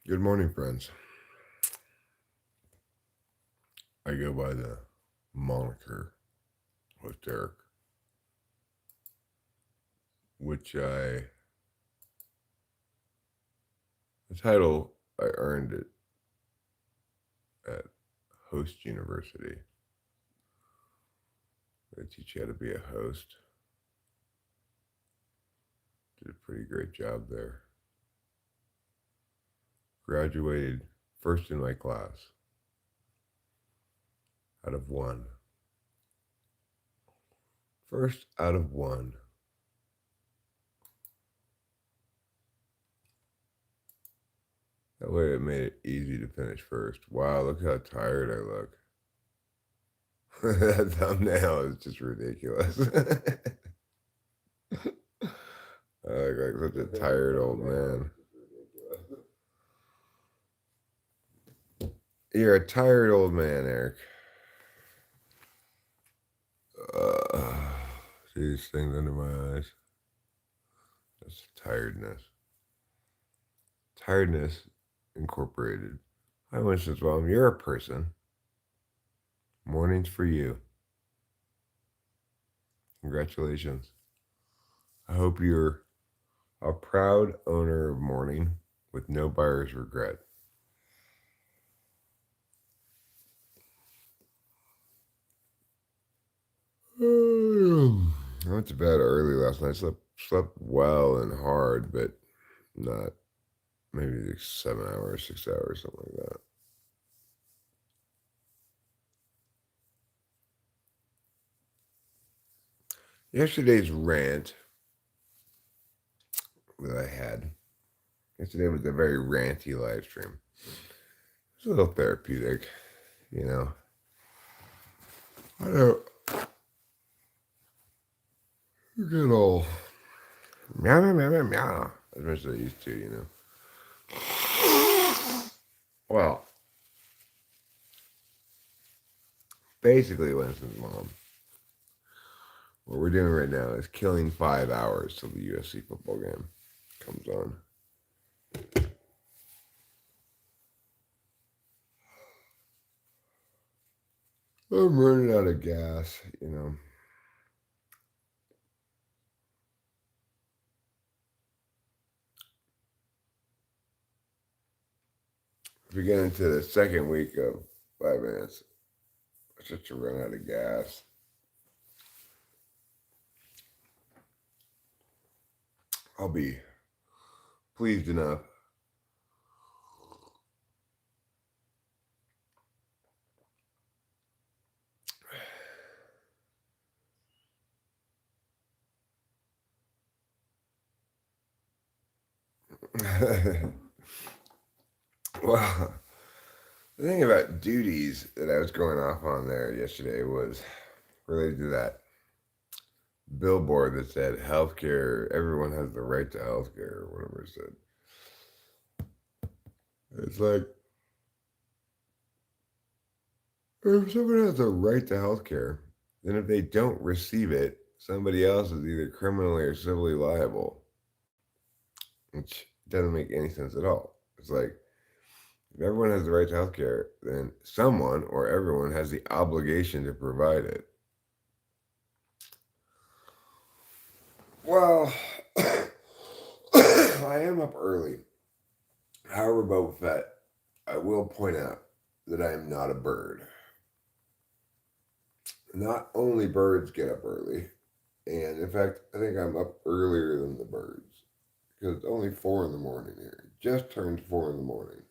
Good morning, friends. I go by the moniker with Derek, which the title, I earned it at Host University. They teach you how to be a host. Did a pretty great job there. Graduated first in my class out of one. First out of one. That way it made it easy to finish first. Wow, look how tired I look. That thumbnail is just ridiculous. I look like such a tired old man. You're a tired old man, Eric. See these things under my eyes? That's tiredness. Tiredness Incorporated. Hi, Winston's mom. You're a person. Morning's for you. Congratulations. I hope you're a proud owner of morning with no buyer's regret. I went to bed early last night. Slept well and hard, but not maybe like 7 hours, 6 hours, something like that. Yesterday's rant that I had. Yesterday was a very ranty live stream. It's a little therapeutic, you know. I don't get all meow meow meow meow meow as much as I used to, you know. Well, basically, Winston's mom. What we're doing right now is killing 5 hours till the USC football game comes on. I'm running out of gas, you know. If we get into the second week of 5 minutes, I start to run out of gas. I'll be pleased enough. Well, the thing about duties that I was going off on there yesterday was related to that billboard that said healthcare, everyone has the right to healthcare, or whatever it said. It's like, if someone has the right to healthcare, then if they don't receive it, somebody else is either criminally or civilly liable, which doesn't make any sense at all. It's like, if everyone has the right to healthcare, then someone or everyone has the obligation to provide it. Well, I am up early. However, Boba Fett, I will point out that I am not a bird. Not only birds get up early, and in fact, I think I'm up earlier than the birds because it's only 4 in the morning here. Just turned 4 in the morning.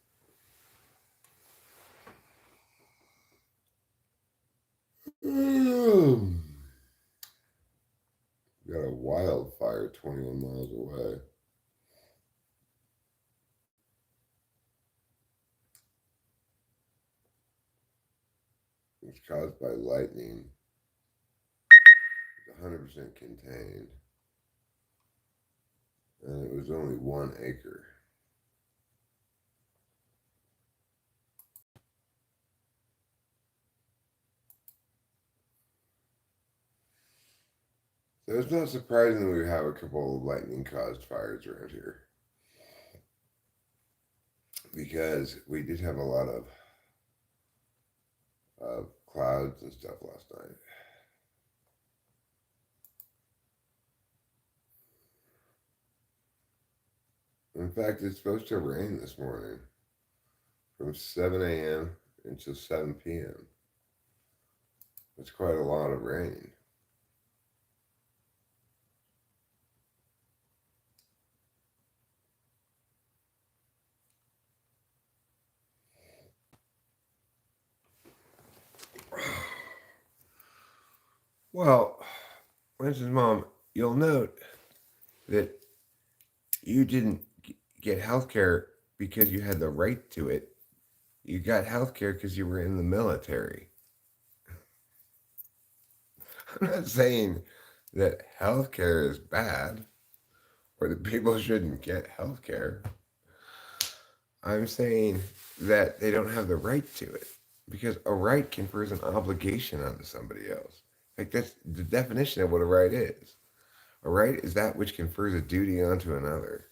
Got a wildfire 21 miles away. It's caused by lightning. It's 100% contained. And it was only 1 acre. So it's not surprising that we have a couple of lightning caused fires around here. because we did have a lot of clouds and stuff last night. In fact, it's supposed to rain this morning from 7 a.m. until 7 p.m. That's quite a lot of rain. Well, for instance, Mom, you'll note that you didn't get health care because you had the right to it. You got health care because you were in the military. I'm not saying that health care is bad or that people shouldn't get health care. I'm saying that they don't have the right to it because a right confers an obligation onto somebody else. Like that's the definition of what a right is. A right is that which confers a duty onto another.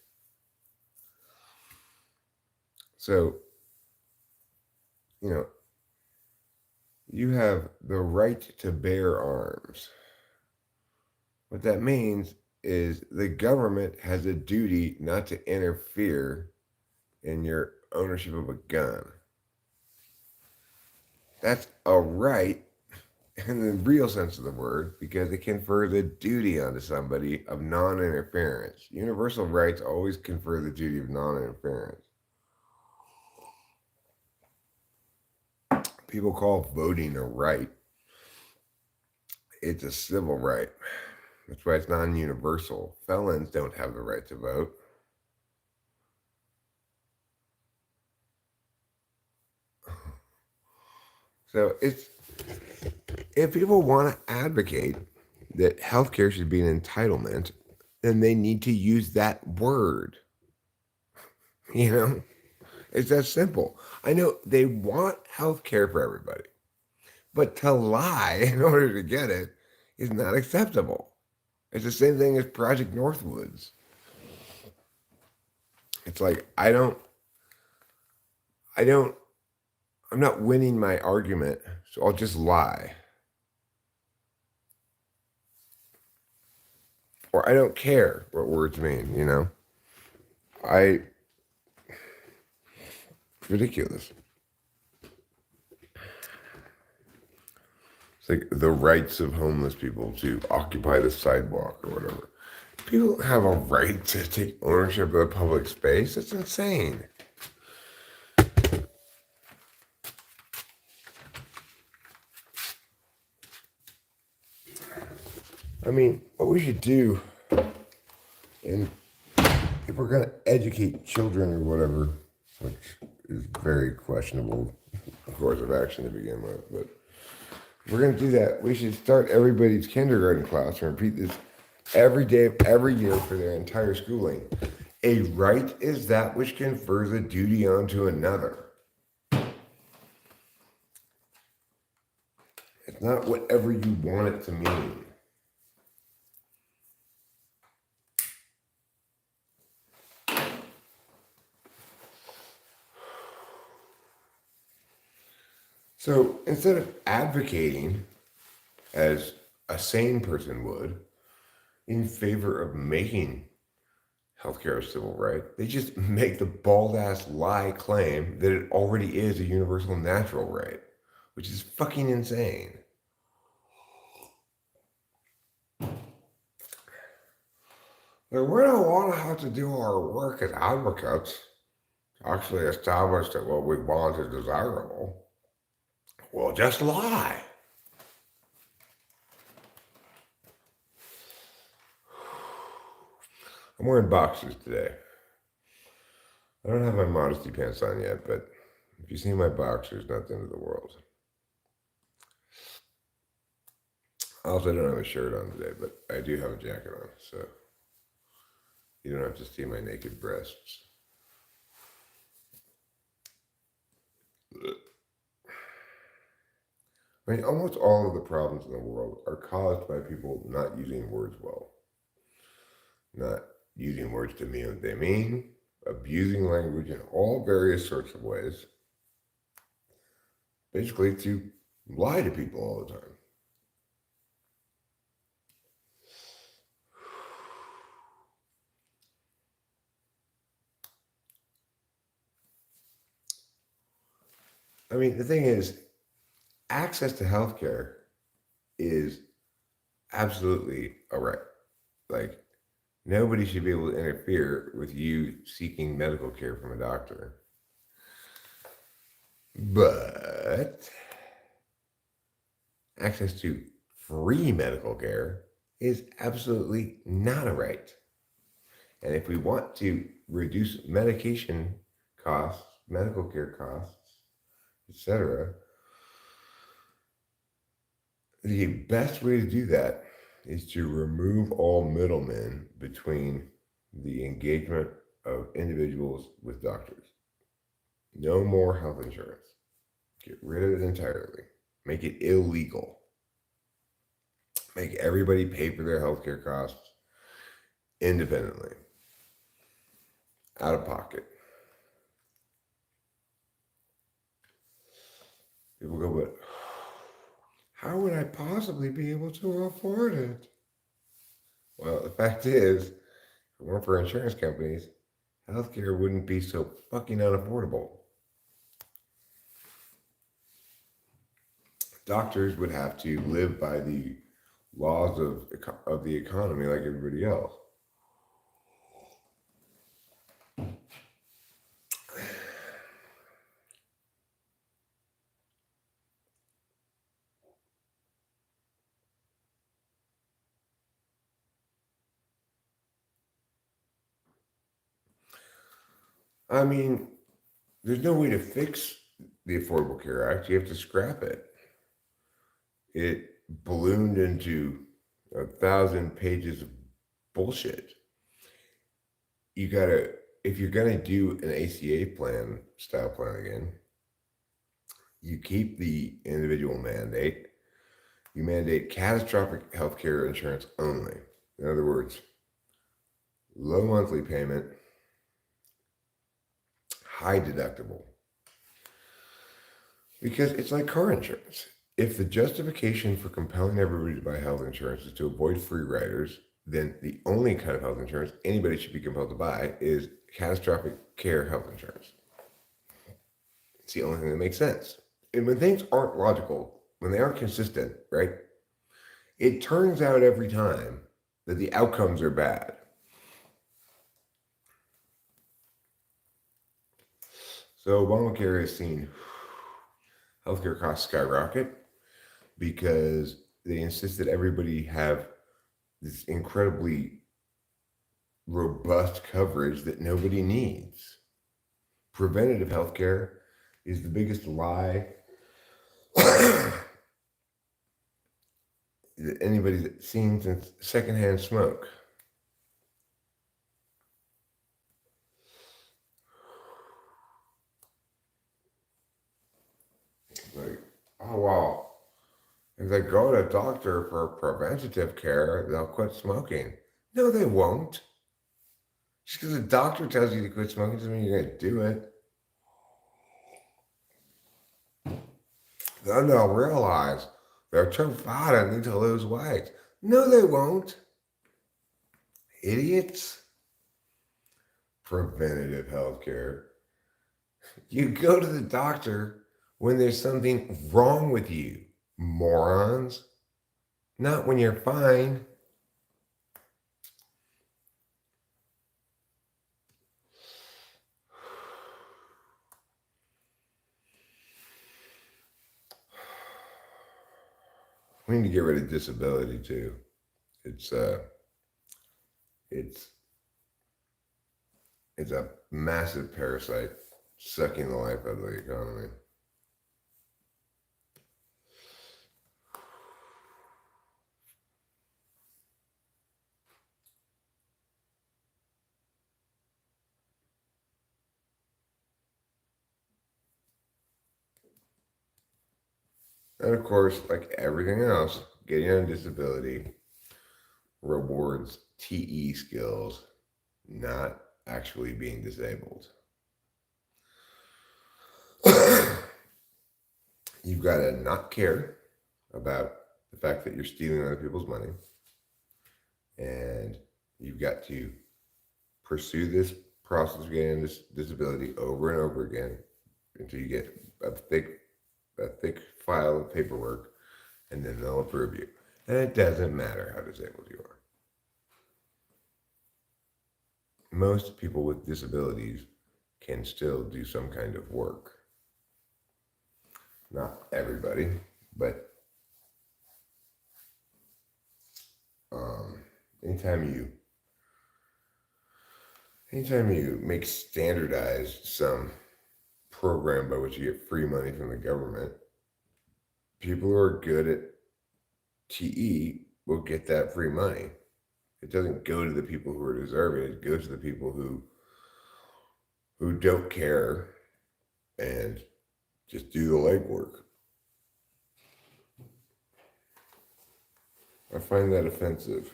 So, you know, you have the right to bear arms. What that means is the government has a duty not to interfere in your ownership of a gun. That's a right in the real sense of the word because it confers a duty onto somebody of non interference. Universal rights always confer the duty of non interference. People call voting a right, it's a civil right. That's why it's non universal. Felons don't have the right to vote. So it's if people want to advocate that healthcare should be an entitlement, then they need to use that word. You know, it's that simple. I know they want healthcare for everybody, but to lie in order to get it is not acceptable. It's the same thing as Project Northwoods. It's like I don't, I'm not winning my argument, so I'll just lie. Or I don't care what words mean, you know? I, ridiculous. It's like the rights of homeless people to occupy the sidewalk or whatever. People don't have a right to take ownership of the public space. That's insane. I mean, what we should do, and if we're going to educate children or whatever, which is very questionable course of action to begin with, but if we're going to do that, we should start everybody's kindergarten class and repeat this every day of every year for their entire schooling. A right is that which confers a duty onto another. It's not whatever you want it to mean. So instead of advocating, as a sane person would, in favor of making healthcare a civil right, they just make the bald ass lie claim that it already is a universal natural right, which is fucking insane. Like, we don't want to have to do our work as advocates to actually establish that what we want is desirable. Well, just lie. I'm wearing boxers today. I don't have my modesty pants on yet, but if you see my boxers, not the end of the world. I also don't have a shirt on today, but I do have a jacket on, so you don't have to see my naked breasts. I mean, almost all of the problems in the world are caused by people not using words well, not using words to mean what they mean, abusing language in all various sorts of ways, basically to lie to people all the time. I mean, the thing is, access to healthcare is absolutely a right. Like, nobody should be able to interfere with you seeking medical care from a doctor. But access to free medical care is absolutely not a right. And if we want to reduce medication costs, medical care costs, etc., the best way to do that is to remove all middlemen between the engagement of individuals with doctors. No more health insurance. Get rid of it entirely. Make it illegal. Make everybody pay for their healthcare costs independently, out of pocket. People go, but how would I possibly be able to afford it? Well, the fact is, if it weren't for insurance companies, healthcare wouldn't be so fucking unaffordable. Doctors would have to live by the laws of the economy like everybody else. I mean, there's no way to fix the Affordable Care Act. You have to scrap it. It ballooned into 1,000 pages of bullshit. You gotta, if you're gonna do an ACA plan, style plan again, you keep the individual mandate. You mandate catastrophic healthcare insurance only. In other words, low monthly payment, high deductible. Because it's like car insurance. If the justification for compelling everybody to buy health insurance is to avoid free riders, then the only kind of health insurance anybody should be compelled to buy is catastrophic care health insurance. It's the only thing that makes sense. And when things aren't logical, when they aren't consistent, right, it turns out every time that the outcomes are bad. So Obamacare has seen healthcare costs skyrocket because they insist that everybody have this incredibly robust coverage that nobody needs. Preventative healthcare is the biggest lie that anybody's seen since secondhand smoke. Like, oh wow, if they go to a doctor for preventative care, they'll quit smoking. No, they won't. Just because a doctor tells you to quit smoking doesn't mean you're going to do it. Then they'll realize they're too fat and need to lose weight. No, they won't. Idiots. Preventative health care. You go to the doctor when there's something wrong with you, morons. Not when you're fine. We need to get rid of disability too. It's it's a massive parasite sucking the life out of the economy. And of course, like everything else, getting on disability rewards TE skills, not actually being disabled. You've got to not care about the fact that you're stealing other people's money, and you've got to pursue this process of getting this disability over and over again until you get a thick file of paperwork, and then they'll approve you. And it doesn't matter how disabled you are. Most people with disabilities can still do some kind of work. Not everybody, but anytime you make standardized some program by which you get free money from the government, people who are good at TE will get that free money. It doesn't go to the people who are deserving. It goes to the people who don't care and just do the legwork. I find that offensive.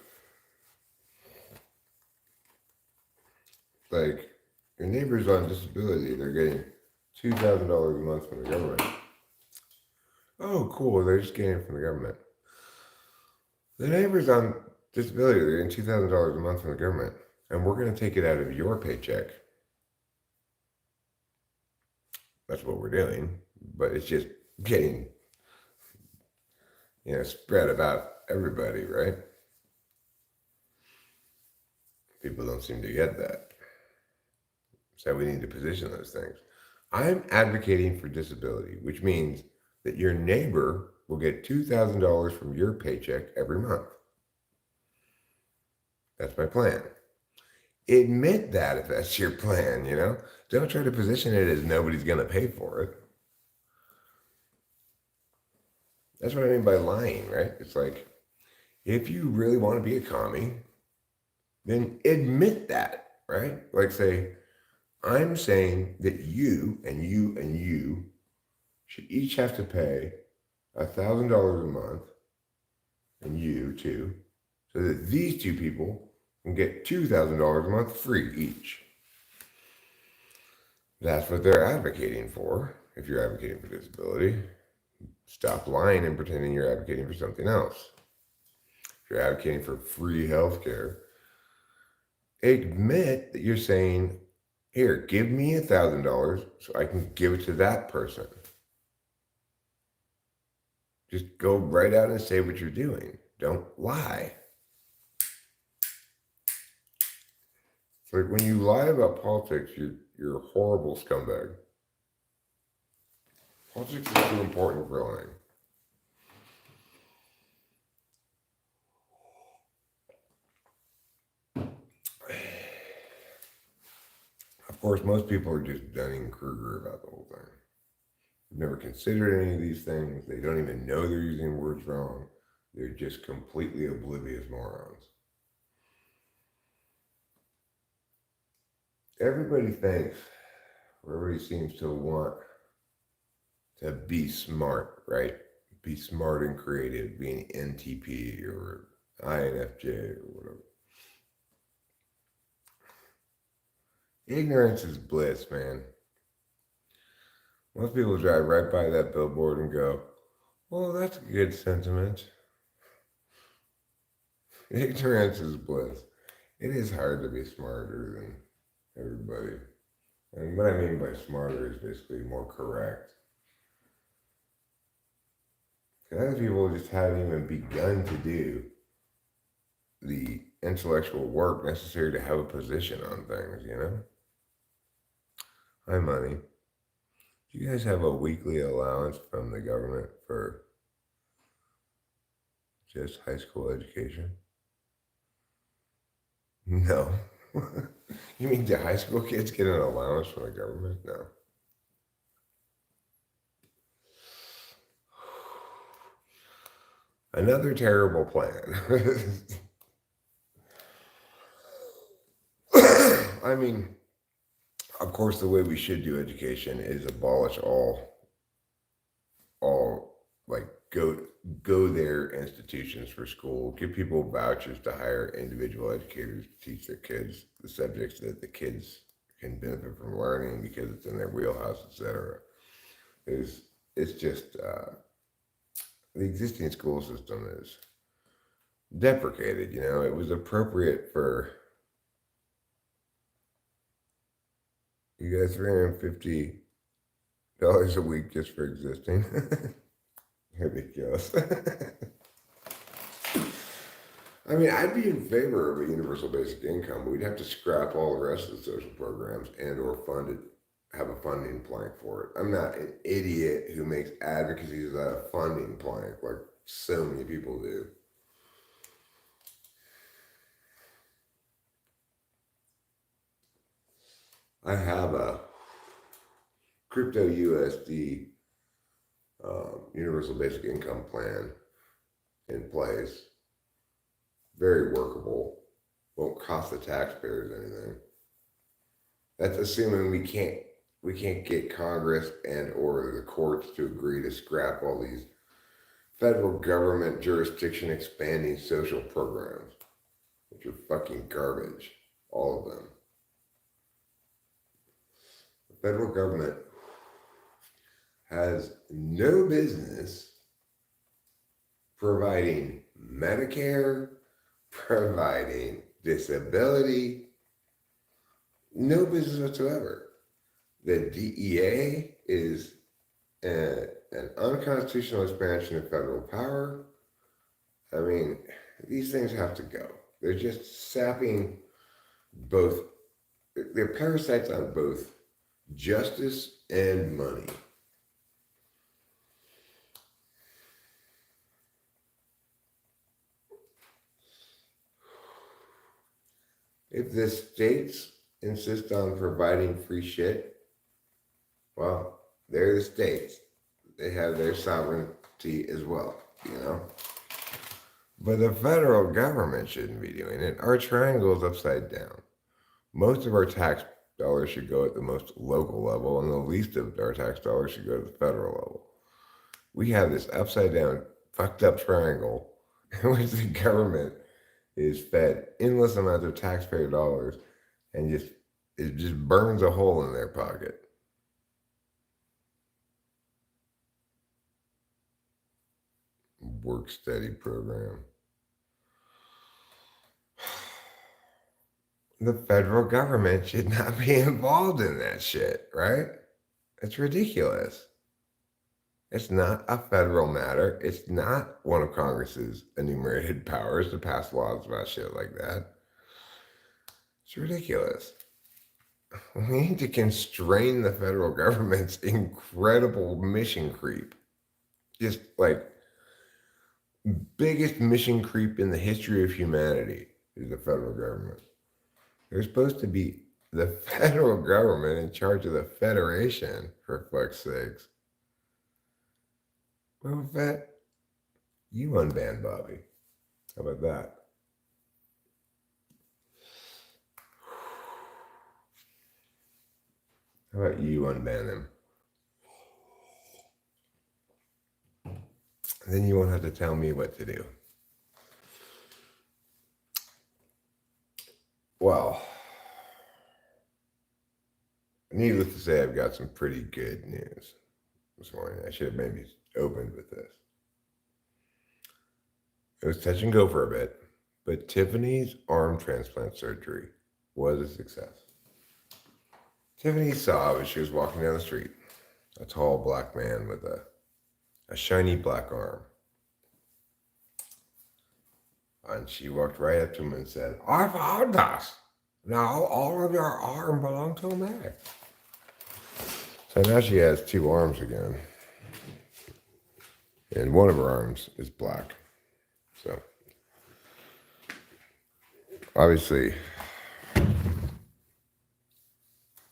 Like, your neighbors on disability, they're getting $2,000 a month from the government. Oh, cool, they're just getting it from the government. The neighbors on disability, they're getting $2,000 a month from the government, and we're going to take it out of your paycheck. That's what we're doing, but it's just getting, spread about everybody, right? People don't seem to get that. So we need to position those things. I'm advocating for disability, which means that your neighbor will get $2,000 from your paycheck every month. That's my plan. Admit that if that's your plan, Don't try to position it as nobody's going to pay for it. That's what I mean by lying, right? It's like, if you really want to be a commie, then admit that, right? Like, say, I'm saying that you and you and you should each have to pay $1,000 a month, and you too, so that these two people can get $2,000 a month free each. That's what they're advocating for. If you're advocating for disability, stop lying and pretending you're advocating for something else. If you're advocating for free healthcare, admit that you're saying, here, give me $1,000 so I can give it to that person. Just go right out and say what you're doing. Don't lie. It's like when you lie about politics, you're a horrible scumbag. Politics is too important for lying. Of course, most people are just Dunning-Kruger about the whole thing. They've never considered any of these things. They don't even know they're using words wrong. They're just completely oblivious morons. Everybody seems to want to be smart, right? Be smart and creative, being NTP or INFJ or whatever. Ignorance is bliss, man. Most people drive right by that billboard and go, well, that's a good sentiment. Ignorance is bliss. It is hard to be smarter than everybody. And what I mean by smarter is basically more correct. Other people just haven't even begun to do the intellectual work necessary to have a position on things, Hi, money. Do you guys have a weekly allowance from the government for just high school education? No. You mean the high school kids get an allowance from the government? No. Another terrible plan. I mean, of course, the way we should do education is abolish all like go go their institutions for school, give people vouchers to hire individual educators to teach their kids the subjects that the kids can benefit from learning because it's in their wheelhouse, etc. Is it's just the existing school system is deprecated. It was appropriate for you guys $350 a week just for existing. Ridiculous. I mean, I'd be in favor of a universal basic income, but we'd have to scrap all the rest of the social programs and or have a funding plank for it. I'm not an idiot who makes advocacy as a funding plank like so many people do. I have a crypto USD universal basic income plan in place. Very workable. Won't cost the taxpayers anything. That's assuming we can't get Congress and or the courts to agree to scrap all these federal government jurisdiction expanding social programs, which are fucking garbage. All of them. The federal government has no business providing Medicare, providing disability, no business whatsoever. The DEA is an unconstitutional expansion of federal power. I mean, these things have to go. They're just sapping they're parasites on both justice and money. If the states insist on providing free shit, well, they're the states. They have their sovereignty as well, But the federal government shouldn't be doing it. Our triangle is upside down. Most of our tax dollars should go at the most local level, and the least of our tax dollars should go to the federal level. We have this upside down, fucked up triangle in which the government is fed endless amounts of taxpayer dollars and it just burns a hole in their pocket. Work study program. The federal government should not be involved in that shit, right? It's ridiculous. It's not a federal matter. It's not one of Congress's enumerated powers to pass laws about shit like that. It's ridiculous. We need to constrain the federal government's incredible mission creep. Just like biggest mission creep in the history of humanity is the federal government. They're supposed to be the federal government in charge of the federation, for fuck's sakes. Boba Fett, you unban Bobby. How about that? How about you unban him? Then you won't have to tell me what to do. Well, needless to say, I've got some pretty good news this morning. I should have maybe opened with this. It was touch and go for a bit, but Tiffany's arm transplant surgery was a success. Tiffany saw as she was walking down the street a tall black man with a shiny black arm. And she walked right up to him and said, "I found us. Now all of your arm belong to me." So now she has two arms again. And one of her arms is black. So obviously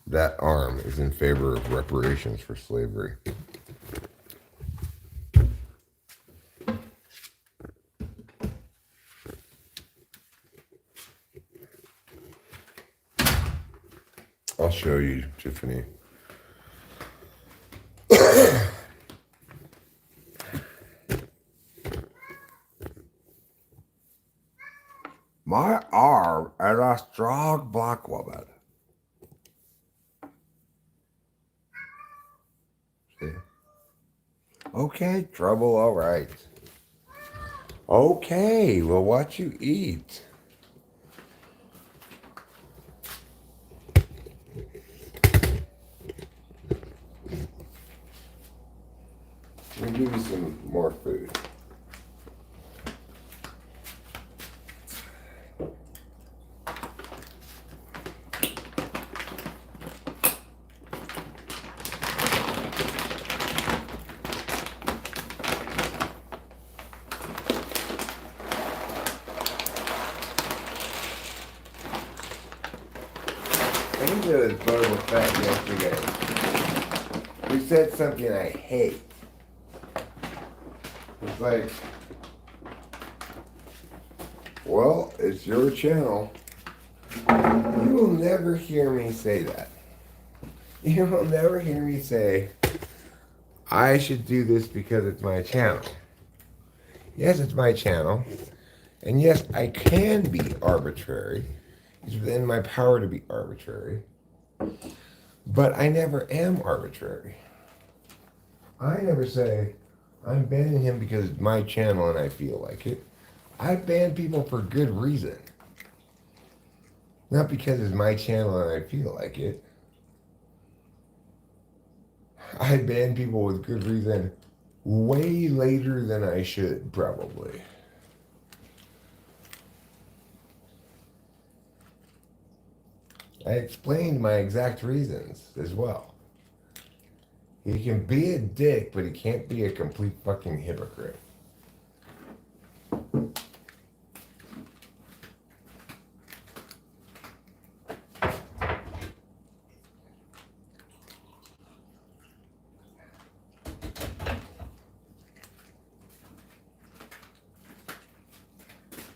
that arm is in favor of reparations for slavery. I'll show you, Tiffany. strong black woman. See? Okay, trouble, all right. Okay, well, what you eat? Let me give you some more food. I think there was Boba Fett yesterday. He said something I hate. It's like, well, it's your channel. You will never hear me say that. You will never hear me say, I should do this because it's my channel. Yes, it's my channel. And yes, I can be arbitrary. It's within my power to be arbitrary. But I never am arbitrary. I never say, I'm banning him because it's my channel and I feel like it. I ban people for good reason. Not because it's my channel and I feel like it. I ban people with good reason way later than I should, probably. I explained my exact reasons as well. He can be a dick, but he can't be a complete fucking hypocrite.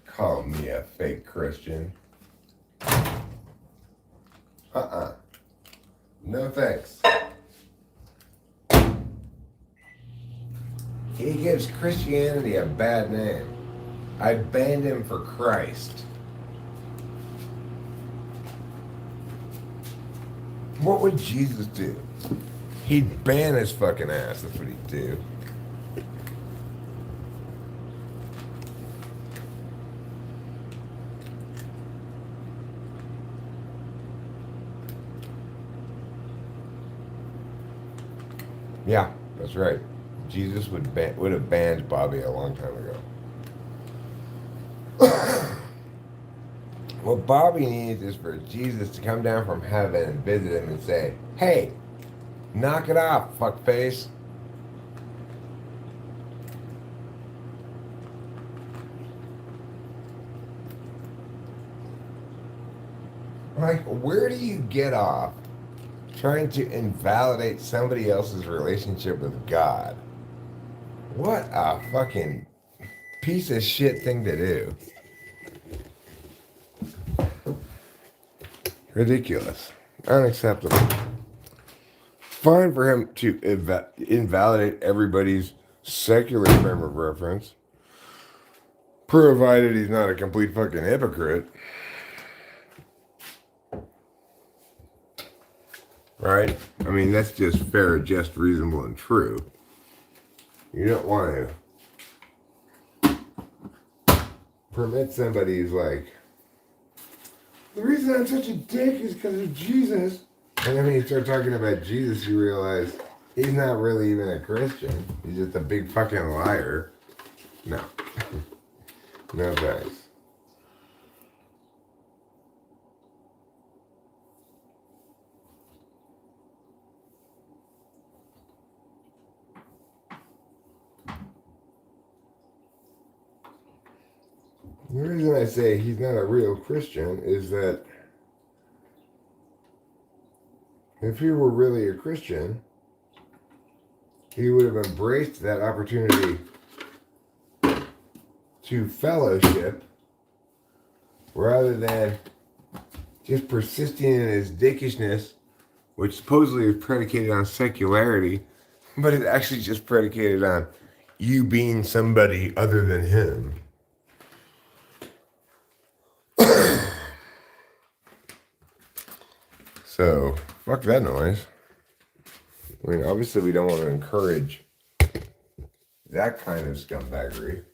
Call me a fake Christian. No thanks. He gives Christianity a bad name. I banned him for Christ. What would Jesus do? He'd ban his fucking ass, that's what he'd do. Yeah, that's right. Jesus would have banned Bobby a long time ago. What Bobby needs is for Jesus to come down from heaven and visit him and say, hey, knock it off, fuckface. Like, where do you get off trying to invalidate somebody else's relationship with God? What a fucking piece of shit thing to do. Ridiculous. Unacceptable. Fine for him to invalidate everybody's secular frame of reference, provided he's not a complete fucking hypocrite. Right? I mean, that's just fair, just, reasonable, and true. You don't want to permit somebody who's like, the reason I'm such a dick is because of Jesus. And then when you start talking about Jesus, you realize he's not really even a Christian. He's just a big fucking liar. No. No thanks. The reason I say he's not a real Christian is that if he were really a Christian, he would have embraced that opportunity to fellowship rather than just persisting in his dickishness, which supposedly is predicated on secularity, but it's actually just predicated on you being somebody other than him. So, fuck that noise. I mean, obviously, we don't want to encourage that kind of scumbaggery.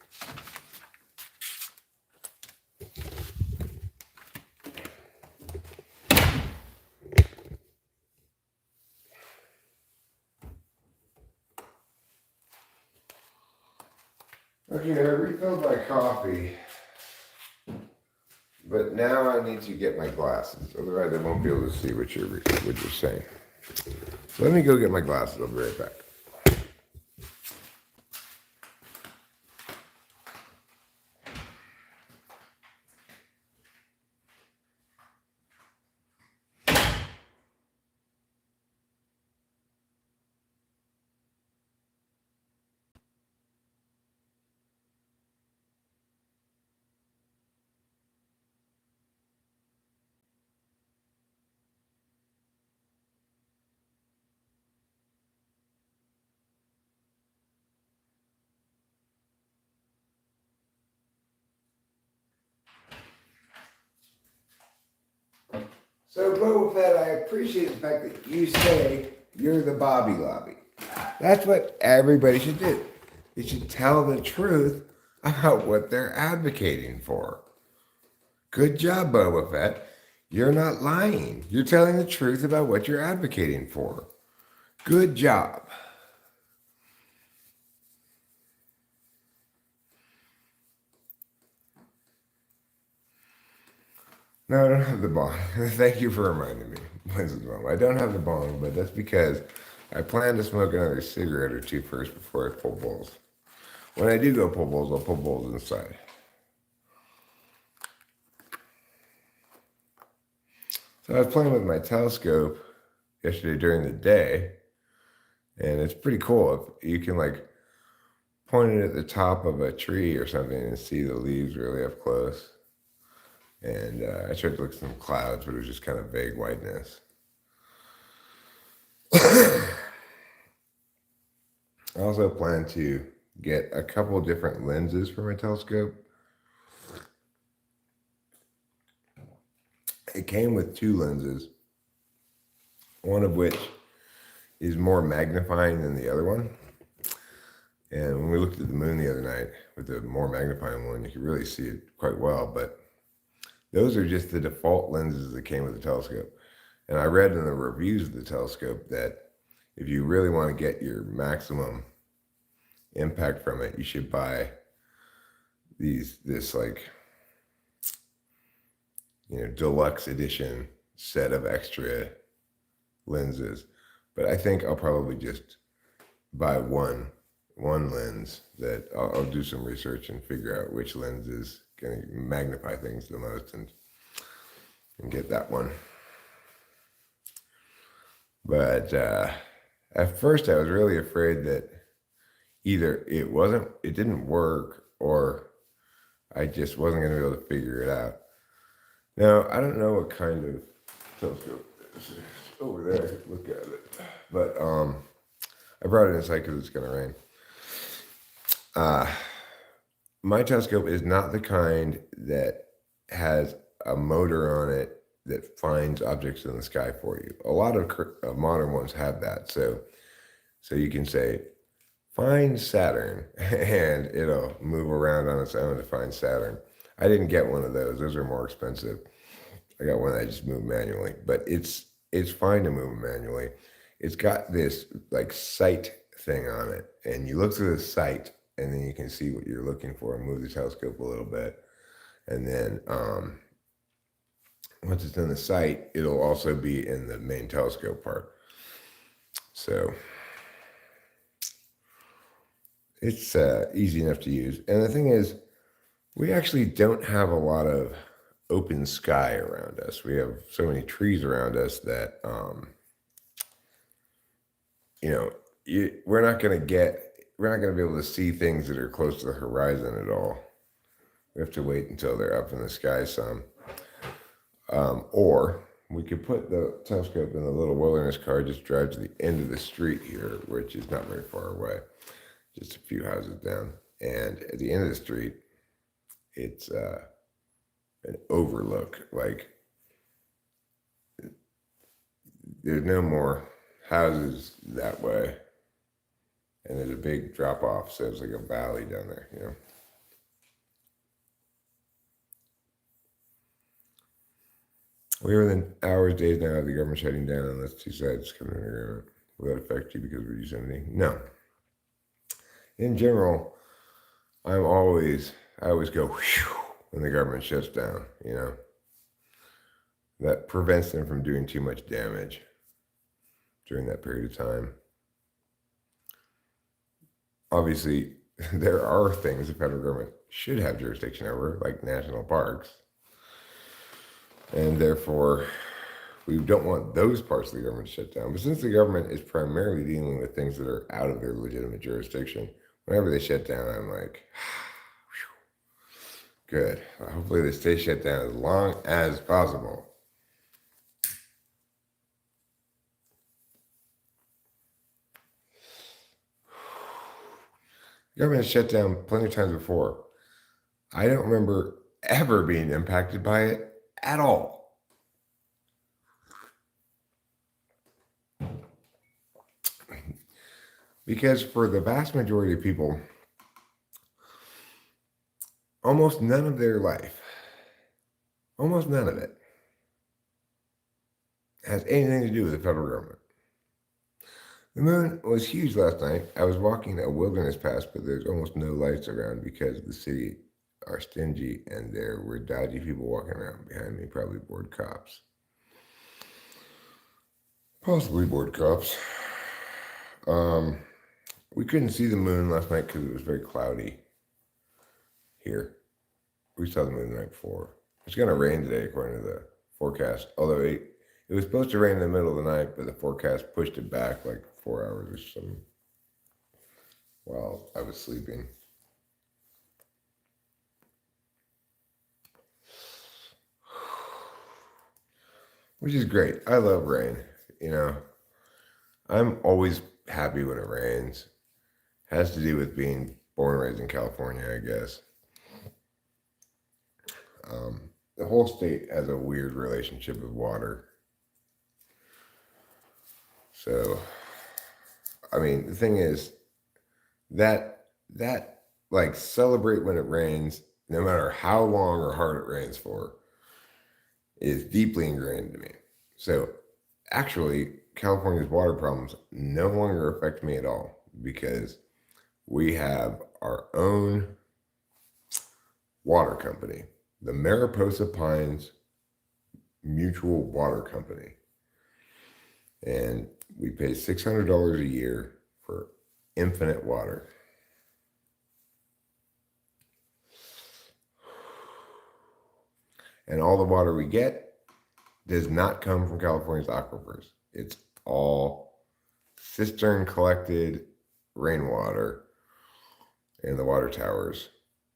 Okay, I refilled my coffee, but now I need to get my glasses. Otherwise, I won't be able to see what you're saying. So let me go get my glasses. I'll be right back. So, Boba Fett, I appreciate the fact that you say you're the Bobby Lobby. That's what everybody should do. You should tell the truth about what they're advocating for. Good job, Boba Fett. You're not lying. You're telling the truth about what you're advocating for. Good job. No, I don't have the bong. Thank you for reminding me, Mrs. Mom. I don't have the bong, but that's because I plan to smoke another cigarette or two first before I pull bowls. When I do go pull bowls, I'll pull bowls inside. So I was playing with my telescope yesterday during the day, and it's pretty cool. If you can like point it at the top of a tree or something and see the leaves really up close. And I tried to look at some clouds, but it was just kind of vague whiteness. I also plan to get a couple different lenses for my telescope. It came with two lenses, one of which is more magnifying than the other one. And when we looked at the moon the other night with the more magnifying one, you could really see it quite well. But those are just the default lenses that came with the telescope. And I read in the reviews of the telescope that if you really want to get your maximum impact from it, you should buy this like, deluxe edition set of extra lenses. But I think I'll probably just buy one lens that I'll do some research and figure out which lens is going to magnify things the most and get that one. But at first I was really afraid that either it didn't work, or I just wasn't going to be able to figure it out. Now, I don't know what kind of telescope this is over there. I could look at it. But I brought it inside because it's going to rain. My telescope is not the kind that has a motor on it that finds objects in the sky for you. A lot of modern ones have that. So you can say, find Saturn, and it'll move around on its own to find Saturn. I didn't get one of those. Those are more expensive. I got one that I just moved manually, but it's fine to move manually. It's got this like sight thing on it, and you look through the sight, and then you can see what you're looking for and move the telescope a little bit. And then once it's in the sight, it'll also be in the main telescope part. So it's easy enough to use. And the thing is, we actually don't have a lot of open sky around us. We have so many trees around us that, we're not going to be able to see things that are close to the horizon at all. We have to wait until they're up in the sky some. Or we could put the telescope in the little wilderness car, just drive to the end of the street here, which is not very far away, just a few houses down. And at the end of the street, it's an overlook. Like, there's no more houses that way, and there's a big drop off, so it's like a valley down there, you know. We're within hours, days now of the government shutting down unless two sides come to an agreement. Will that affect you because of reduced energy? No. In general, I always go whew, when the government shuts down, you know. That prevents them from doing too much damage during that period of time. Obviously, there are things the federal government should have jurisdiction over, like national parks. And therefore, we don't want those parts of the government shut down. But since the government is primarily dealing with things that are out of their legitimate jurisdiction, whenever they shut down, I'm like, good. Hopefully they stay shut down as long as possible. The government has shut down plenty of times before. I don't remember ever being impacted by it at all. Because for the vast majority of people, almost none of their life, almost none of it, has anything to do with the federal government. The moon was huge last night. I was walking a wilderness pass, but there's almost no lights around because the city are stingy and there were dodgy people walking around behind me, probably bored cops. Possibly bored cops. We couldn't see the moon last night because it was very cloudy here. We saw the moon the night before. It's going to rain today according to the forecast, although it was supposed to rain in the middle of the night, but the forecast pushed it back like 4 hours or something while I was sleeping. Which is great. I love rain, you know. I'm always happy when it rains. Has to do with being born and raised in California, I guess. The whole state has a weird relationship with water. So, I mean, the thing is that like celebrate when it rains, no matter how long or hard it rains for, is deeply ingrained to me. So, actually, California's water problems no longer affect me at all because we have our own water company, the Mariposa Pines Mutual Water Company. And we pay $600 a year for infinite water. And all the water we get does not come from California's aquifers. It's all cistern collected rainwater in the water towers.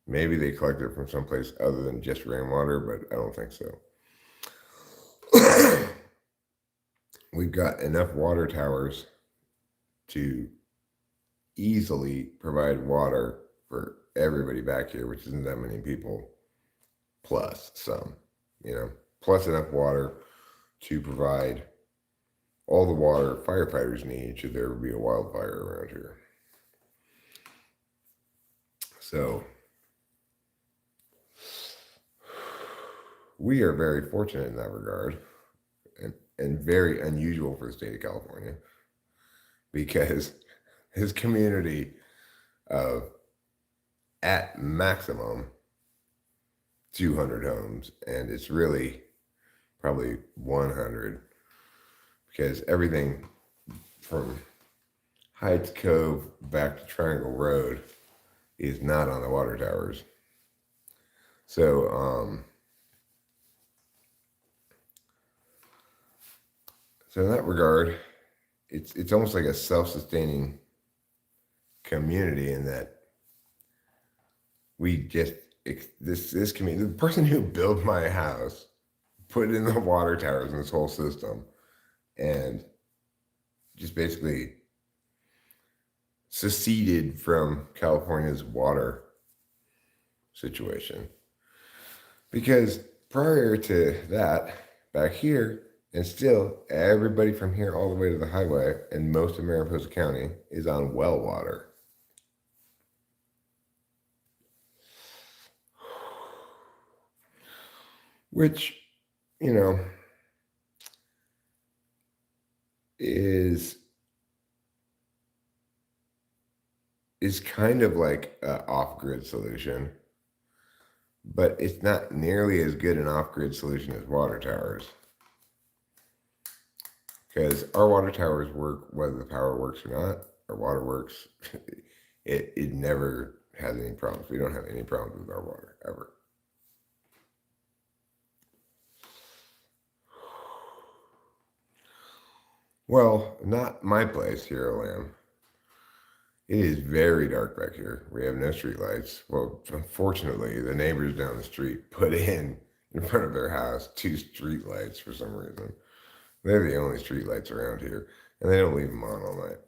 Maybe they collect it from someplace other than just rainwater, but I don't think so. We've got enough water towers to easily provide water for everybody back here, which isn't that many people, plus some, you know, plus enough water to provide all the water firefighters need should there be a wildfire around here. So we are very fortunate in that regard, and very unusual for the state of California, because his community of at maximum 200 homes, and it's really probably 100, because everything from Heights Cove back to Triangle Road is not on the water towers. So, so in that regard, it's almost like a self-sustaining community in that we just this community, the person who built my house put in the water towers in this whole system and just basically seceded from California's water situation. Because prior to that, back here, And still, everybody from here all the way to the highway in most of Mariposa County is on well water. Which, you know, is kind of like an off-grid solution, but it's not nearly as good an off-grid solution as water towers. Because our water towers work whether the power works or not. Our water works. It never has any problems. We don't have any problems with our water, ever. Well, not my place here at Lamb. It is very dark back here. We have no street lights. Well, unfortunately, the neighbors down the street put in front of their house 2 street lights for some reason. They're the only street lights around here, and they don't leave them on all night.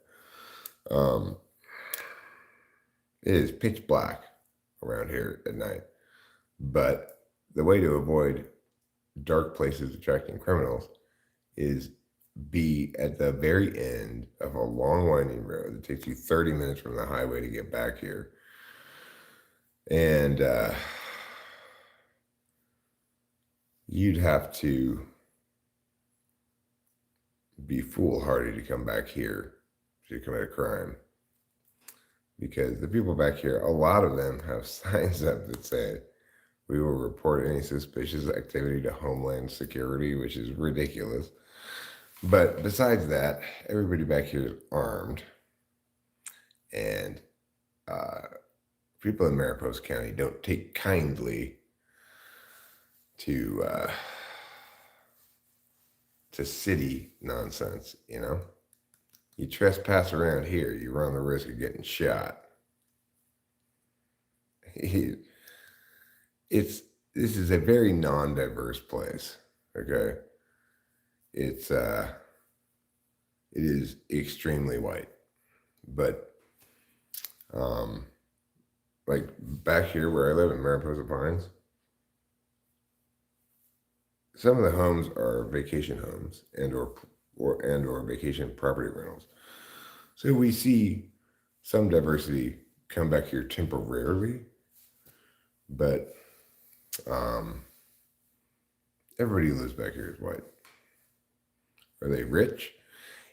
It is pitch black around here at night. But the way to avoid dark places attracting criminals is be at the very end of a long winding road that takes you 30 minutes from the highway to get back here. And you'd have to be foolhardy to come back here to commit a crime. Because the people back here, a lot of them have signs up that say, "We will report any suspicious activity to Homeland Security," which is ridiculous. But besides that, everybody back here is armed. And people in Mariposa County don't take kindly to city nonsense, you know? You trespass around here, you run the risk of getting shot. This is a very non-diverse place, okay? It is extremely white, but like back here where I live in Mariposa Pines, some of the homes are vacation homes and or vacation property rentals. So we see some diversity come back here temporarily, but everybody who lives back here is white. Are they rich?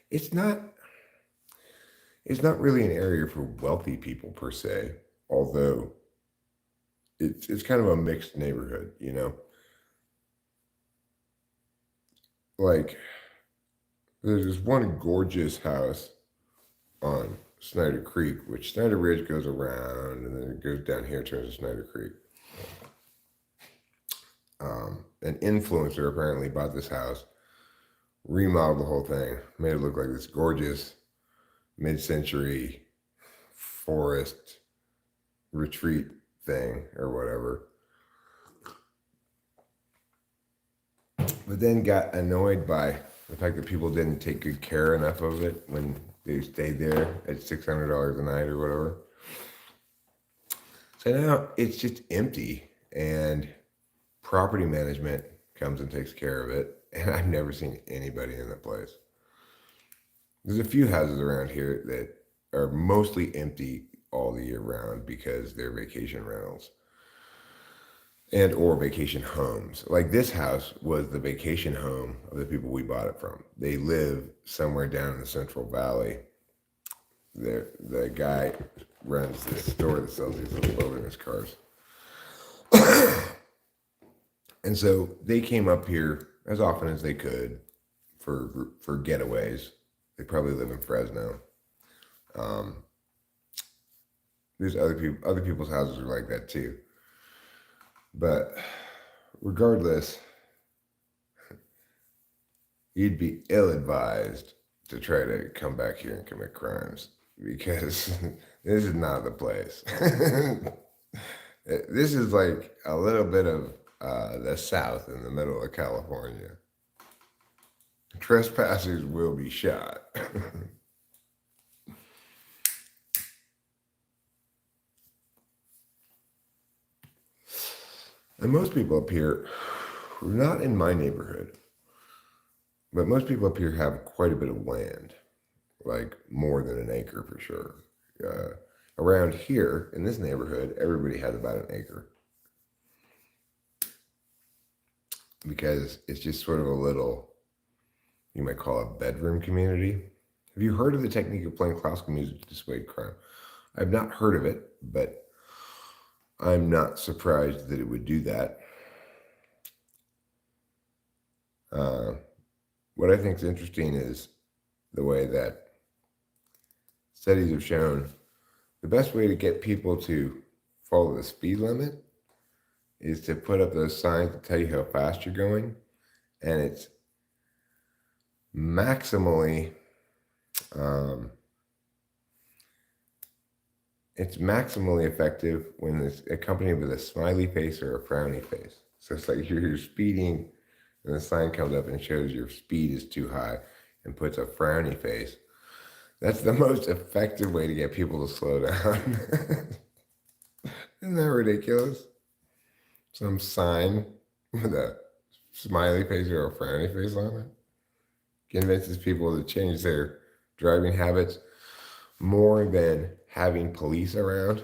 It's not really an area for wealthy people per se, although it's kind of a mixed neighborhood, you know? Like, there's this one gorgeous house on Snyder Creek, which Snyder Ridge goes around and then it goes down here, turns to Snyder Creek. An influencer apparently bought this house, remodeled the whole thing, made it look like this gorgeous mid-century forest retreat thing or whatever. But then got annoyed by the fact that people didn't take good care enough of it when they stayed there at $600 a night or whatever. So now it's just empty and property management comes and takes care of it. And I've never seen anybody in the place. There's a few houses around here that are mostly empty all the year round because they're vacation rentals and or vacation homes. Like this house was the vacation home of the people we bought it from. They live somewhere down in the Central Valley. The guy runs this store that sells these little wilderness cars. And so they came up here as often as they could for getaways. They probably live in Fresno. There's other people's houses are like that too. But regardless, you'd be ill-advised to try to come back here and commit crimes because this is not the place. This is like a little bit of the South in the middle of California. Trespassers will be shot. And most people up here, not in my neighborhood, But most people up here have quite a bit of land, like more than an acre for sure. Around here in this neighborhood, everybody has about an acre because it's just sort of a little, you might call it bedroom community. Have you heard of the technique of playing classical music to dissuade crime? I've not heard of it, but I'm not surprised that it would do that. Uh, what I think is interesting is the way that studies have shown the best way to get people to follow the speed limit is to put up those signs that tell you how fast you're going, and maximally um, it's maximally effective when it's accompanied with a smiley face or a frowny face. So it's like you're speeding, and the sign comes up and shows your speed is too high, and puts a frowny face. That's the most effective way to get people to slow down. Isn't that ridiculous? Some sign with a smiley face or a frowny face on it convinces people to change their driving habits more than having police around.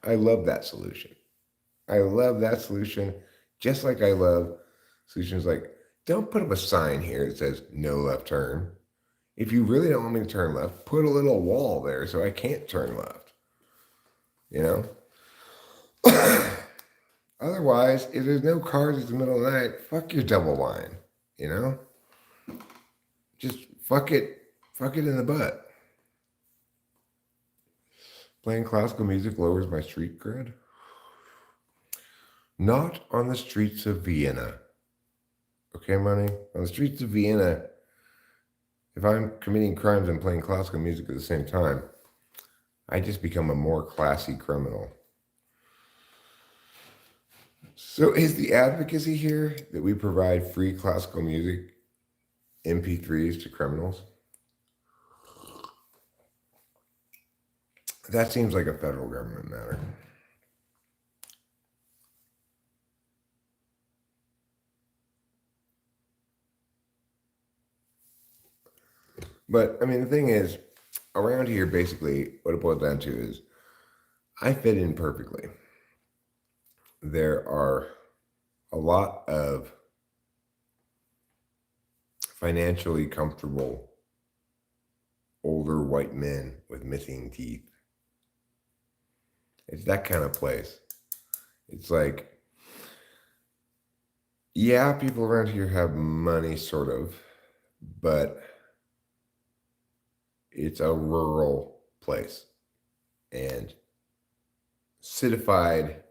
I love that solution. I love that solution, just like I love solutions like don't put up a sign here that says no left turn. If you really don't want me to turn left, put a little wall there so I can't turn left. You know? Otherwise, if there's no cars at the middle of the night, fuck your double line. You know? Just fuck it in the butt. Playing classical music lowers my street cred. Not on the streets of Vienna. Okay, money? On the streets of Vienna, if I'm committing crimes and playing classical music at the same time, I just become a more classy criminal. So is the advocacy here that we provide free classical music MP3s to criminals? That seems like a federal government matter. But I mean, the thing is, around here, basically, what it boils down to is I fit in perfectly. There are a lot of financially comfortable older white men with missing teeth. It's that kind of place. It's like, yeah, people around here have money, sort of, but it's a rural place. And citified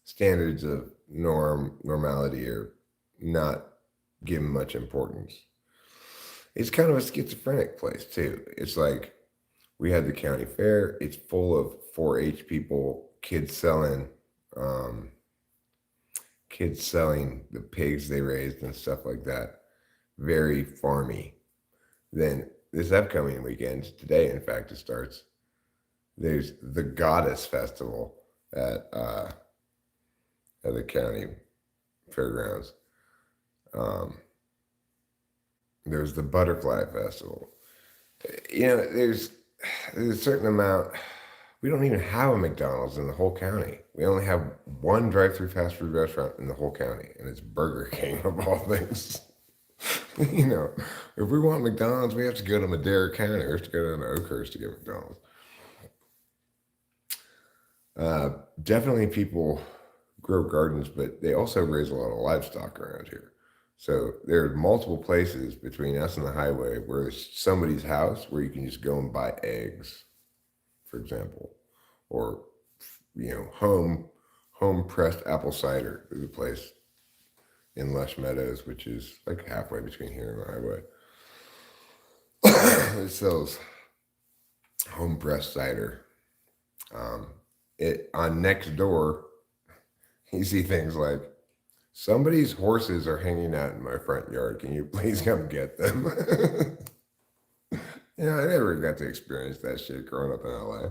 standards of normality are not given much importance. It's kind of a schizophrenic place too. It's like we had the county fair. It's full of 4-H people, kids selling the pigs they raised and stuff like that. Very farmy. Then this upcoming weekend, today in fact, it starts. There's the Goddess Festival at the county fairgrounds. There's the Butterfly Festival. You know, there's a certain amount. We don't even have a McDonald's in the whole county. We only have one drive-through fast food restaurant in the whole county, and it's Burger King of all things. You know, if we want McDonald's, we have to go to Madera County. We have to go down to Oakhurst to get McDonald's. Definitely people grow gardens, but they also raise a lot of livestock around here. So there are multiple places between us and the highway where there's somebody's house where you can just go and buy eggs, for example, or home pressed apple cider. There's a place in Lush Meadows, which is like halfway between here and the highway. It sells home pressed cider. On next door, you see things like somebody's horses are hanging out in my front yard. Can you please come get them? I never got to experience that shit growing up in LA.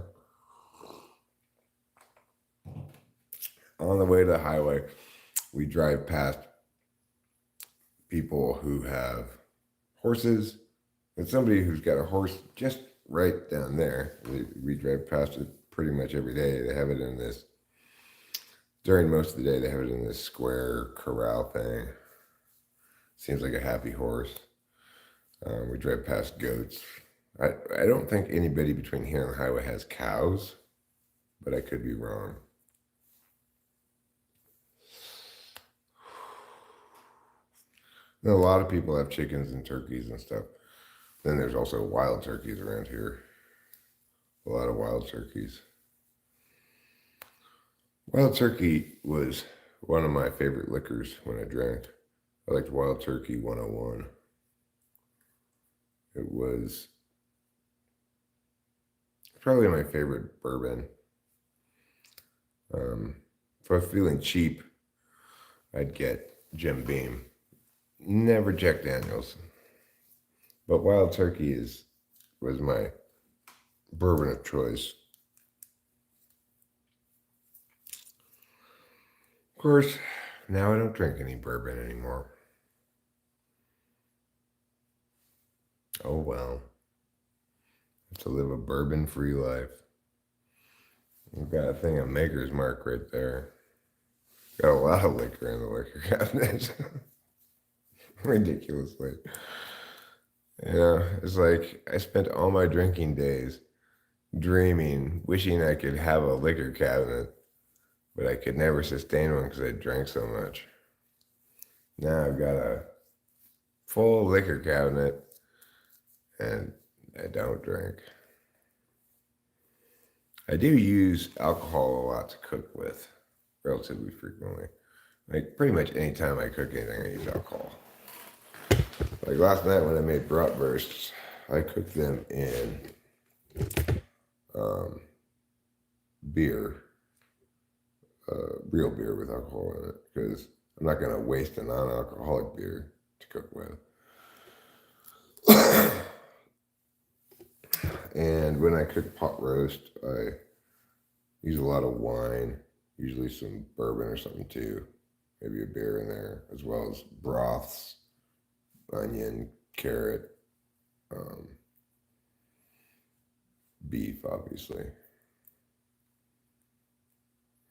On the way to the highway, we drive past people who have horses, and somebody who's got a horse just right down there. We drive past it pretty much every day. They have it in this, during most of the day, they have it in this square corral thing. Seems like a happy horse. We drive past goats. I don't think anybody between here and the highway has cows, but I could be wrong. And a lot of people have chickens and turkeys and stuff. Then there's also wild turkeys around here. A lot of wild turkeys. Wild turkey was one of my favorite liquors when I drank. I liked Wild Turkey 101. It was probably my favorite bourbon. If I was feeling cheap, I'd get Jim Beam. Never Jack Daniels. But Wild Turkey was my bourbon of choice. Of course, now I don't drink any bourbon anymore. Oh well. To live a bourbon-free life. We've got a thing of Maker's Mark right there. Got a lot of liquor in the liquor cabinet. Ridiculously. It's like I spent all my drinking days dreaming, wishing I could have a liquor cabinet, but I could never sustain one because I drank so much. Now I've got a full liquor cabinet and I don't drink. I do use alcohol a lot to cook with, relatively frequently. Like pretty much any time I cook anything, I use alcohol. Like last night when I made bratwursts, I cooked them in beer, real beer with alcohol in it, because I'm not going to waste a non-alcoholic beer to cook with. And when I cook pot roast, I use a lot of wine, usually some bourbon or something too, maybe a beer in there, as well as broths, onion, carrot, beef, obviously.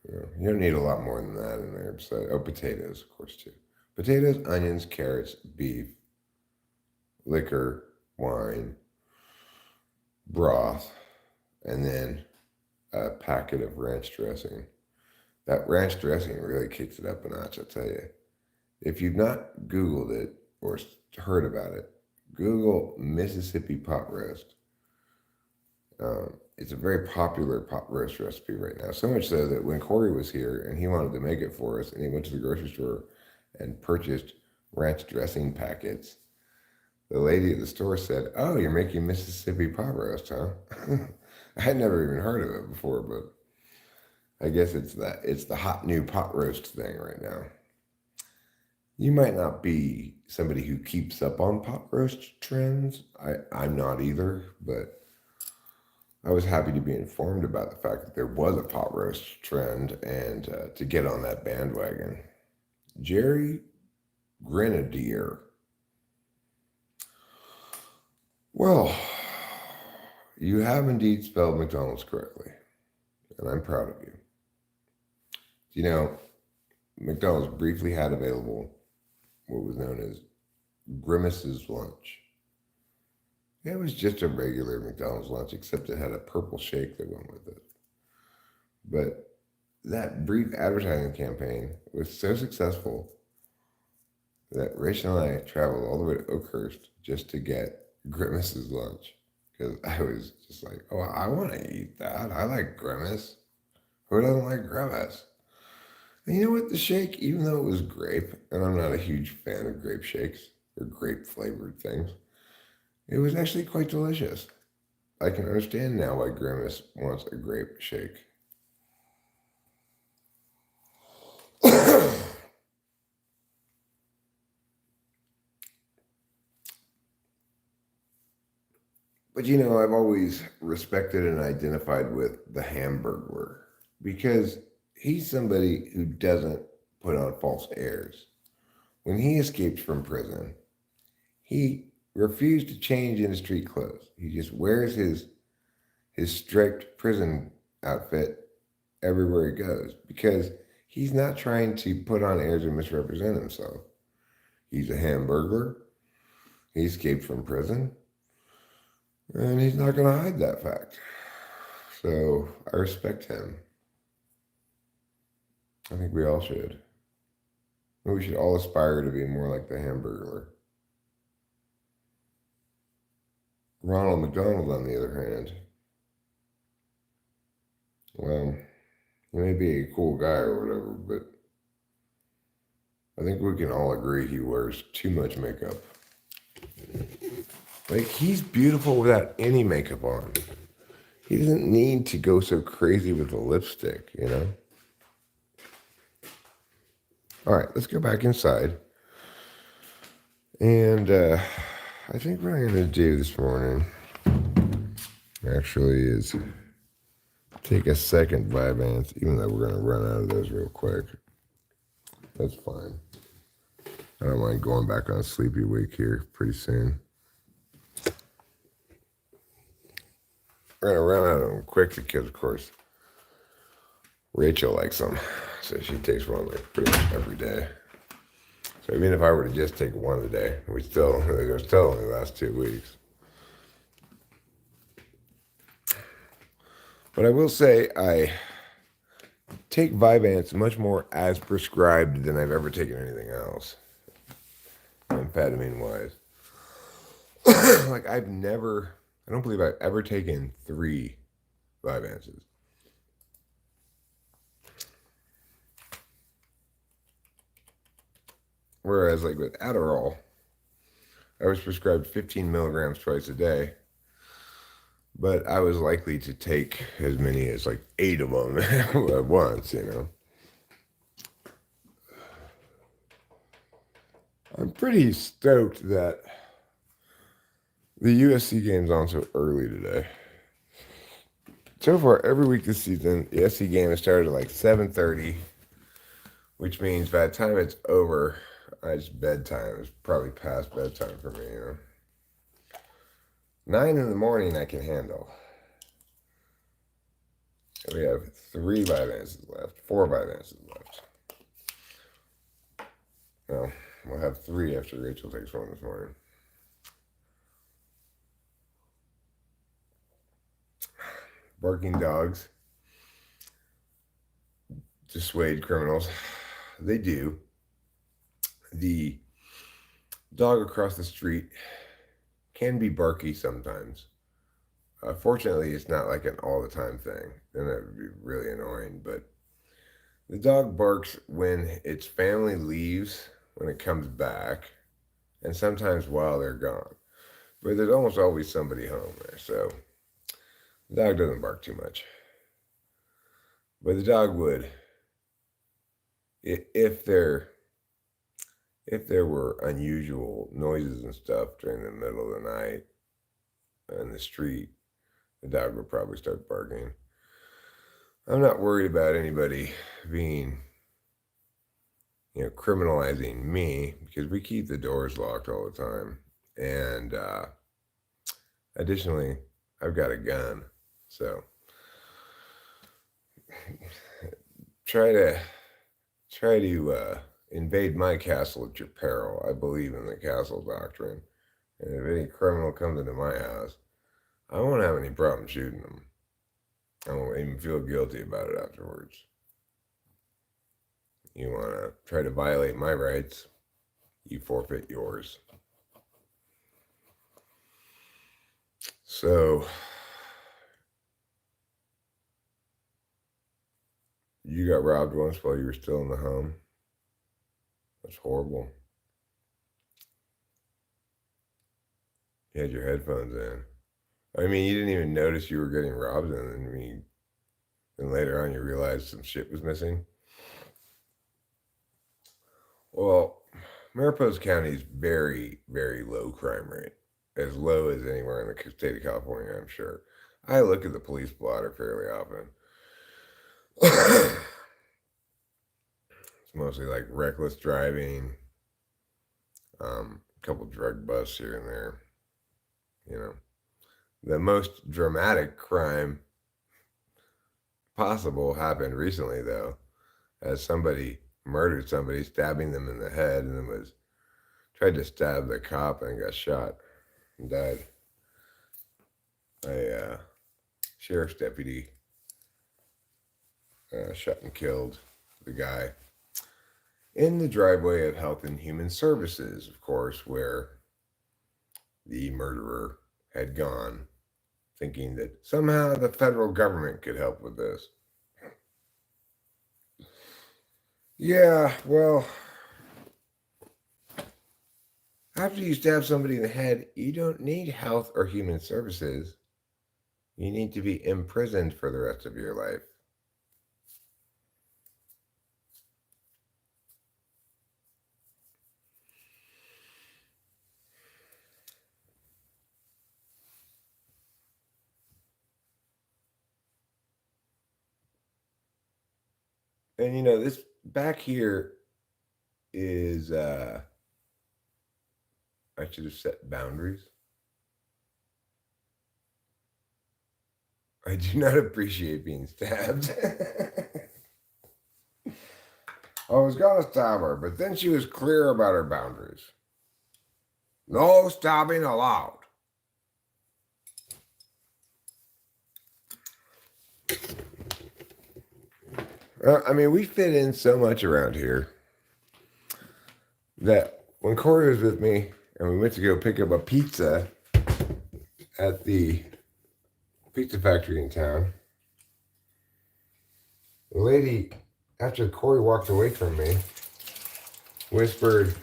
You don't need a lot more than that in there. Besides, potatoes, of course, too. Potatoes, onions, carrots, beef, liquor, wine, broth, and then a packet of ranch dressing. That ranch dressing really kicks it up a notch, I'll tell you. If you've not Googled it or heard about it, Google Mississippi pot roast. It's a very popular pot roast recipe right now. So much so that when Corey was here and he wanted to make it for us, and he went to the grocery store and purchased ranch dressing packets, the lady at the store said, "Oh, you're making Mississippi pot roast, huh?" I had never even heard of it before, but I guess it's the hot new pot roast thing right now. You might not be somebody who keeps up on pot roast trends. I'm not either, but I was happy to be informed about the fact that there was a pot roast trend and to get on that bandwagon. Jerry Grenadier. Well, you have indeed spelled McDonald's correctly, and I'm proud of you. You know, McDonald's briefly had available what was known as Grimace's lunch. It was just a regular McDonald's lunch, except it had a purple shake that went with it. But that brief advertising campaign was so successful that Rachel and I traveled all the way to Oakhurst just to get Grimace's lunch. Because I was just like, oh, I want to eat that. I like Grimace. Who doesn't like Grimace? And you know what? The shake, even though it was grape, and I'm not a huge fan of grape shakes or grape flavored things, it was actually quite delicious. I can understand now why Grimace wants a grape shake. But you know, I've always respected and identified with the Hamburglar because he's somebody who doesn't put on false airs. When he escaped from prison, he refused to change into street clothes. He just wears his strict prison outfit everywhere he goes because he's not trying to put on airs and misrepresent himself. He's a hamburglar. He escaped from prison, and he's not going to hide that fact. So I respect him. I think we all should. We should all aspire to be more like the hamburglar. Ronald McDonald, on the other hand, well, he may be a cool guy or whatever, but I think we can all agree he wears too much makeup. Like, he's beautiful without any makeup on. He doesn't need to go so crazy with the lipstick, you know? All right, let's go back inside. And I think what I'm going to do this morning actually is take a second Vyvanse, even though we're going to run out of those real quick. That's fine. I don't mind going back on a sleepy week here pretty soon. We're going to run out of them quick because, of course, Rachel likes them. So she takes one like pretty much every day. So even if I were to just take one a day, they're still only last 2 weeks. But I will say I take Vyvanse much more as prescribed than I've ever taken anything else, amphetamine wise. Like I don't believe I've ever taken 3 Vyvanses. Whereas like with Adderall, I was prescribed 15 milligrams twice a day, but I was likely to take as many as like 8 of them at once, you know. I'm pretty stoked that the USC game's on so early today. So far, every week this season, the SC game has started at like 7:30, which means by the time it's over, it's bedtime. It's probably past bedtime for me, you know. 9 in the morning I can handle. We have 3 Vyvanses left, 4 Vyvanses left. Well, we'll have 3 after Rachel takes one this morning. Barking dogs dissuade criminals. They do. The dog across the street can be barky sometimes. Fortunately, it's not like an all the time thing. Then that would be really annoying. But the dog barks when its family leaves, when it comes back, and sometimes while they're gone. But there's almost always somebody home there, so the dog doesn't bark too much. But the dog would, if there were unusual noises and stuff during the middle of the night on the street, the dog would probably start barking. I'm not worried about anybody being, criminalizing me because we keep the doors locked all the time. And additionally, I've got a gun. So try to invade my castle at your peril. I believe in the castle doctrine. And if any criminal comes into my house, I won't have any problem shooting them. I won't even feel guilty about it afterwards. You want to try to violate my rights, you forfeit yours. So, you got robbed once while you were still in the home? That's horrible. You had your headphones in. I mean, you didn't even notice you were getting robbed, and then later on you realized some shit was missing. Well, Mariposa County is very, very low crime rate. As low as anywhere in the state of California, I'm sure. I look at the police blotter fairly often. mostly like reckless driving, a couple drug busts here and there. You know, the most dramatic crime possible happened recently, though, as somebody murdered somebody, stabbing them in the head, and then was tried to stab the cop and got shot and died. A sheriff's deputy shot and killed the guy in the driveway of Health and Human Services, of course, where the murderer had gone, thinking that somehow the federal government could help with this. Yeah, well, after you stab somebody in the head, you don't need health or human services. You need to be imprisoned for the rest of your life. And this back here is I should have set boundaries. I do not appreciate being stabbed. I was gonna stab her, but then she was clear about her boundaries. No stabbing allowed. I mean, we fit in so much around here that when Corey was with me and we went to go pick up a pizza at the pizza factory in town, the lady, after Corey walked away from me, whispered,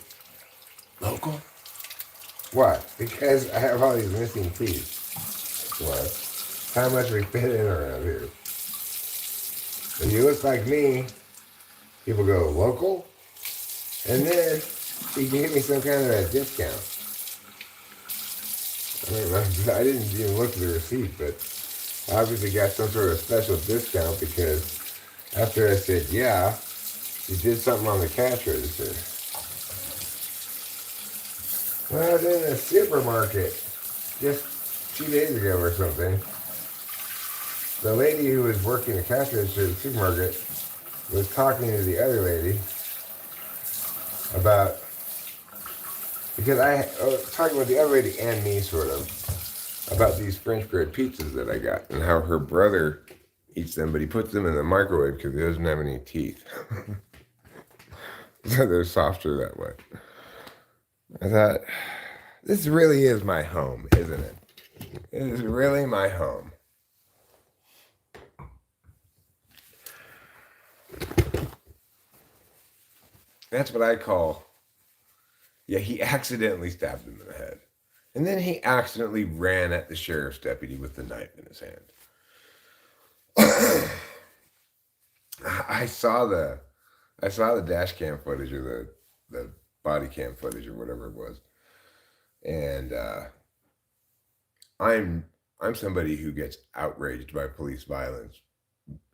"Local?" What? Because I have all these missing teeth. What? How much we fit in around here. When you look like me, people go, "Local?" And then he gave me some kind of a discount. I didn't even look at the receipt, but I obviously got some sort of special discount because after I said, yeah, he did something on the cash register. Well, I was in a supermarket just 2 days ago or something. The lady who was working the cash register at the supermarket was talking to the other lady about, because I was talking with the other lady and me sort of, about these French bread pizzas that I got and how her brother eats them, but he puts them in the microwave because he doesn't have any teeth. So they're softer that way. I thought, this really is my home, isn't it? It is really my home. That's what I call, yeah, he accidentally stabbed him in the head. And then he accidentally ran at the sheriff's deputy with the knife in his hand. I saw the dash cam footage or the body cam footage or whatever it was. And I'm somebody who gets outraged by police violence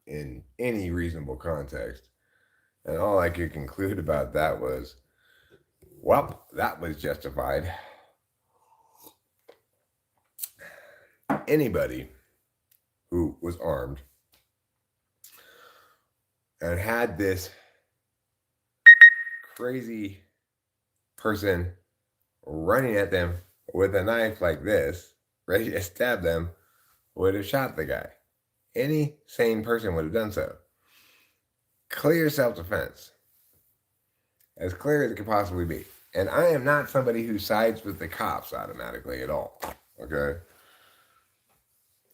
in any reasonable context. And all I could conclude about that was, well, that was justified. Anybody who was armed and had this crazy person running at them with a knife like this, ready to stab them, would have shot the guy. Any sane person would have done so. Clear self-defense. As clear as it could possibly be. And I am not somebody who sides with the cops automatically at all. Okay?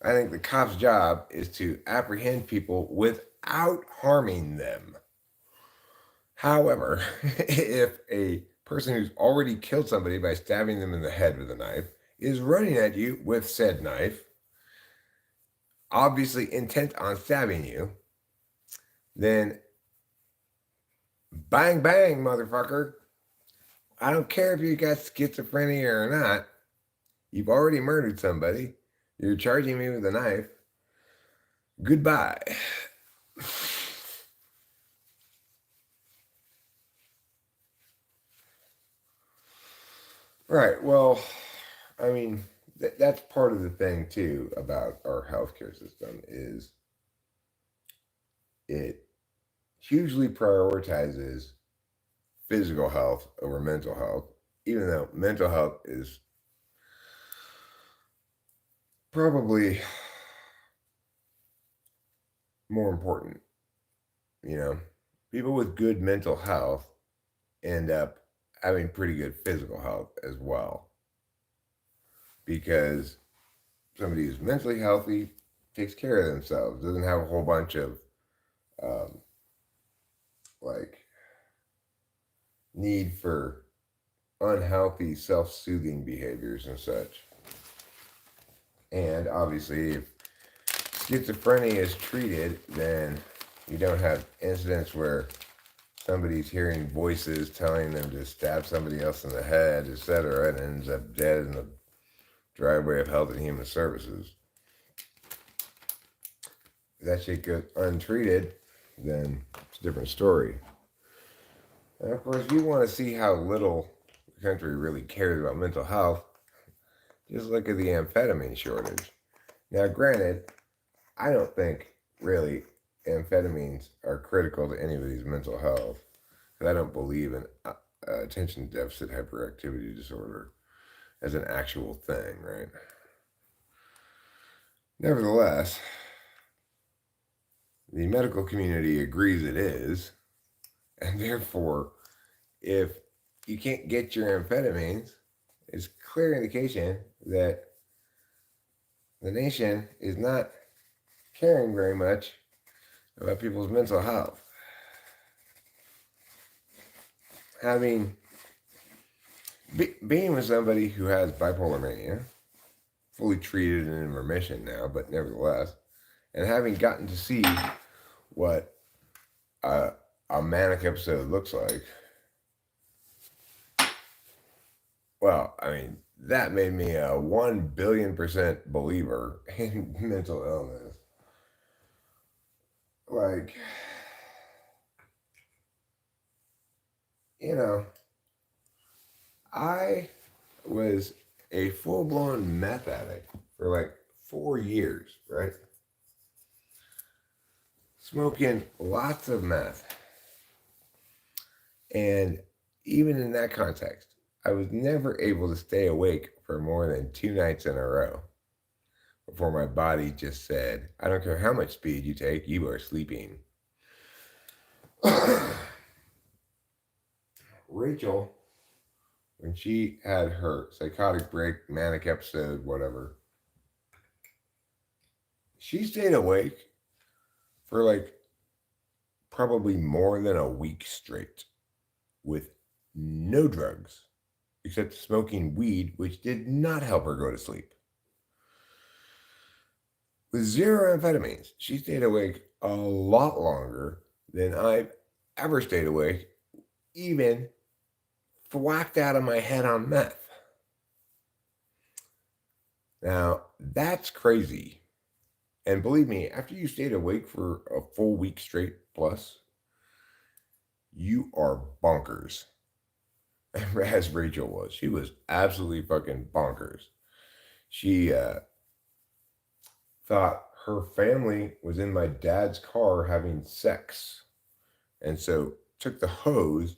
I think the cop's job is to apprehend people without harming them. However, if a person who's already killed somebody by stabbing them in the head with a knife is running at you with said knife, obviously intent on stabbing you, then bang, bang, motherfucker. I don't care if you got schizophrenia or not. You've already murdered somebody. You're charging me with a knife. Goodbye. Right. Well, I mean, that's part of the thing too about our healthcare system is it hugely prioritizes physical health over mental health, even though mental health is probably more important. You know, people with good mental health end up having pretty good physical health as well because somebody who's mentally healthy takes care of themselves, doesn't have a whole bunch of um, like need for unhealthy self-soothing behaviors and such. And obviously, if schizophrenia is treated, then you don't have incidents where somebody's hearing voices telling them to stab somebody else in the head, etc., and ends up dead in the driveway of Health and Human Services. If that shit goes untreated, then it's a different story. And of course, you want to see how little the country really cares about mental health. Just look at the amphetamine shortage. Now, granted, I don't think really amphetamines are critical to anybody's mental health because I don't believe in attention deficit hyperactivity disorder as an actual thing, right? Nevertheless, the medical community agrees it is, and therefore, if you can't get your amphetamines, it's clear indication that the nation is not caring very much about people's mental health. Having being with somebody who has bipolar mania, fully treated and in remission now, but nevertheless, and having gotten to see what a, a manic episode looks like, well, I mean, that made me a 1 billion% believer in mental illness. Like, you know, I was a full blown meth addict for like 4 years, right? Smoking lots of meth. And even in that context, I was never able to stay awake for more than 2 nights in a row before my body just said, I don't care how much speed you take, you are sleeping. Rachel, when she had her psychotic break, manic episode, whatever, she stayed awake for like probably more than a week straight with no drugs except smoking weed, which did not help her go to sleep. With zero amphetamines, she stayed awake a lot longer than I've ever stayed awake, even thwacked out of my head on meth. Now, that's crazy. And believe me, after you stayed awake for a full week straight plus, you are bonkers. As Rachel was. She was absolutely fucking bonkers. She thought her family was in my dad's car having sex. And so took the hose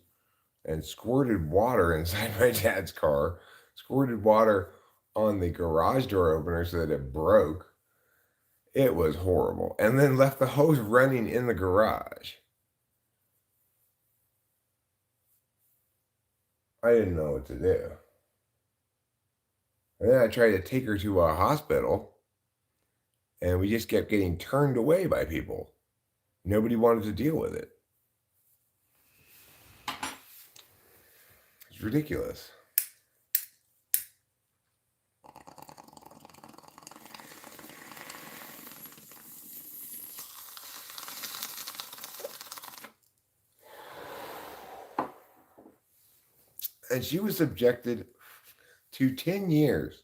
and squirted water inside my dad's car, squirted water on the garage door opener so that it broke. It was horrible. And then left the hose running in the garage. I didn't know what to do. And then I tried to take her to a hospital, and we just kept getting turned away by people. Nobody wanted to deal with it. It's ridiculous. And she was subjected to 10 years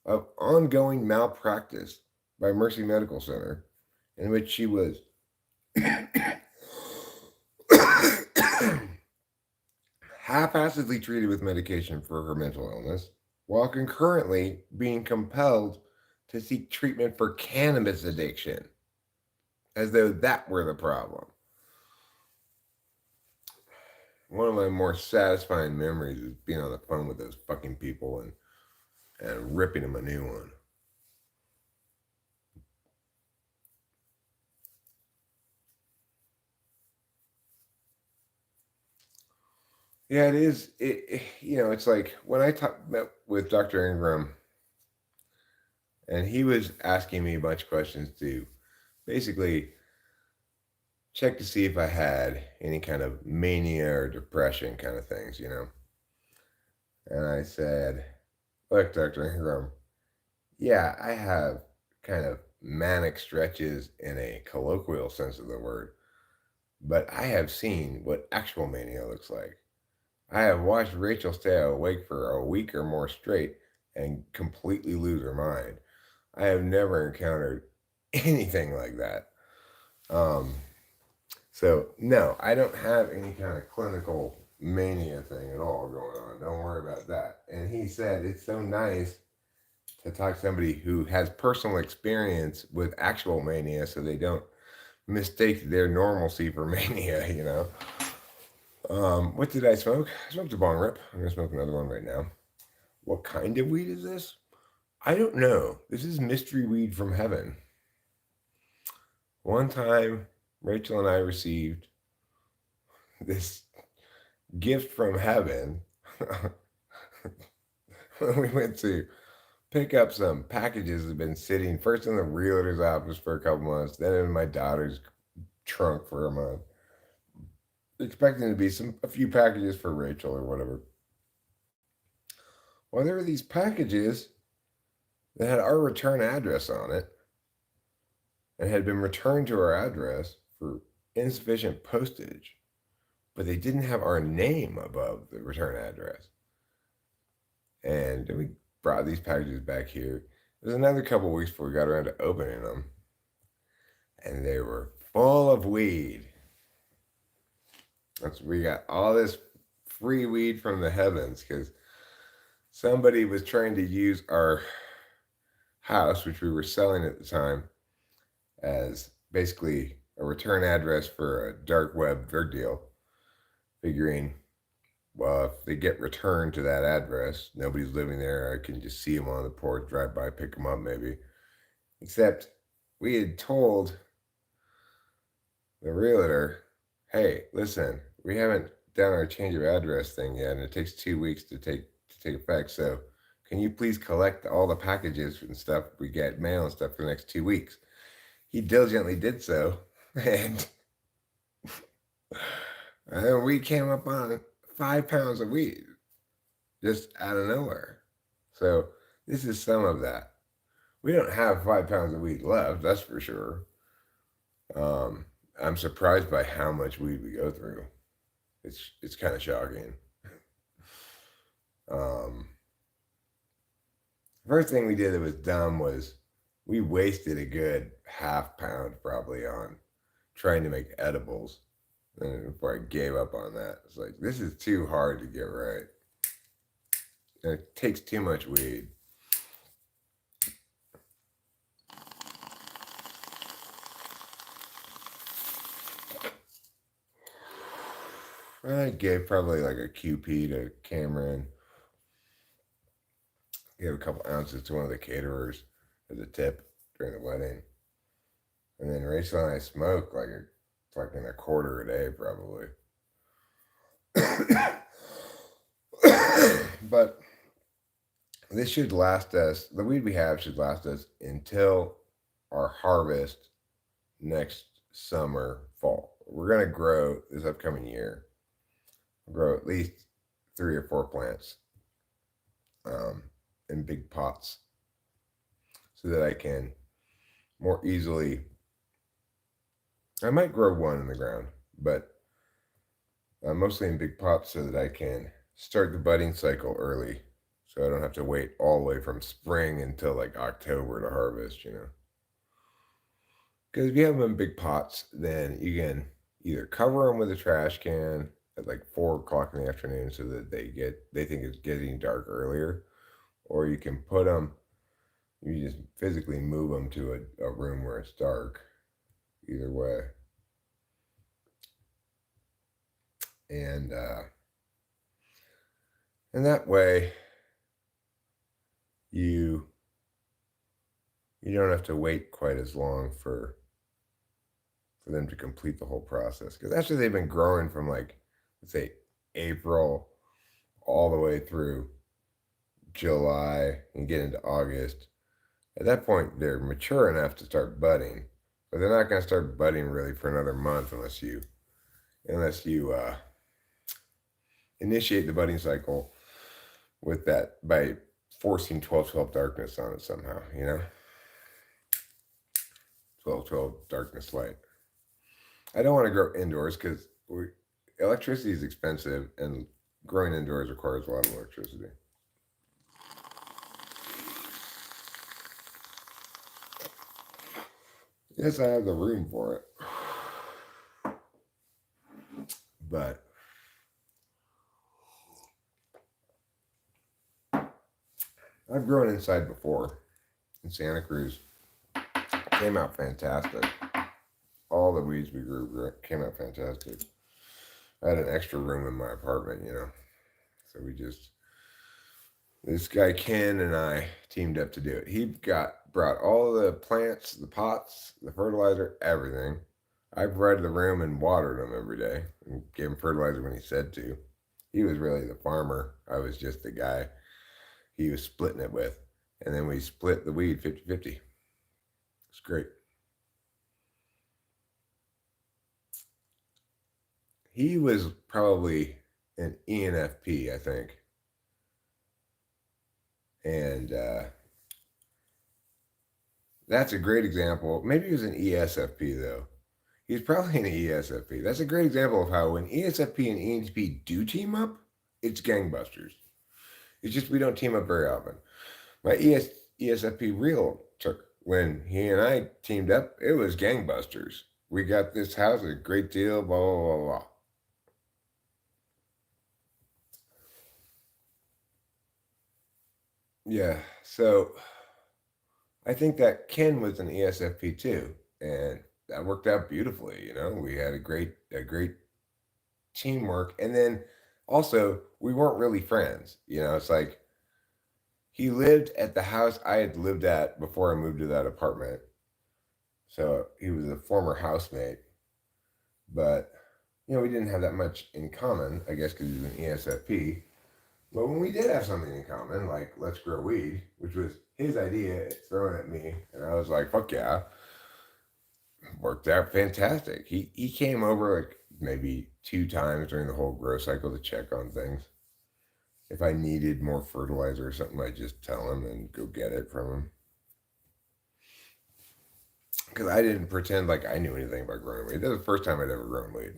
of ongoing malpractice by Mercy Medical Center, in which she was haphazardly treated with medication for her mental illness, while concurrently being compelled to seek treatment for cannabis addiction, as though that were the problem. One of my more satisfying memories is being on the phone with those fucking people and ripping them a new one. Yeah, it is. It's like when met with Dr. Ingram, and he was asking me a bunch of questions to basically check to see if I had any kind of mania or depression kind of things. And I said, look, Dr. Ingram, yeah, I have kind of manic stretches in a colloquial sense of the word, but I have seen what actual mania looks like. I have watched Rachel stay awake for a week or more straight and completely lose her mind. I have never encountered anything like that. Um, so, no, I don't have any kind of clinical mania thing at all going on. Don't worry about that. And he said it's so nice to talk to somebody who has personal experience with actual mania so they don't mistake their normalcy for mania. What did I smoke? I smoked a bong rip. I'm going to smoke another one right now. What kind of weed is this? I don't know. This is mystery weed from heaven. One time, Rachel and I received this gift from heaven when we went to pick up some packages that had been sitting first in the realtor's office for a couple months, then in my daughter's trunk for a month, expecting to be a few packages for Rachel or whatever. Well, there were these packages that had our return address on it and had been returned to our address for insufficient postage, but they didn't have our name above the return address. And we brought these packages back here. It was another couple of weeks before we got around to opening them, and they were full of weed. We got all this free weed from the heavens because somebody was trying to use our house, which we were selling at the time, as basically a return address for a dark web drug deal, figuring, well, if they get returned to that address, nobody's living there, I can just see them on the porch, drive by, pick them up maybe. Except we had told the realtor, hey, listen, we haven't done our change of address thing yet, and it takes 2 weeks to take effect. So can you please collect all the packages and stuff we get, mail and stuff, for the next 2 weeks? He diligently did so, and we came up on 5 pounds of weed just out of nowhere. So this is some of that. We don't have 5 pounds of weed left, that's for sure. I'm surprised by how much weed we go through. It's kind of shocking. First thing we did that was dumb was we wasted a good half pound probably on trying to make edibles. And before I gave up on that, it's like, this is too hard to get right. And it takes too much weed. I gave probably like a QP to Cameron. Gave a couple ounces to one of the caterers as a tip during the wedding. And then Rachel and I smoked like fucking a quarter a day probably. But this should last us, the weed we have should last us until our harvest next summer, fall. We're going to grow this upcoming year, grow at least 3 or 4 plants in big pots so that I can more easily, I might grow one in the ground, but mostly in big pots so that I can start the budding cycle early. So I don't have to wait all the way from spring until like October to harvest. Because if you have them in big pots, then you can either cover them with a trash can at like 4 o'clock in the afternoon so that they think it's getting dark earlier, or you can put them. You just physically move them to a room where it's dark. Either way, and and that way you you don't have to wait quite as long for them to complete the whole process. Because actually, they've been growing from like, let's say, April all the way through July and get into August. At that point, they're mature enough to start budding, but they're not going to start budding really for another month unless you initiate the budding cycle with that by forcing 12-12 darkness on it somehow. 12-12 darkness light. I don't want to grow indoors because electricity is expensive and growing indoors requires a lot of electricity. Yes, I have the room for it. But I've grown inside before in Santa Cruz. Came out fantastic. All the weeds we grew came out fantastic. I had an extra room in my apartment. So this guy Ken and I teamed up to do it. He brought all the plants, the pots, the fertilizer, everything. I provided the room and watered him every day and gave him fertilizer when he said to. He was really the farmer. I was just the guy he was splitting it with. And then we split the weed 50-50. It's great. He was probably an ENFP, I think. And that's a great example. Maybe he was an ESFP, though. He's probably an ESFP. That's a great example of how when ESFP and ENTP do team up, it's gangbusters. It's just we don't team up very often. My ESFP real took when he and I teamed up, it was gangbusters. We got this house a great deal, blah blah blah blah. Yeah, so I think that Ken was an ESFP too, and that worked out beautifully. We had a great teamwork, and then also we weren't really friends. It's like he lived at the house I had lived at before I moved to that apartment, so he was a former housemate, but we didn't have that much in common, I guess, because he was an ESFP. But when we did have something in common, like let's grow weed, which was his idea, thrown at me, and I was like, "Fuck yeah!" Worked out fantastic. He came over like maybe 2 times during the whole grow cycle to check on things. If I needed more fertilizer or something, I'd just tell him and go get it from him. Because I didn't pretend like I knew anything about growing weed. That was the first time I'd ever grown weed.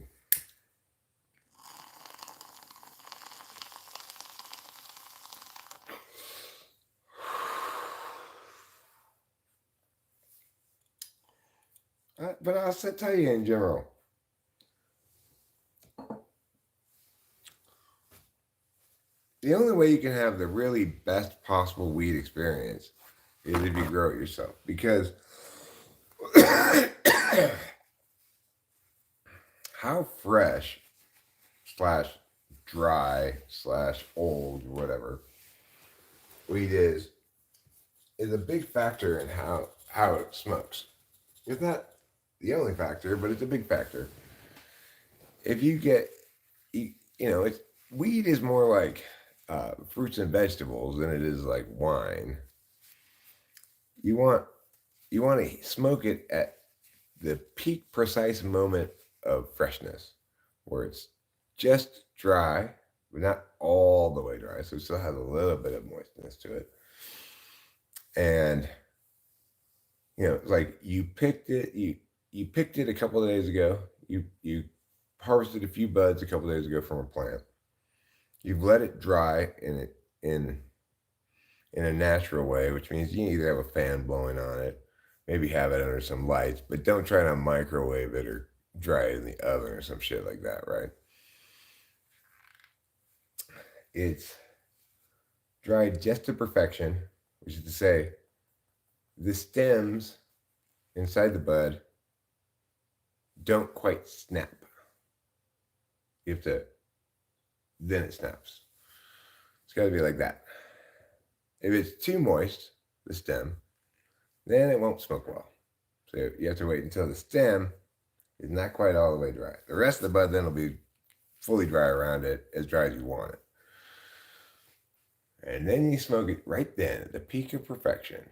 But I'll tell you in general, the only way you can have the really best possible weed experience is if you grow it yourself. Because how fresh slash dry slash old whatever weed is a big factor in how it smokes. It's not the only factor, but it's a big factor. If you get, it's weed is more like fruits and vegetables than it is like wine. You want to smoke it at the peak precise moment of freshness, where it's just dry, but not all the way dry, so it still has a little bit of moistness to it. And it's like you picked it a couple of days ago. You harvested a few buds a couple of days ago from a plant. You've let it dry in a natural way, which means you either have a fan blowing on it, maybe have it under some lights, but don't try to microwave it or dry it in the oven or some shit like that, right? It's dried just to perfection, which is to say, the stems inside the bud don't quite snap. You have to, then it snaps. It's got to be like that. If it's too moist, the stem, then it won't smoke well. So you have to wait until the stem is not quite all the way dry. The rest of the bud then will be fully dry around it, as dry as you want it. And then you smoke it right then at the peak of perfection,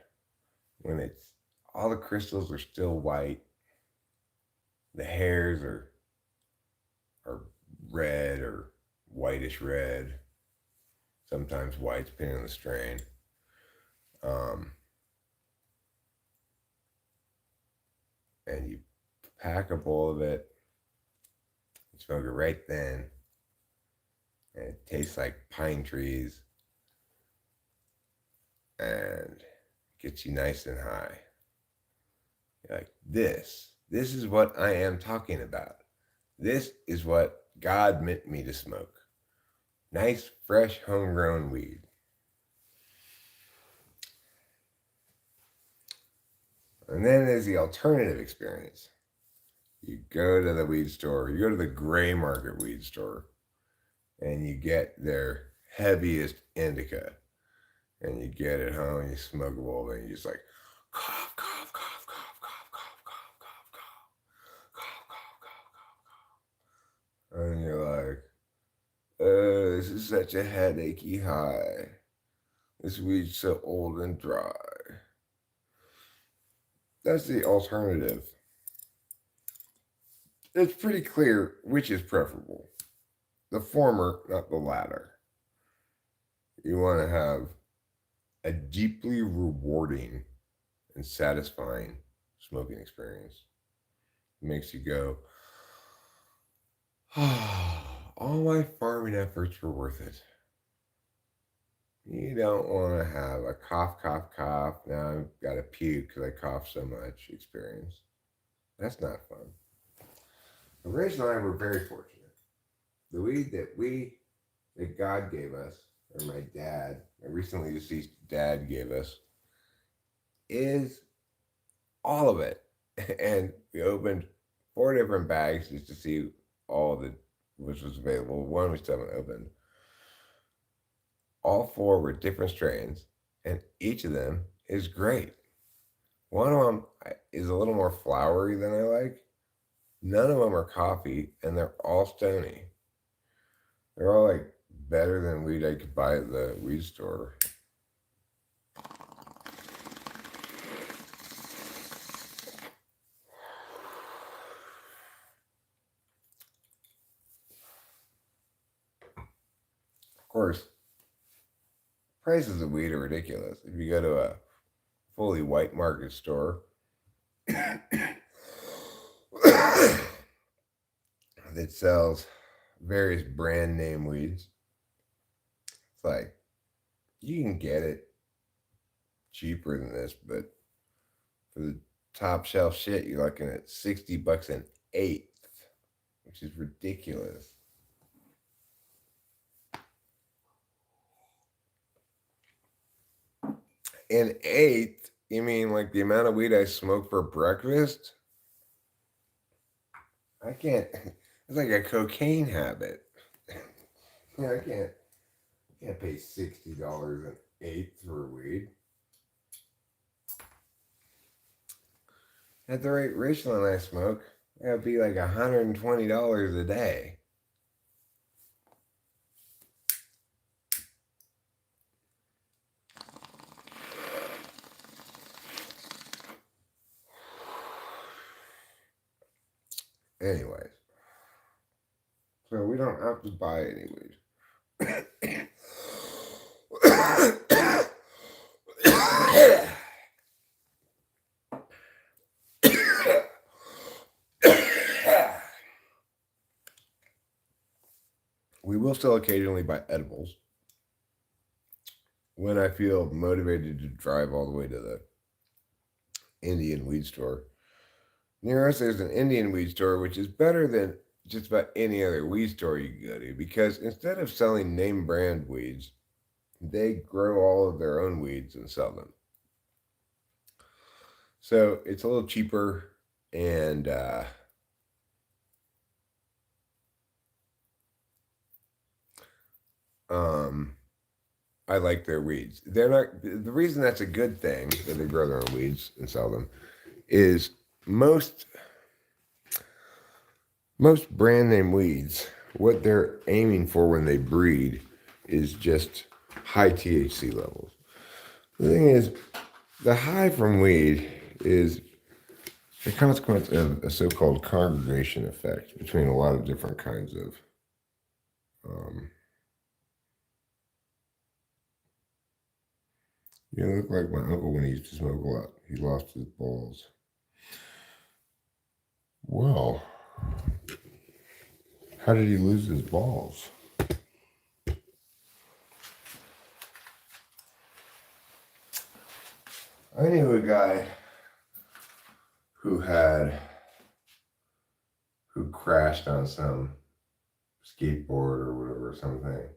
when it's all the crystals are still white, the hairs are red or whitish red, sometimes white depending on the strain. And you pack a bowl of it, you smoke it right then, and it tastes like pine trees and gets you nice and high. You're like, this is what I am talking about. This is what God meant me to smoke. Nice, fresh, homegrown weed. And then there's the alternative experience. You go to the weed store, you go to the gray market weed store, and you get their heaviest indica. And you get it home, and you smoke a bowl, and you just like, cough, cough, cough, cough, cough, cough, cough, cough, cough, cough, cough, cough, cough. And you're like, this is such a headachy high. This weed's so old and dry. That's the alternative. It's pretty clear which is preferable. The former, not the latter. You want to have a deeply rewarding and satisfying smoking experience. It makes you go, all my farming efforts were worth it. You don't want to have a cough, cough, cough, now I've got to puke because I cough so much experience. That's not fun. Rachel and I were very fortunate. The weed that God gave us, or my dad, my recently deceased dad gave us, is all of it. And we opened 4 different bags just to see all that which was available. One we still haven't opened. All 4 were different strains, and each of them is great. One of them is a little more flowery than I like. None of them are coffee, and they're all stony. They're all like better than weed I could buy at the weed store. Of course, prices of weed are ridiculous. If you go to a fully white market store that sells various brand name weeds, it's like you can get it cheaper than this, but for the top shelf shit, you're looking at $60 an eighth, which is ridiculous. An eighth? You mean like the amount of weed I smoke for breakfast? I can't. It's like a cocaine habit. I can't pay $60 an eighth for weed. At the rate Rachel and I smoke, that'd be like $120 a day. Anyways, so we don't have to buy any weed. We will still occasionally buy edibles when I feel motivated to drive all the way to the Indian weed store. Near us, there's an Indian weed store, which is better than just about any other weed store you can go to, because instead of selling name brand weeds, they grow all of their own weeds and sell them. So it's a little cheaper, and um, I like their weeds. They're not the reason that's a good thing that they grow their own weeds and sell them is most most brand name weeds, what they're aiming for when they breed is just high THC levels. The thing is, the high from weed is a consequence of a so-called congregation effect between a lot of different kinds of. Um, you look like my uncle when he used to smoke a lot. He lost his balls. Well, how did he lose his balls? I knew a guy who had who crashed on some skateboard or whatever, something,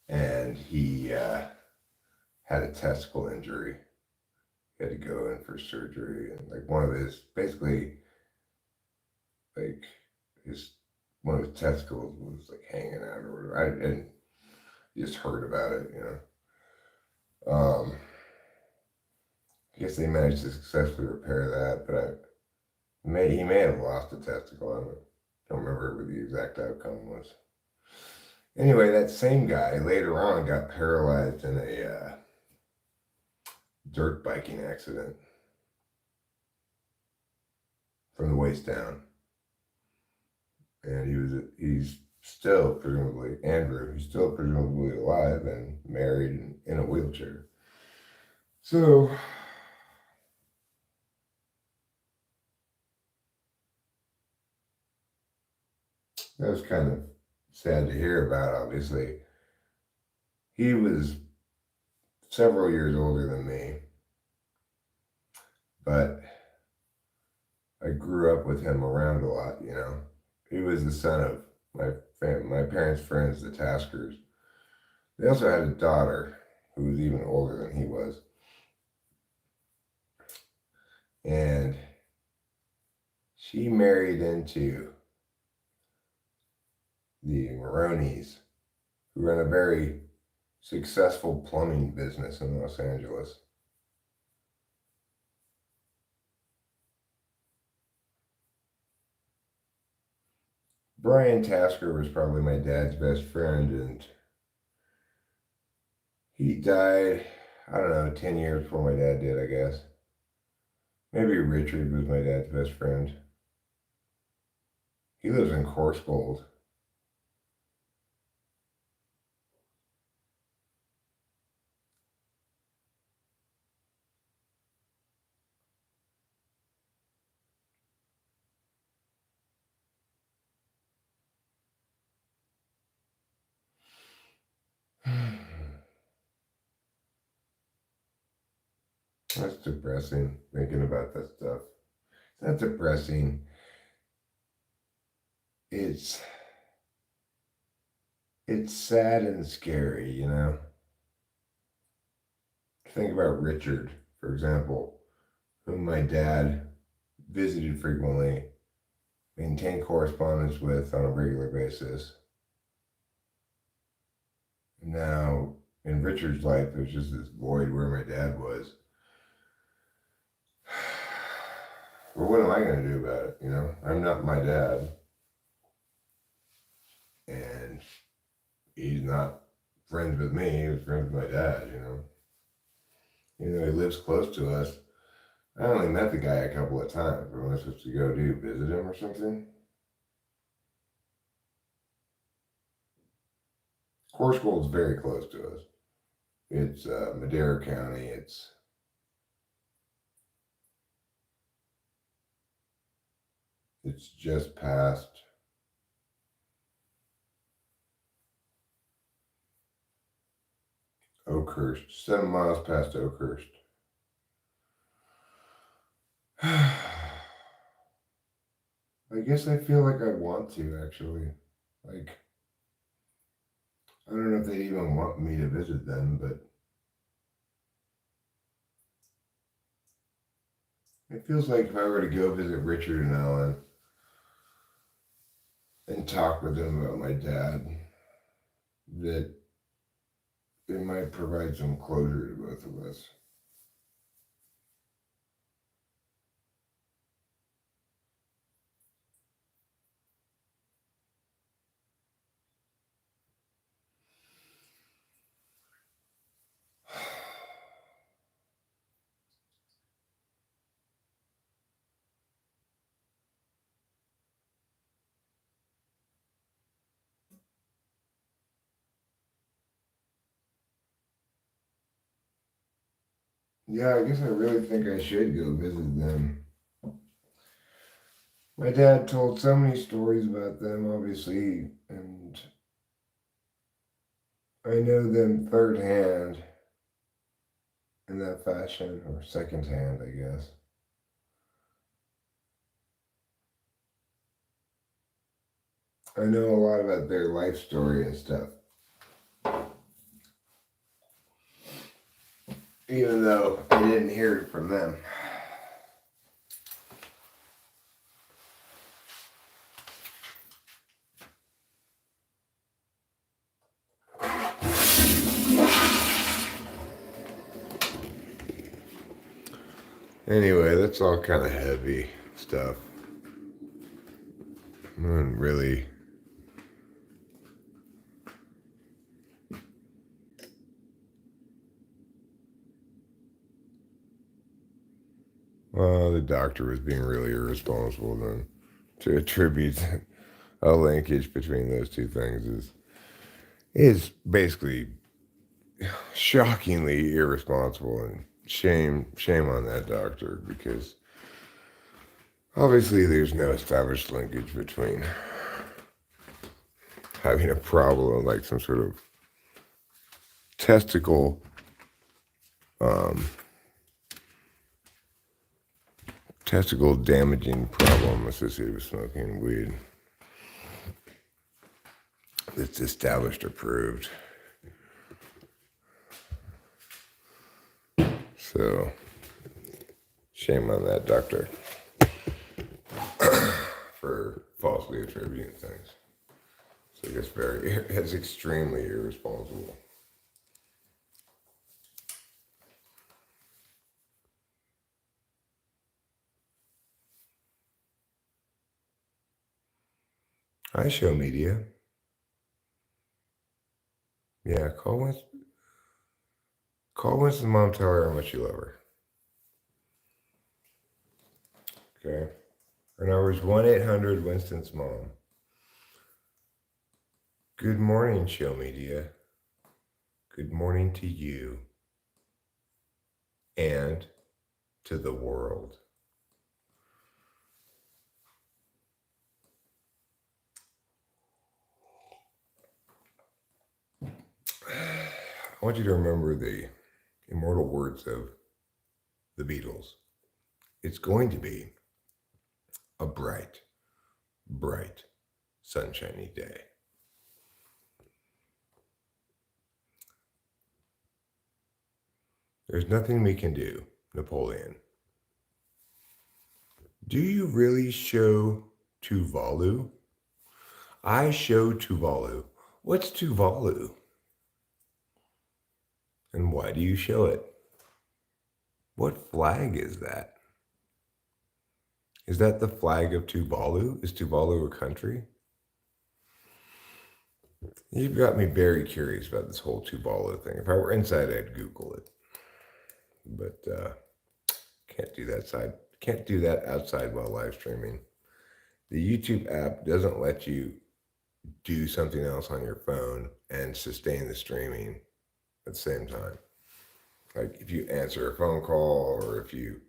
and he had a testicle injury. He had to go in for surgery, and like one of his basically like his one of his testicles was like hanging out or whatever. I and just heard about it, you know. I guess they managed to successfully repair that, but he may have lost a testicle. I don't remember what the exact outcome was. Anyway, that same guy later on got paralyzed in a dirt biking accident from the waist down, and he's still presumably Andrew. He's still presumably alive and married and in a wheelchair. So that was kind of sad to hear about. Obviously, he was several years older than me, but I grew up with him around a lot. You know, he was the son of my parents' friends, the Taskers. They also had a daughter who was even older than he was, and she married into the Maronis, who ran a very successful plumbing business in Los Angeles. Brian Tasker was probably my dad's best friend, and he died, I don't know, 10 years before my dad did, I guess. Maybe Richard was my dad's best friend. He lives in Coarse Gold. That's depressing, thinking about that stuff. It's not depressing. It's it's sad and scary, you know. Think about Richard, for example, whom my dad visited frequently, maintained correspondence with on a regular basis. Now, in Richard's life, there's just this void where my dad was. Well, what am I going to do about it? You know, I'm not my dad, and he's not friends with me. He was friends with my dad. You know, even though he lives close to us. I only met the guy a couple of times. What am I supposed to go do? Visit him or something? Coarse Gold's very close to us. It's Madera County. It's just past Oakhurst, 7 miles past Oakhurst. Like guess I feel like I want to, actually. Like, I don't know if they even want me to visit them, but it feels like if I were to go visit Richard and Ellen and talk with them about my dad, that it might provide some closure to both of us. Yeah, I guess I really think I should go visit them. My dad told so many stories about them, obviously, and I know them third hand in that fashion, or second hand, I guess. I know a lot about their life story and stuff. Even though I didn't hear it from them. Anyway, that's all kind of heavy stuff. Really. Well, the doctor was being really irresponsible then. To attribute a linkage between those two things is basically shockingly irresponsible, and shame on that doctor, because obviously there's no established linkage between having a problem like some sort of testicle testicle damaging problem associated with smoking weed that's established or proved. So shame on that doctor for falsely attributing things. So I guess it's extremely irresponsible. Hi, show media. Yeah, call Winston's mom, tell her how much you love her. Okay. Her number is 1-800 Winston's mom. Good morning, show media. Good morning to you and to the world. I want you to remember the immortal words of the Beatles. It's going to be a bright, bright, sunshiny day. There's nothing we can do, Napoleon. Do you really show Tuvalu? I show Tuvalu. What's Tuvalu? And why do you show it? What flag is that? Is that the flag of Tuvalu? Is Tuvalu a country? You've got me very curious about this whole Tuvalu thing. If I were inside, I'd Google it. But can't do that side. Can't do that outside while live streaming. The YouTube app doesn't let you do something else on your phone and sustain the streaming at the same time. Like if you answer a phone call, or if you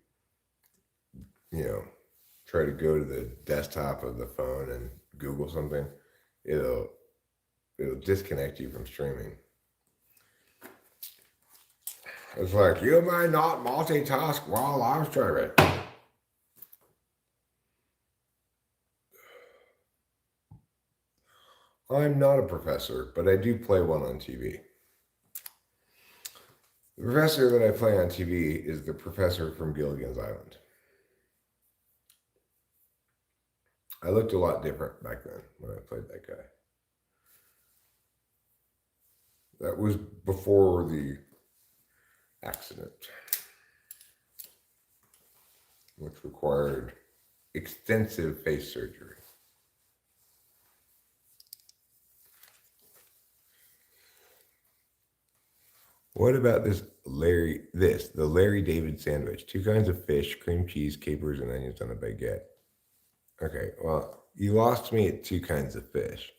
try to go to the desktop of the phone and Google something, it'll disconnect you from streaming. It's like, you may not multitask while live streaming. I'm not a professor, but I do play one on TV. The professor that I play on TV is the professor from Gilligan's Island. I looked a lot different back then when I played that guy. That was before the accident, which required extensive face surgery. What about the Larry David sandwich? 2 kinds of fish, cream cheese, capers, and onions on a baguette. Okay, well, you lost me at 2 kinds of fish.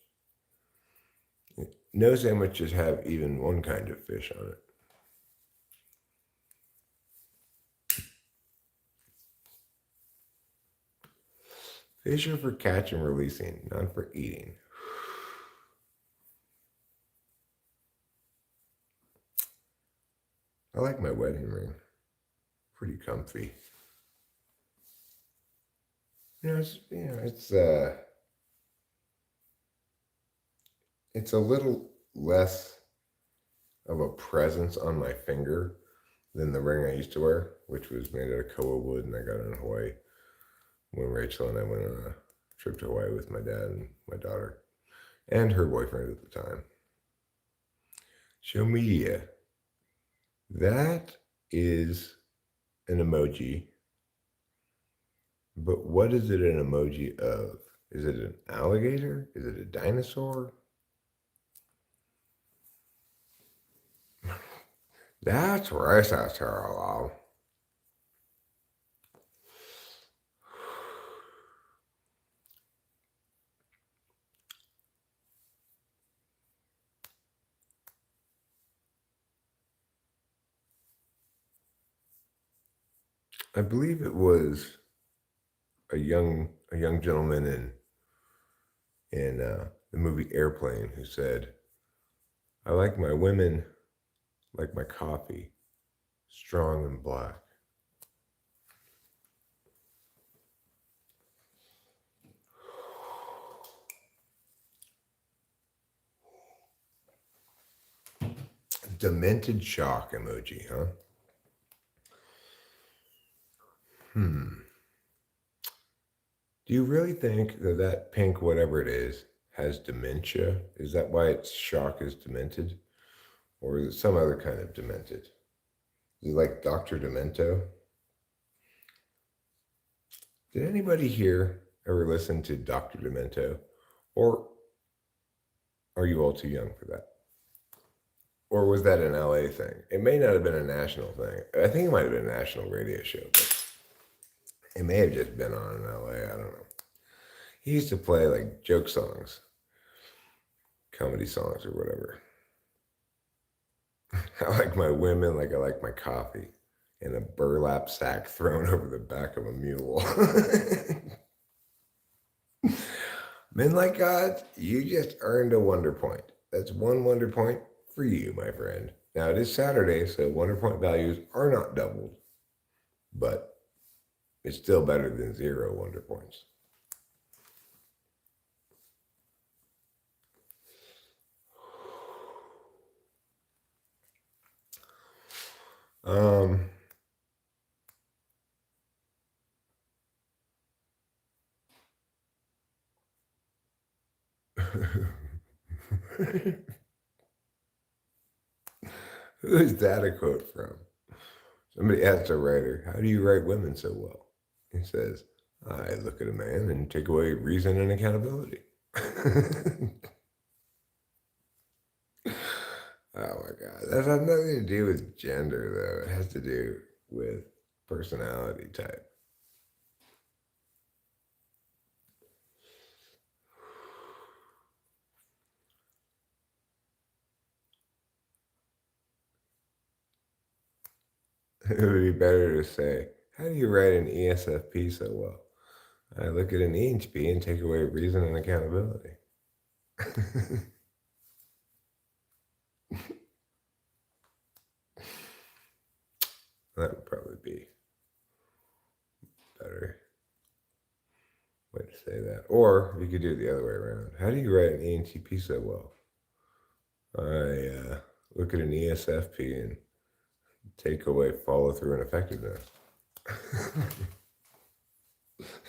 No sandwiches have even 1 kind of fish on it. Fish are for catch and releasing, not for eating. I like my wedding ring. Pretty comfy. It's a little less of a presence on my finger than the ring I used to wear, which was made out of koa wood, and I got it in Hawaii when Rachel and I went on a trip to Hawaii with my dad and my daughter and her boyfriend at the time. Show media. That is an emoji, but what is it an emoji of? Is it an alligator? Is it a dinosaur? That's racist, Charlo. I believe it was a young gentleman in the movie Airplane who said, "I like my women like my coffee, strong and black." Demented shock emoji, huh? Do you really think that pink whatever it is has dementia? Is that why its shock is demented? Or is it some other kind of demented? Is it like Dr. Demento? Did anybody here ever listen to Dr. Demento? Or are you all too young for that? Or was that an LA thing? It may not have been a national thing. I think it might have been a national radio show, but it may have just been on in LA. I don't know. He used to play like joke songs, comedy songs, or whatever. I like my women like I like my coffee in a burlap sack thrown over the back of a mule. Men like God, you just earned a wonder point. That's 1 wonder point for you, my friend. Now it is Saturday, so wonder point values are not doubled, but it's still better than 0 wonder points. Um, Who is that a quote from? Somebody asked a writer, "How do you write women so well?" He says, "I look at a man and take away reason and accountability." Oh my God. That has nothing to do with gender, though. It has to do with personality type. It would be better to say, "How do you write an ESFP so well?" I look at an ENTP and take away reason and accountability. That would probably be better way to say that. that. Or you could do it the other way around. How do you write an ENTP so well? I look at an ESFP and take away follow through and effectiveness.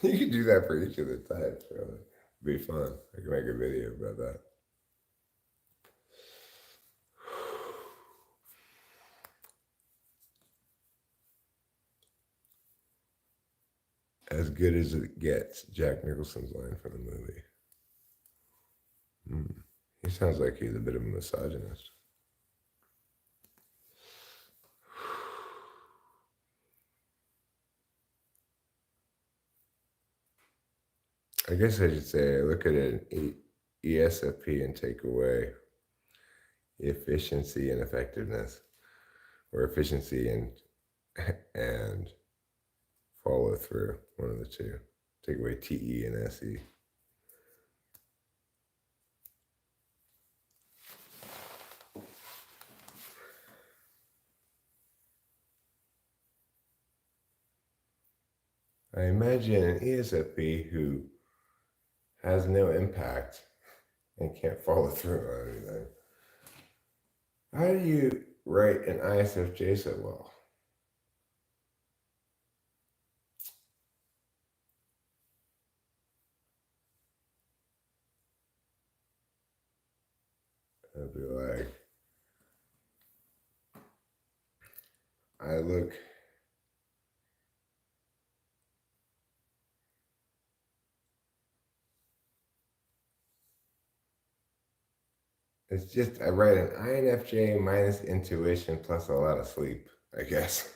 You can do that for each of the types, really. It'd be fun. I can make a video about that. As good as it gets, Jack Nicholson's line from the movie. He sounds like he's a bit of a misogynist. I guess I should say I look at an ESFP and take away efficiency and effectiveness, or efficiency and follow through. One of the two. Take away TE and SE. I imagine an ESFP who has no impact and can't follow through on anything. How do you write an ISFJ so well? I'd be like, I look. It's just, I write an INFJ minus intuition plus a lot of sleep, I guess.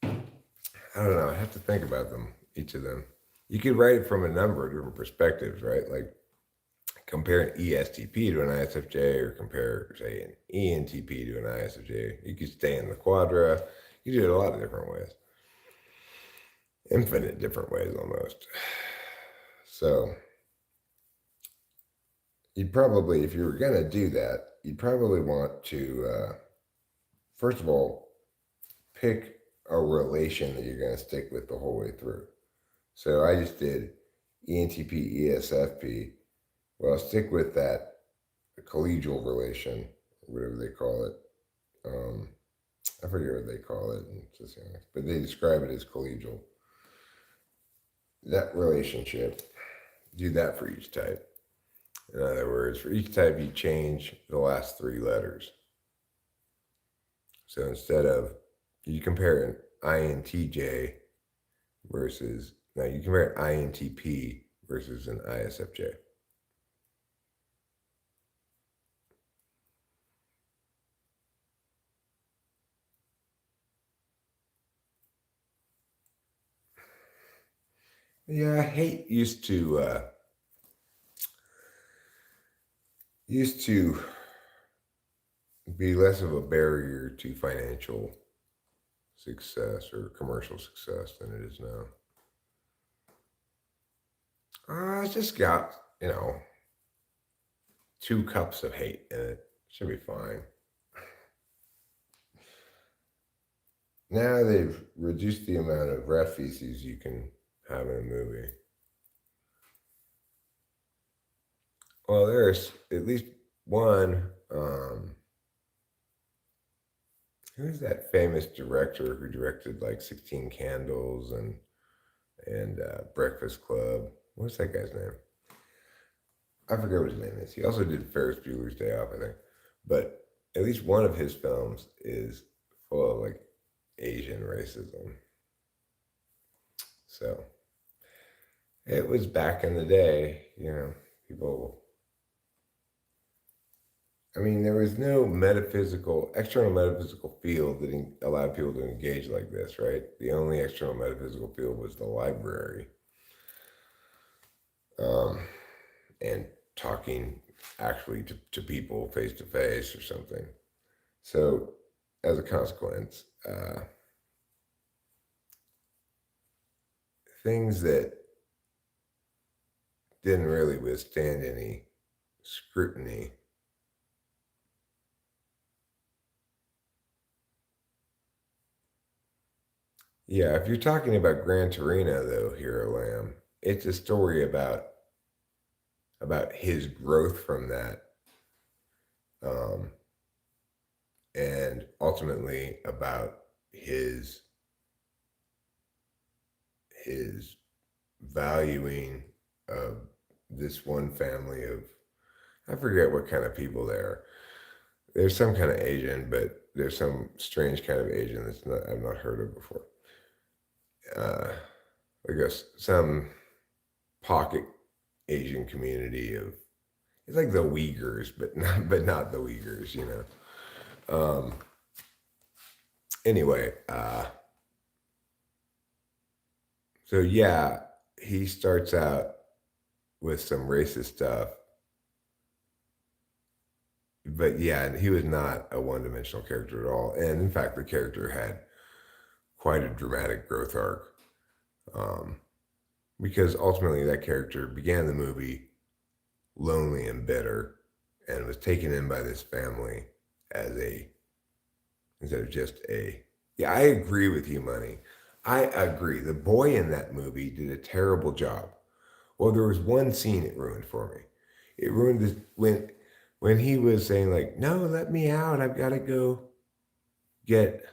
I don't know. I have to think about them, each of them. You could write it from a number of different perspectives, right? Like compare an ESTP to an ISFJ, or compare, say, an ENTP to an ISFJ. You could stay in the quadra. You do it a lot of different ways. Infinite different ways almost. So you'd probably, if you were going to do that, you'd probably want to, first of all, pick a relation that you're going to stick with the whole way through. So I just did ENTP, ESFP. Well, I'll stick with that collegial relation, whatever they call it. I forget what they call it, but they describe it as collegial. That relationship, do that for each type. In other words, for each type, you change the last three letters. So instead of, you compare an INTJ versus, now you compare an INTP versus an ISFJ. Yeah, hate used to be less of a barrier to financial success or commercial success than it is now. It's just got, 2 cups of hate in it. Should be fine. Now they've reduced the amount of rat feces you can have in a movie. Well, there's at least one. Who's that famous director who directed like 16 Candles and Breakfast Club? What's that guy's name? I forget what his name is. He also did Ferris Bueller's Day Off, I think. But at least one of his films is full of like Asian racism. So it was back in the day, people. I mean, there was no external metaphysical field that allowed people to engage like this, right? The only external metaphysical field was the library. And talking actually to people face to face or something. So, as a consequence, things that didn't really withstand any scrutiny Yeah, if you're talking about Gran Torino, though, Hero Lamb, it's a story about his growth from that, um, and ultimately about his his valuing of this one family of, I forget what kind of people they are. There's some kind of Asian, but there's some strange kind of Asian that's not I've not heard of before. Uh, I guess some pocket Asian community of, it's like the Uyghurs, but not the Uyghurs, you know. Anyway, so yeah, he starts out with some racist stuff, but yeah, he was not a one-dimensional character at all. And in fact, the character had quite a dramatic growth arc, um, because ultimately that character began the movie lonely and bitter, and was taken in by this family as a, instead of just a, yeah, I agree with you, Money. I agree. The boy in that movie did a terrible job. Well, there was one scene it ruined for me. It ruined this when he was saying like, "No, let me out. I've got to go get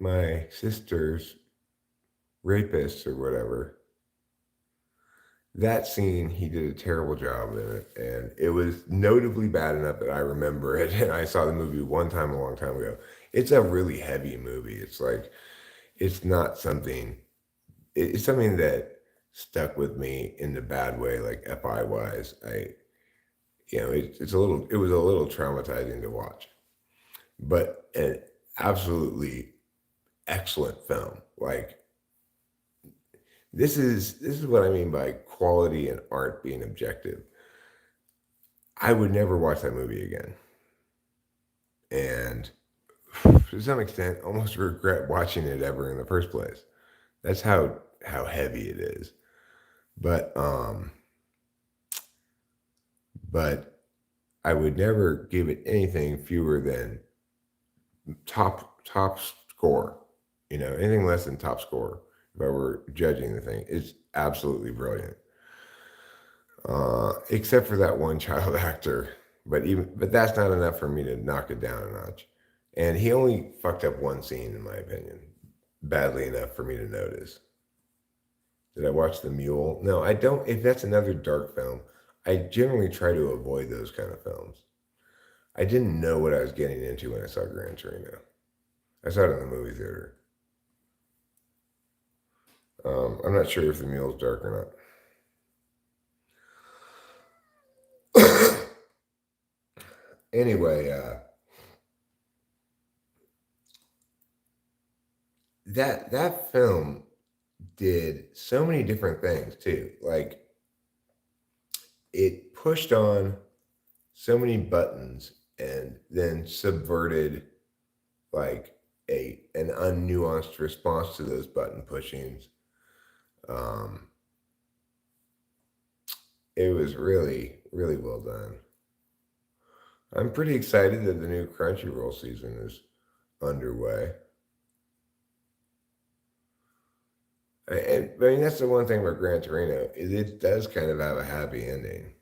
my sister's rapist or whatever." That scene, he did a terrible job in it, and it was notably bad enough that I remember it. And I saw the movie one time a long time ago. It's a really heavy movie. It's like, it's not something. It's something that stuck with me in the bad way, like FI wise. It's a little. It was a little traumatizing to watch, but an absolutely excellent film. Like, this is what I mean by quality and art being objective. I would never watch that movie again, and to some extent, almost regret watching it ever in the first place. That's how heavy it is. But but I would never give it anything fewer than top score. You know, anything less than top score. If I were judging the thing, it's absolutely brilliant. Except for that one child actor, but that's not enough for me to knock it down a notch. And he only fucked up one scene, in my opinion, badly enough for me to notice. Did I watch The Mule? No, I don't. If that's another dark film, I generally try to avoid those kind of films. I didn't know what I was getting into when I saw Gran Torino. I saw it in the movie theater. I'm not sure if The Mule's dark or not. Anyway, that film did so many different things too. Like, it pushed on so many buttons and then subverted like a an unnuanced response to those button pushings. Um, it was really, really well done. I'm pretty excited that the new Crunchyroll season is underway. I mean, that's the one thing about Gran Torino is it does kind of have a happy ending,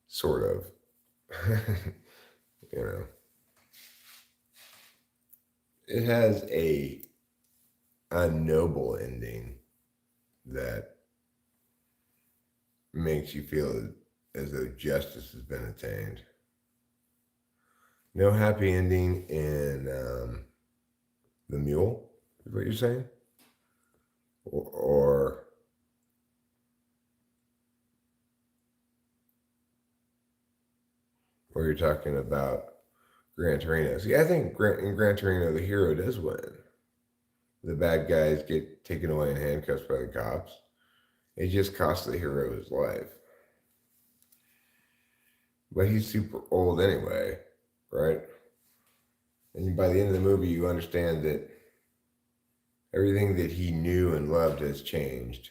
sort of. you know, it has a noble ending that makes you feel as though justice has been attained. No happy ending in The Mule, is what you're saying? Or you're talking about Gran Torino. See, I think in Gran Torino, the hero does win. The bad guys get taken away in handcuffs by the cops. It just costs the hero his life. But he's super old anyway, right? And by the end of the movie, you understand that everything that he knew and loved has changed.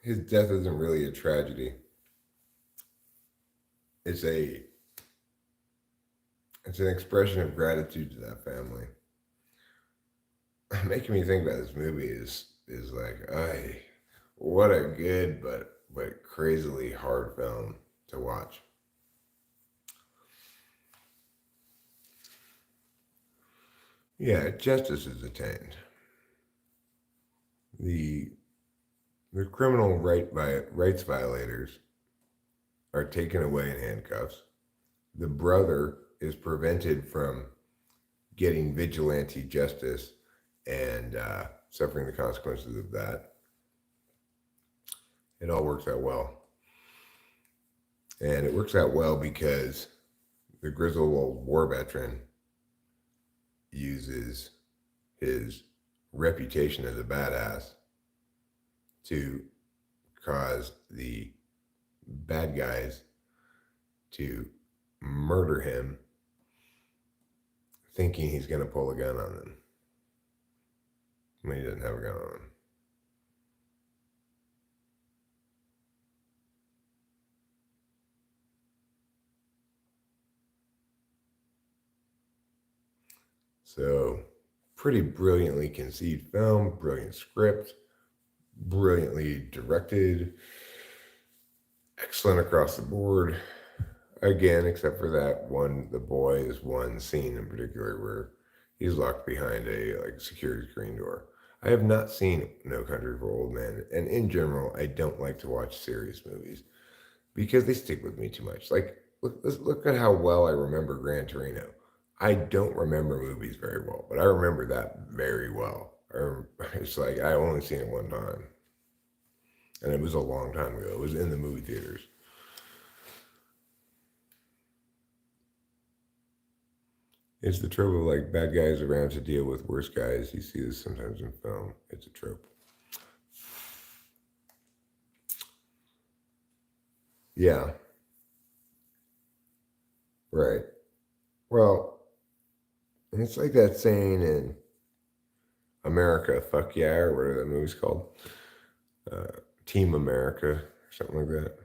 His death isn't really a tragedy. It's a It's an expression of gratitude to that family. Making me think about this movie is like, I what a good but crazily hard film to watch. Yeah, justice is attained. The the criminal rights violators are taken away in handcuffs. The brother is prevented from getting vigilante justice and suffering the consequences of that. It all works out well. And it works out well because the grizzled old war veteran uses his reputation as a badass to cause the bad guys to murder him, thinking he's going to pull a gun on them when he doesn't have a gun on him. So, pretty brilliantly conceived film, brilliant script, brilliantly directed, excellent across the board. Again, except for that one, the boy is one scene in particular where he's locked behind a like security screen door. I have not seen No Country for Old Men, and in general, I don't like to watch serious movies because they stick with me too much. Like, look at how well I remember Gran Torino. I don't remember movies very well, but I remember that very well. It's like I only seen it one time, and it was a long time ago. It was in the movie theaters. It's the trope of like bad guys around to deal with worse guys. You see this sometimes in film. It's a trope. Yeah, right. Well, it's like that saying in America, fuck yeah, or whatever that movie's called. Team America, or something like that.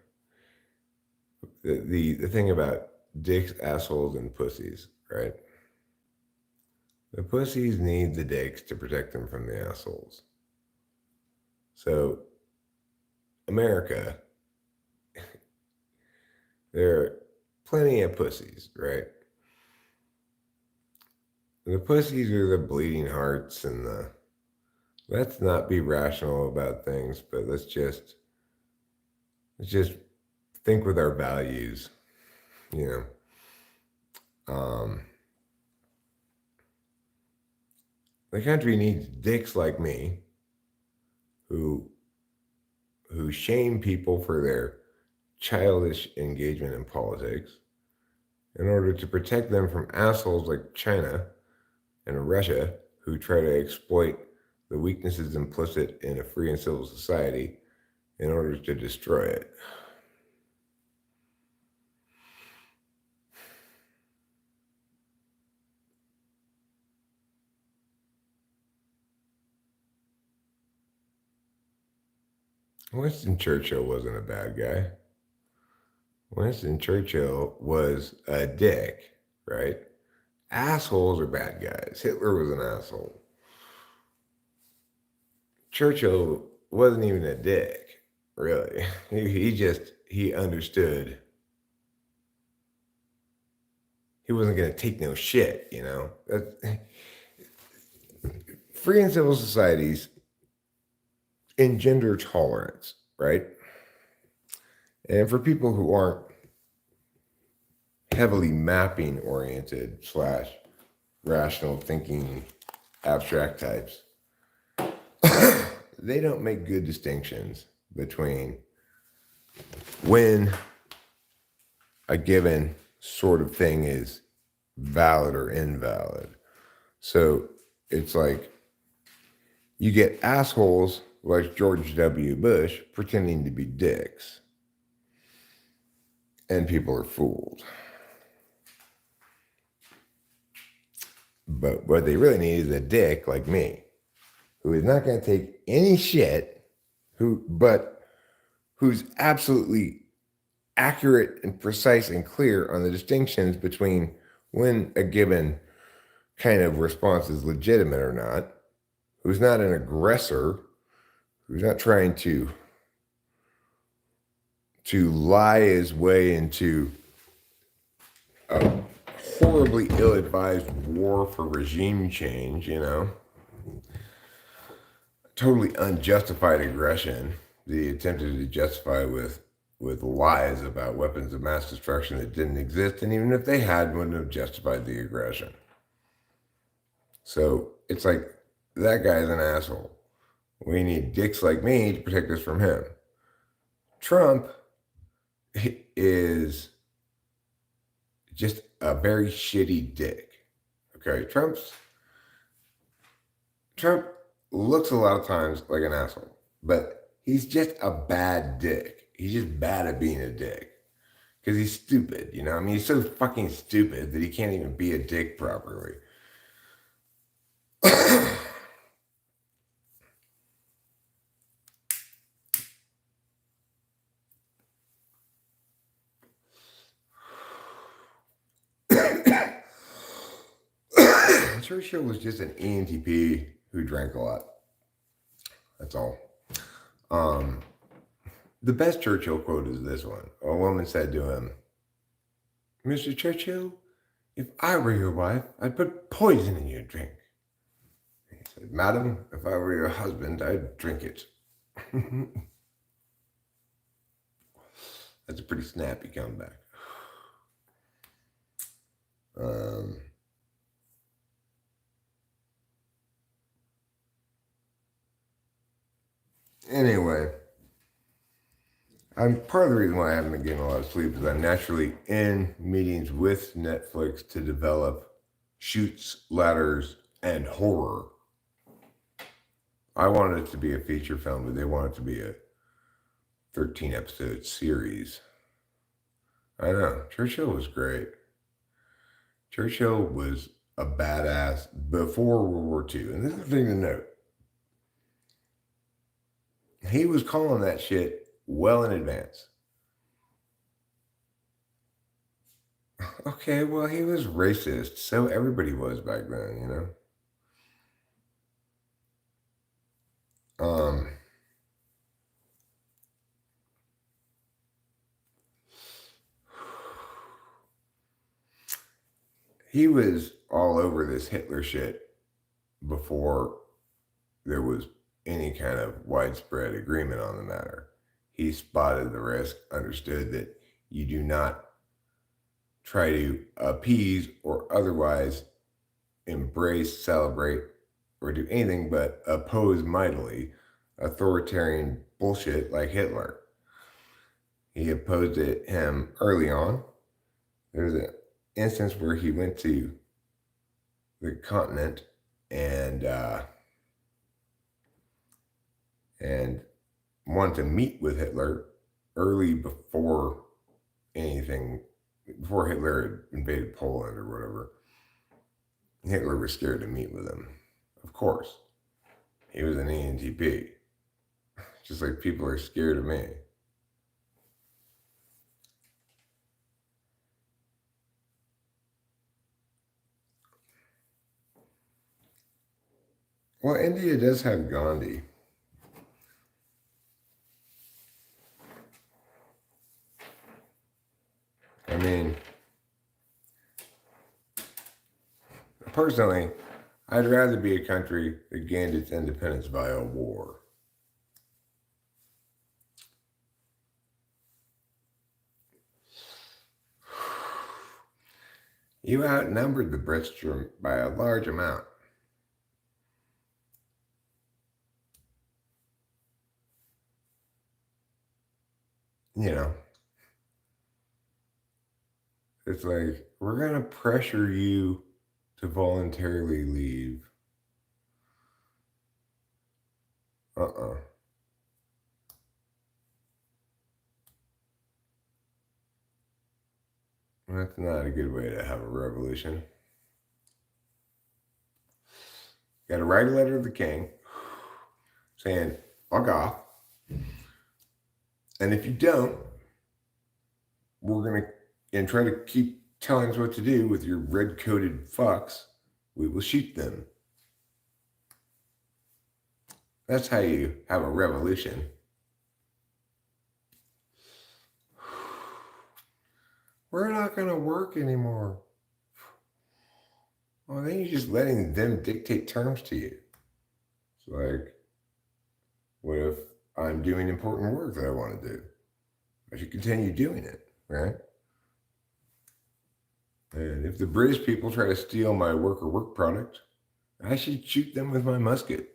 The thing about dicks, assholes, and pussies, right? The pussies need the dicks to protect them from the assholes. So, America, there are plenty of pussies, right? The pussies are the bleeding hearts and the let's not be rational about things, but let's just think with our values, you know. The country needs dicks like me who shame people for their childish engagement in politics in order to protect them from assholes like China and Russia who try to exploit the weaknesses implicit in a free and civil society in order to destroy it. Winston Churchill wasn't a bad guy. Winston Churchill was a dick, right? Assholes are bad guys. Hitler was an asshole. Churchill wasn't even a dick, really. He understood he wasn't going to take no shit, you know. Free and civil societies engender tolerance, right? And for people who aren't heavily mapping oriented slash rational thinking abstract types, they don't make good distinctions between when a given sort of thing is valid or invalid. So it's like you get assholes like George W. Bush pretending to be dicks, and people are fooled. But what they really need is a dick like me, who is not going to take any shit, who's absolutely accurate and precise and clear on the distinctions between when a given kind of response is legitimate or not, who's not an aggressor, who's not trying to lie his way into a horribly ill-advised war for regime change, totally unjustified aggression that he attempted to justify with lies about weapons of mass destruction that didn't exist, and even if they had, wouldn't have justified the aggression. So it's like that guy's an asshole. We need dicks like me to protect us from him. Trump is just a very shitty dick. Okay, Trump looks a lot of times like an asshole, but he's just a bad dick. He's just bad at being a dick because he's stupid. I mean, he's so fucking stupid that he can't even be a dick properly. Churchill was just an ENTP who drank a lot. That's all. The best Churchill quote is this one. A woman said to him, "Mr. Churchill, if I were your wife, I'd put poison in your drink." He said, "Madam, if I were your husband, I'd drink it." That's a pretty snappy comeback. Anyway, part of the reason why I haven't been getting a lot of sleep is I'm naturally in meetings with Netflix to develop Chutes, Ladders, and Horror. I wanted it to be a feature film, but they want it to be a 13-episode series. I know. Churchill was great. Churchill was a badass before World War II. And this is the thing to note. He was calling that shit well in advance. Okay, well, he was racist. So everybody was back then, He was all over this Hitler shit before there was any kind of widespread agreement on the matter. He spotted the risk, understood that you do not try to appease or otherwise embrace, celebrate, or do anything but oppose mightily authoritarian bullshit like Hitler. He opposed him early on. There's an instance where he went to the continent and wanted to meet with Hitler early before Hitler had invaded Poland or whatever. Hitler was scared to meet with him. Of course. He was an ENTP. Just like people are scared of me. Well, India does have Gandhi. I mean, personally, I'd rather be a country that gained its independence via war. You outnumbered the Brits by a large amount. It's like, we're going to pressure you to voluntarily leave. That's not a good way to have a revolution. You got to write a letter to the king saying, fuck off. And if you don't, we're going to try to keep telling us what to do with your red-coated fucks, we will shoot them. That's how you have a revolution. We're not going to work anymore. Well, then you're just letting them dictate terms to you. It's like, what if I'm doing important work that I want to do? I should continue doing it, right? And if the British people try to steal my work product, I should shoot them with my musket.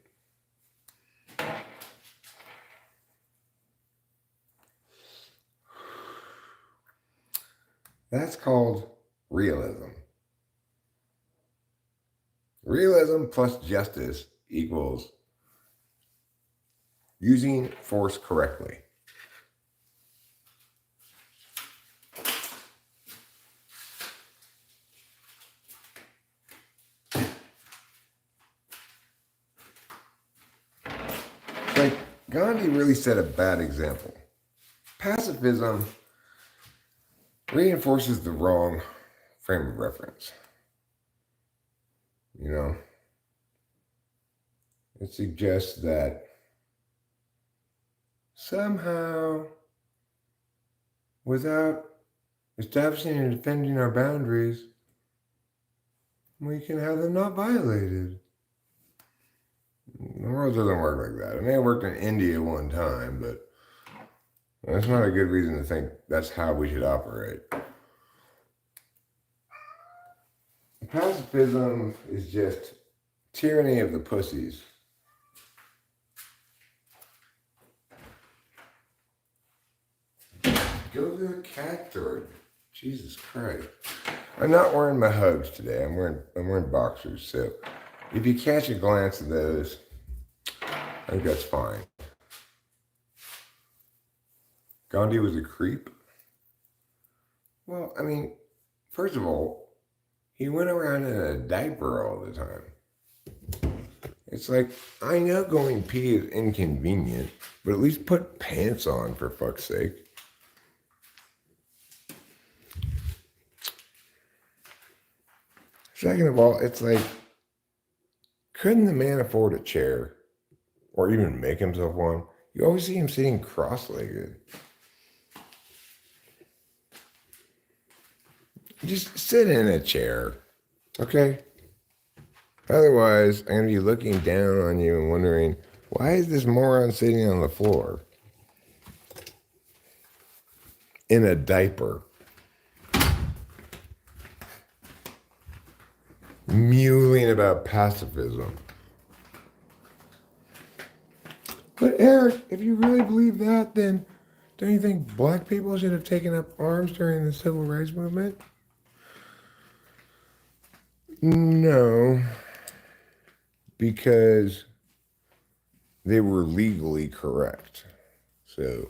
That's called realism. Realism plus justice equals using force correctly. Like, Gandhi really set a bad example. Pacifism reinforces the wrong frame of reference. You know, it suggests that somehow, without establishing and defending our boundaries, we can have them not violated. The world doesn't work like that. It may have worked in India one time, but that's not a good reason to think that's how we should operate. Pacifism is just tyranny of the pussies. Go to the cat store. Jesus Christ. I'm not wearing my hugs today. I'm wearing boxers, so if you catch a glance at those, I think that's fine. Gandhi was a creep? Well, I mean, first of all, he went around in a diaper all the time. It's like, I know going pee is inconvenient, but at least put pants on, for fuck's sake. Second of all, it's like, couldn't the man afford a chair? Or even make himself one? You always see him sitting cross-legged. Just sit in a chair, okay? Otherwise, I'm going to be looking down on you and wondering, why is this moron sitting on the floor? In a diaper. Mewling about pacifism. But Eric, if you really believe that, then don't you think black people should have taken up arms during the civil rights movement? No, because they were legally correct. So,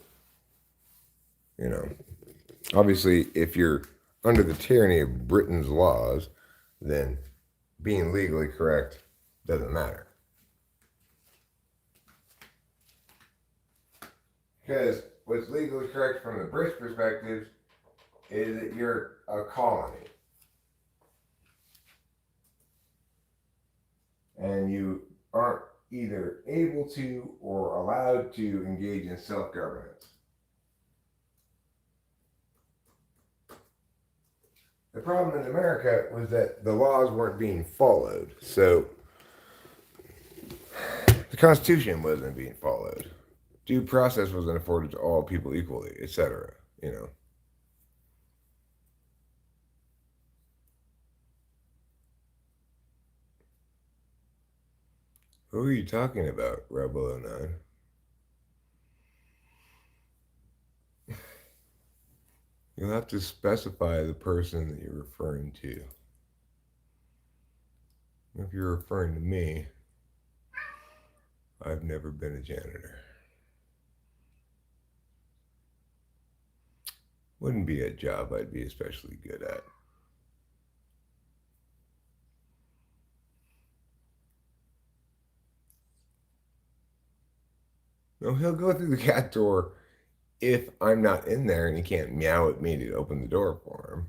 obviously, if you're under the tyranny of Britain's laws, then being legally correct doesn't matter. Because what's legally correct from the British perspective is that you're a colony. And you aren't either able to or allowed to engage in self-governance. The problem in America was that the laws weren't being followed. So the Constitution wasn't being followed. Due process wasn't afforded to all people equally, etc. Who are you talking about, Rebel 09? You'll have to specify the person that you're referring to. If you're referring to me, I've never been a janitor. Wouldn't be a job I'd be especially good at. No, he'll go through the cat door if I'm not in there and he can't meow at me to open the door for him.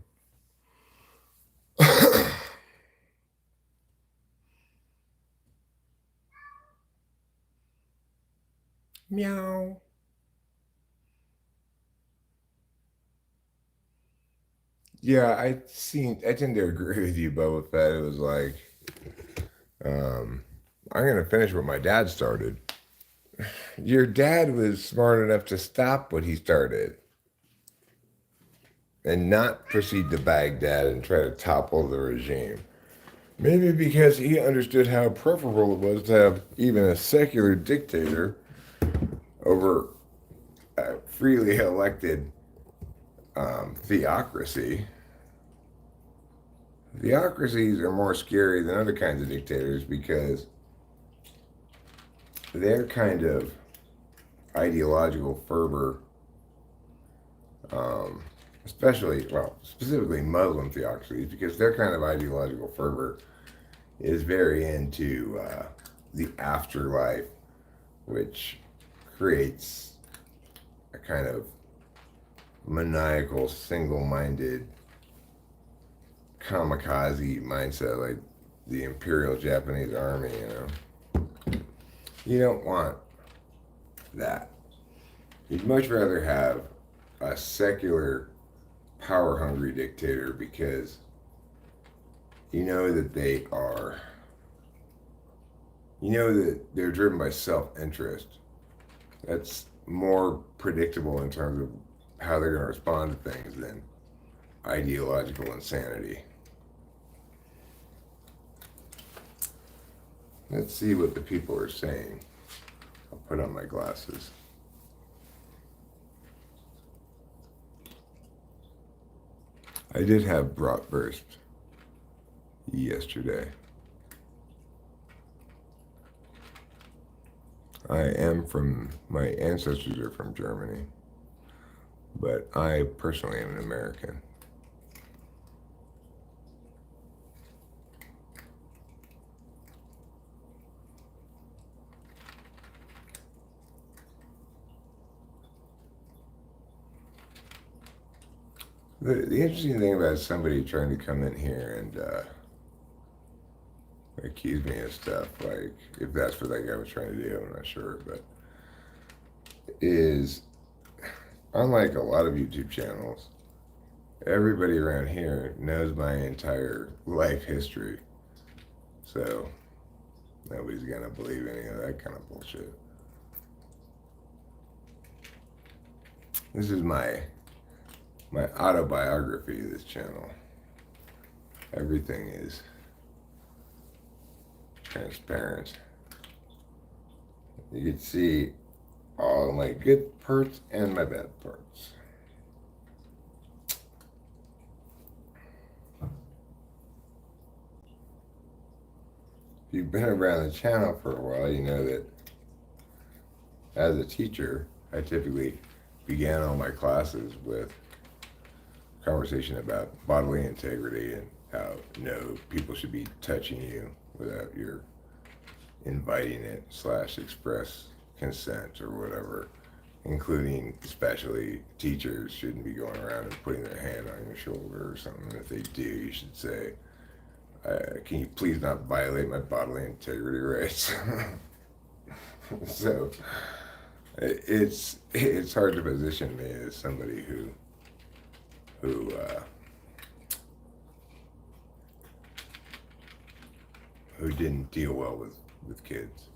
Meow. Yeah, I tend to agree with you, Boba Fett. It was like, um, I'm gonna finish what my dad started. Your dad was smart enough to stop what he started and not proceed to Baghdad and try to topple the regime. Maybe because he understood how preferable it was to have even a secular dictator over a freely elected theocracy. Theocracies are more scary than other kinds of dictators because their kind of ideological fervor, um, especially, well, specifically Muslim theocracies, because their kind of ideological fervor is very into the afterlife, which creates a kind of maniacal, single minded kamikaze mindset, like the Imperial Japanese Army, you know. You don't want that. You'd much rather have a secular, power hungry dictator because you know that they're driven by self interest. That's more predictable in terms of how they're going to respond to things than ideological insanity. Let's see what the people are saying. I'll put on my glasses. I did have bratwurst yesterday. My ancestors are from Germany, but I personally am an American. The interesting thing about somebody trying to come in here and accuse me of stuff, like if that's what that guy was trying to do, I'm not sure, but is unlike a lot of YouTube channels, everybody around here knows my entire life history. So nobody's gonna believe any of that kind of bullshit. This is my autobiography, this channel. Everything is transparent. You can see all my good parts and my bad parts. If you've been around the channel for a while, you know that as a teacher, I typically began all my classes with conversation about bodily integrity and how no people should be touching you without your inviting it / express consent or whatever, including especially teachers shouldn't be going around and putting their hand on your shoulder or something. If they do, you should say, can you please not violate my bodily integrity rights? So it's hard to position me as somebody who didn't deal well with kids.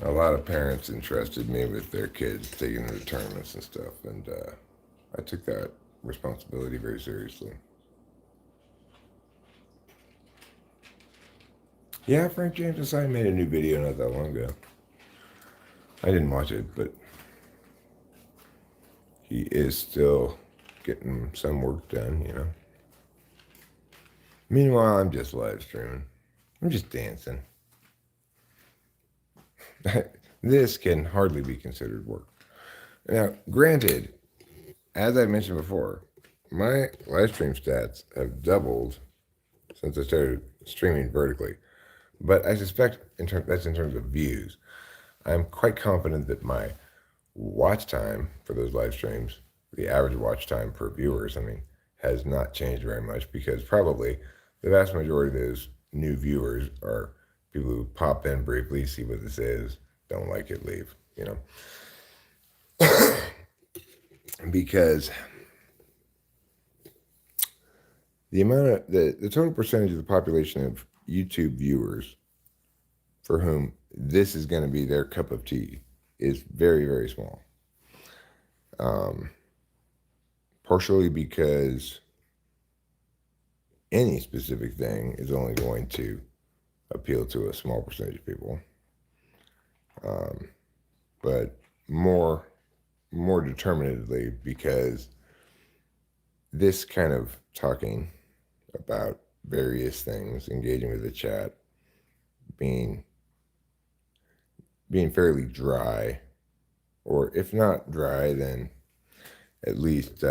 A lot of parents entrusted me with their kids taking their tournaments and stuff, and I took that responsibility very seriously. Yeah, Frank James Design made a new video not that long ago. I didn't watch it, but he is still getting some work done, you know. Meanwhile, I'm just live streaming. I'm just dancing. This can hardly be considered work. Now, granted, as I mentioned before, my live stream stats have doubled since I started streaming vertically. But I suspect that's in terms of views. I'm quite confident that my watch time for those live streams, the average watch time per viewers, has not changed very much because probably the vast majority of those new viewers are people who pop in briefly, see what this is, don't like it, leave, because the total percentage of the population of YouTube viewers for whom this is going to be their cup of tea is very, very small. Partially because any specific thing is only going to appeal to a small percentage of people, but more determinedly because this kind of talking about various things, engaging with the chat, being fairly dry, or if not dry, then at least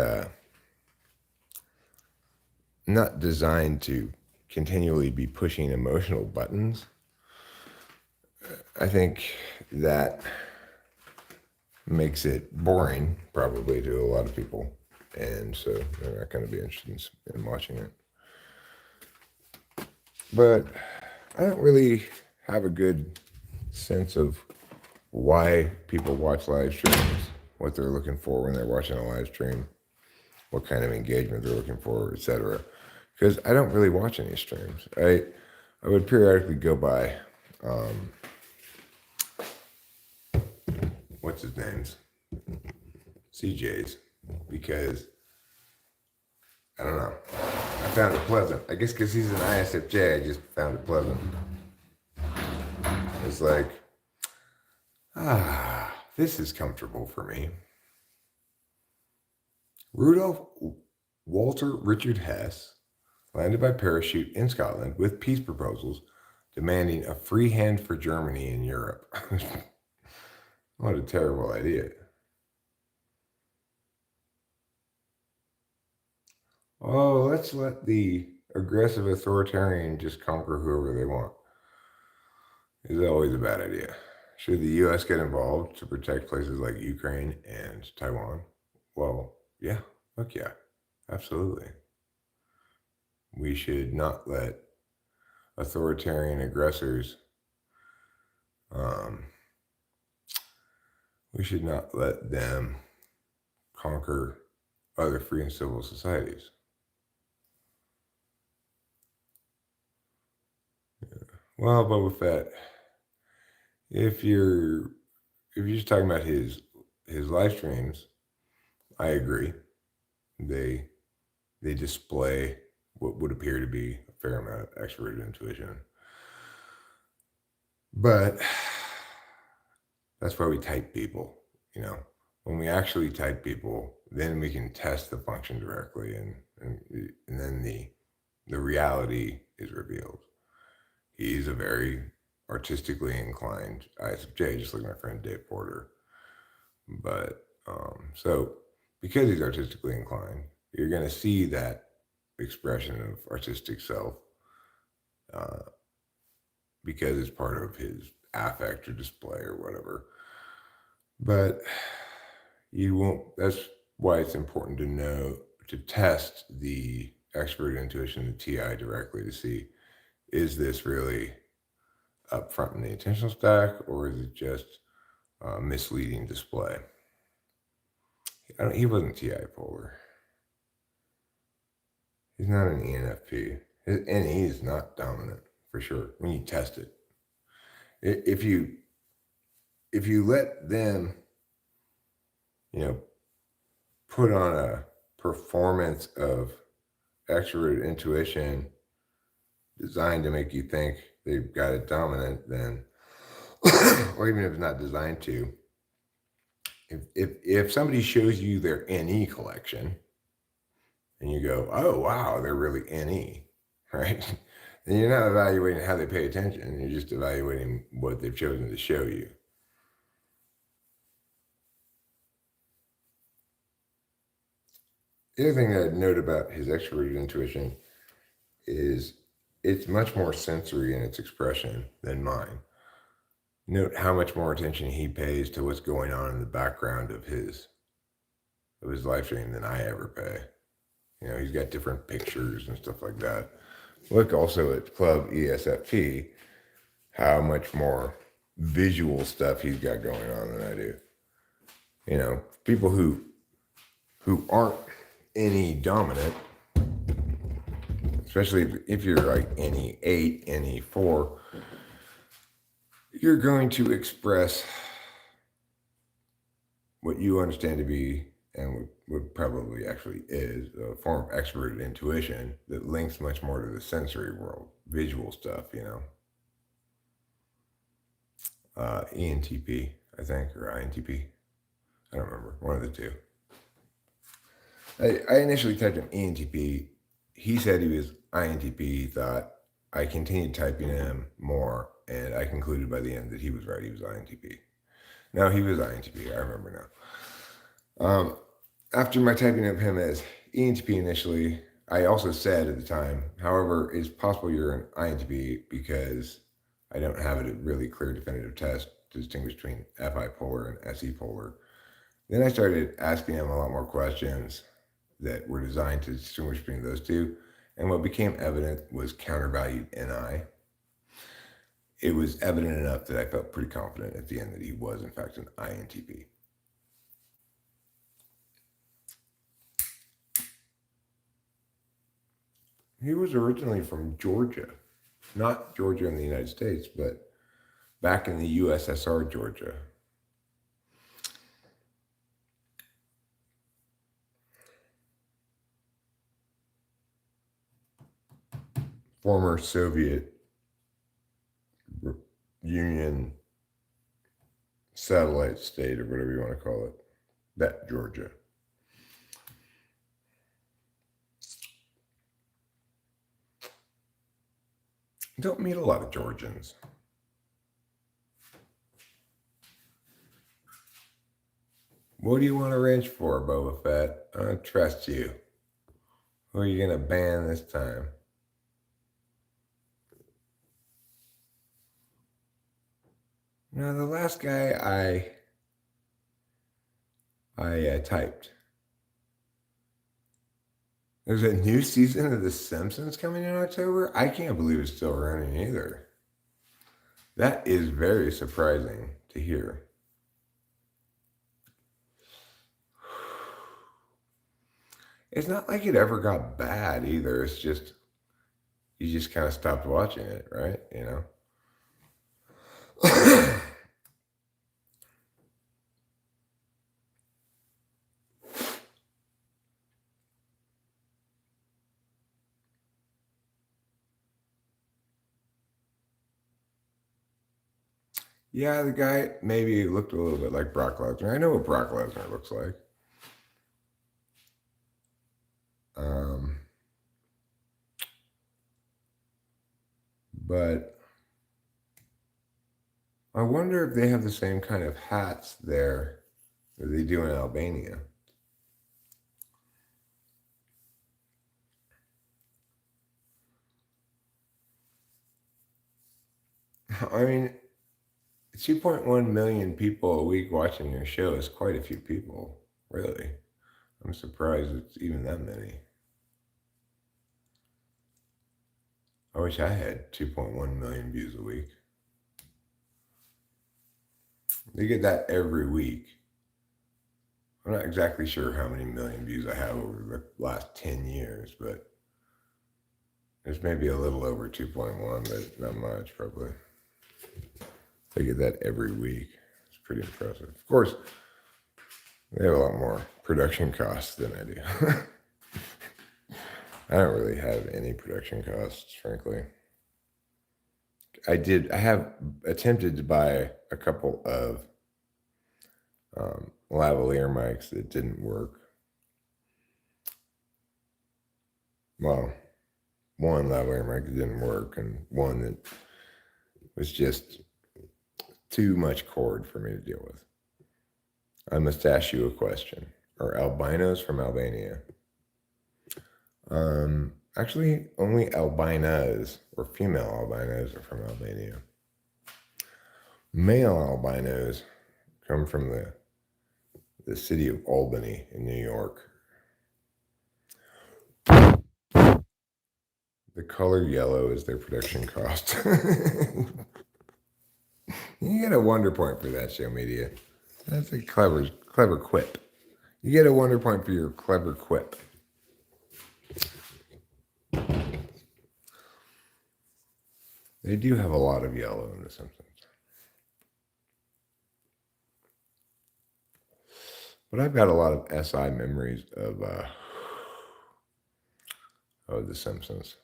not designed to continually be pushing emotional buttons. I think that makes it boring, probably, to a lot of people, and so they're not going to be interested in watching it. But I don't really have a good sense of why people watch live streams, what they're looking for when they're watching a live stream, what kind of engagement they're looking for, etc. Because I don't really watch any streams. I would periodically go by, what's his name's? CJ's, because I don't know. I found it pleasant. I guess because he's an ISFJ, I just found it pleasant. It's like, this is comfortable for me. Rudolph Walter Richard Hess landed by parachute in Scotland with peace proposals demanding a free hand for Germany in Europe. What a terrible idea. Oh, let's let the aggressive authoritarian just conquer whoever they want. Is always a bad idea. Should the U.S. get involved to protect places like Ukraine and Taiwan? Well, yeah, fuck yeah, absolutely. We should not let authoritarian aggressors, we should not let them conquer other free and civil societies. Yeah. Well, Boba Fett, if you're just talking about his live streams, I agree. They display what would appear to be a fair amount of extroverted intuition. But that's why we type people, When we actually type people, then we can test the function directly, and then the reality is revealed. He's a very artistically inclined ISFJ, just like my friend Dave Porter. But so because he's artistically inclined, you're going to see that expression of artistic self because it's part of his affect or display or whatever. But you won't. That's why it's important to test the expert intuition, the TI, directly to see, is this really up front in the attentional stack, or is it just misleading display? He wasn't TI polar. He's not an ENFP. His NE is not dominant, for sure, when you test it. If you let them, put on a performance of extroverted intuition designed to make you think they've got it dominant, then, or even if it's not designed to, if somebody shows you their NE collection and you go, oh, wow, they're really NE, right? Then you're not evaluating how they pay attention. You're just evaluating what they've chosen to show you. The other thing I'd note about his extroverted intuition is it's much more sensory in its expression than mine. Note how much more attention he pays to what's going on in the background of his live stream than I ever pay. He's got different pictures and stuff like that. Look also at Club ESFP, how much more visual stuff he's got going on than I do. You know, people who aren't any dominant, especially if you're like any 8, any 4, you're going to express what you understand to be and what probably actually is a form of extroverted intuition that links much more to the sensory world, visual stuff, you know. ENTP, I think, or INTP. I don't remember. One of the two. I initially typed in ENTP. He said he was INTP. He thought I continued typing him more, and I concluded by the end that he was right. He was INTP. No, he was INTP. I remember now. After my typing of him as ENTP initially, I also said at the time, however, it's possible you're an INTP because I don't have a really clear definitive test to distinguish between FI polar and SE polar. Then I started asking him a lot more questions that were designed to distinguish between those two. And what became evident was countervalued NI. It was evident enough that I felt pretty confident at the end that he was, in fact, an INTP. He was originally from Georgia, not Georgia in the United States, but back in the USSR, Georgia. Former Soviet Union satellite state, or whatever you want to call it, that Georgia. You don't meet a lot of Georgians. What do you want a wrench for, Boba Fett? I don't trust you. Who are you going to ban this time? No, the last guy I typed. There's a new season of The Simpsons coming in October. I can't believe it's still running either. That is very surprising to hear. It's not like it ever got bad either. It's just, you just kind of stopped watching it, right? You know? Yeah, the guy maybe looked a little bit like Brock Lesnar. I know what Brock Lesnar looks like. But I wonder if they have the same kind of hats there that they do in Albania. I mean, 2.1 million people a week watching your show is quite a few people, really. I'm surprised it's even that many. I wish I had 2.1 million views a week. They get that every week. I'm not exactly sure how many million views I have over the last 10 years, but there's maybe a little over 2.1, but not much, probably. They get that every week. It's pretty impressive. Of course, they have a lot more production costs than I do. I don't really have any production costs, frankly. I have attempted to buy a couple of lavalier mics that didn't work. Well, one lavalier mic that didn't work, and one that was just too much cord for me to deal with. I must ask you a question. Are albinos from Albania? Actually, only albinos or female albinos are from Albania. Male albinos come from the city of Albany in New York. The color yellow is their production cost. You get a wonder point for that, show media. That's a clever quip. You get a wonder point for your clever quip. They do have a lot of yellow in The Simpsons. But I've got a lot of SI memories of The Simpsons.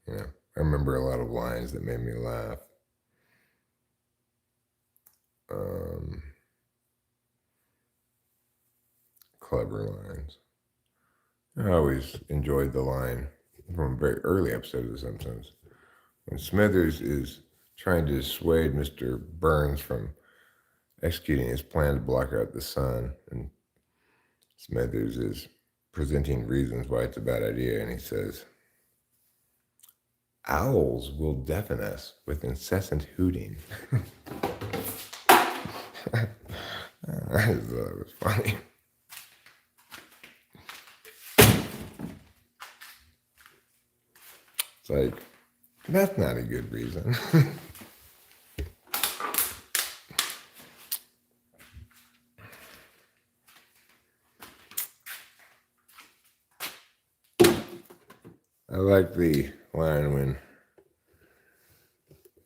You know, I remember a lot of lines that made me laugh. Clever lines. I always enjoyed the line from a very early episode of The Simpsons when Smithers is trying to dissuade Mr. Burns from executing his plan to block out the sun, and Smithers is presenting reasons why it's a bad idea, and he says, "Owls will deafen us with incessant hooting." I just thought it was funny. It's like, that's not a good reason. I like the line when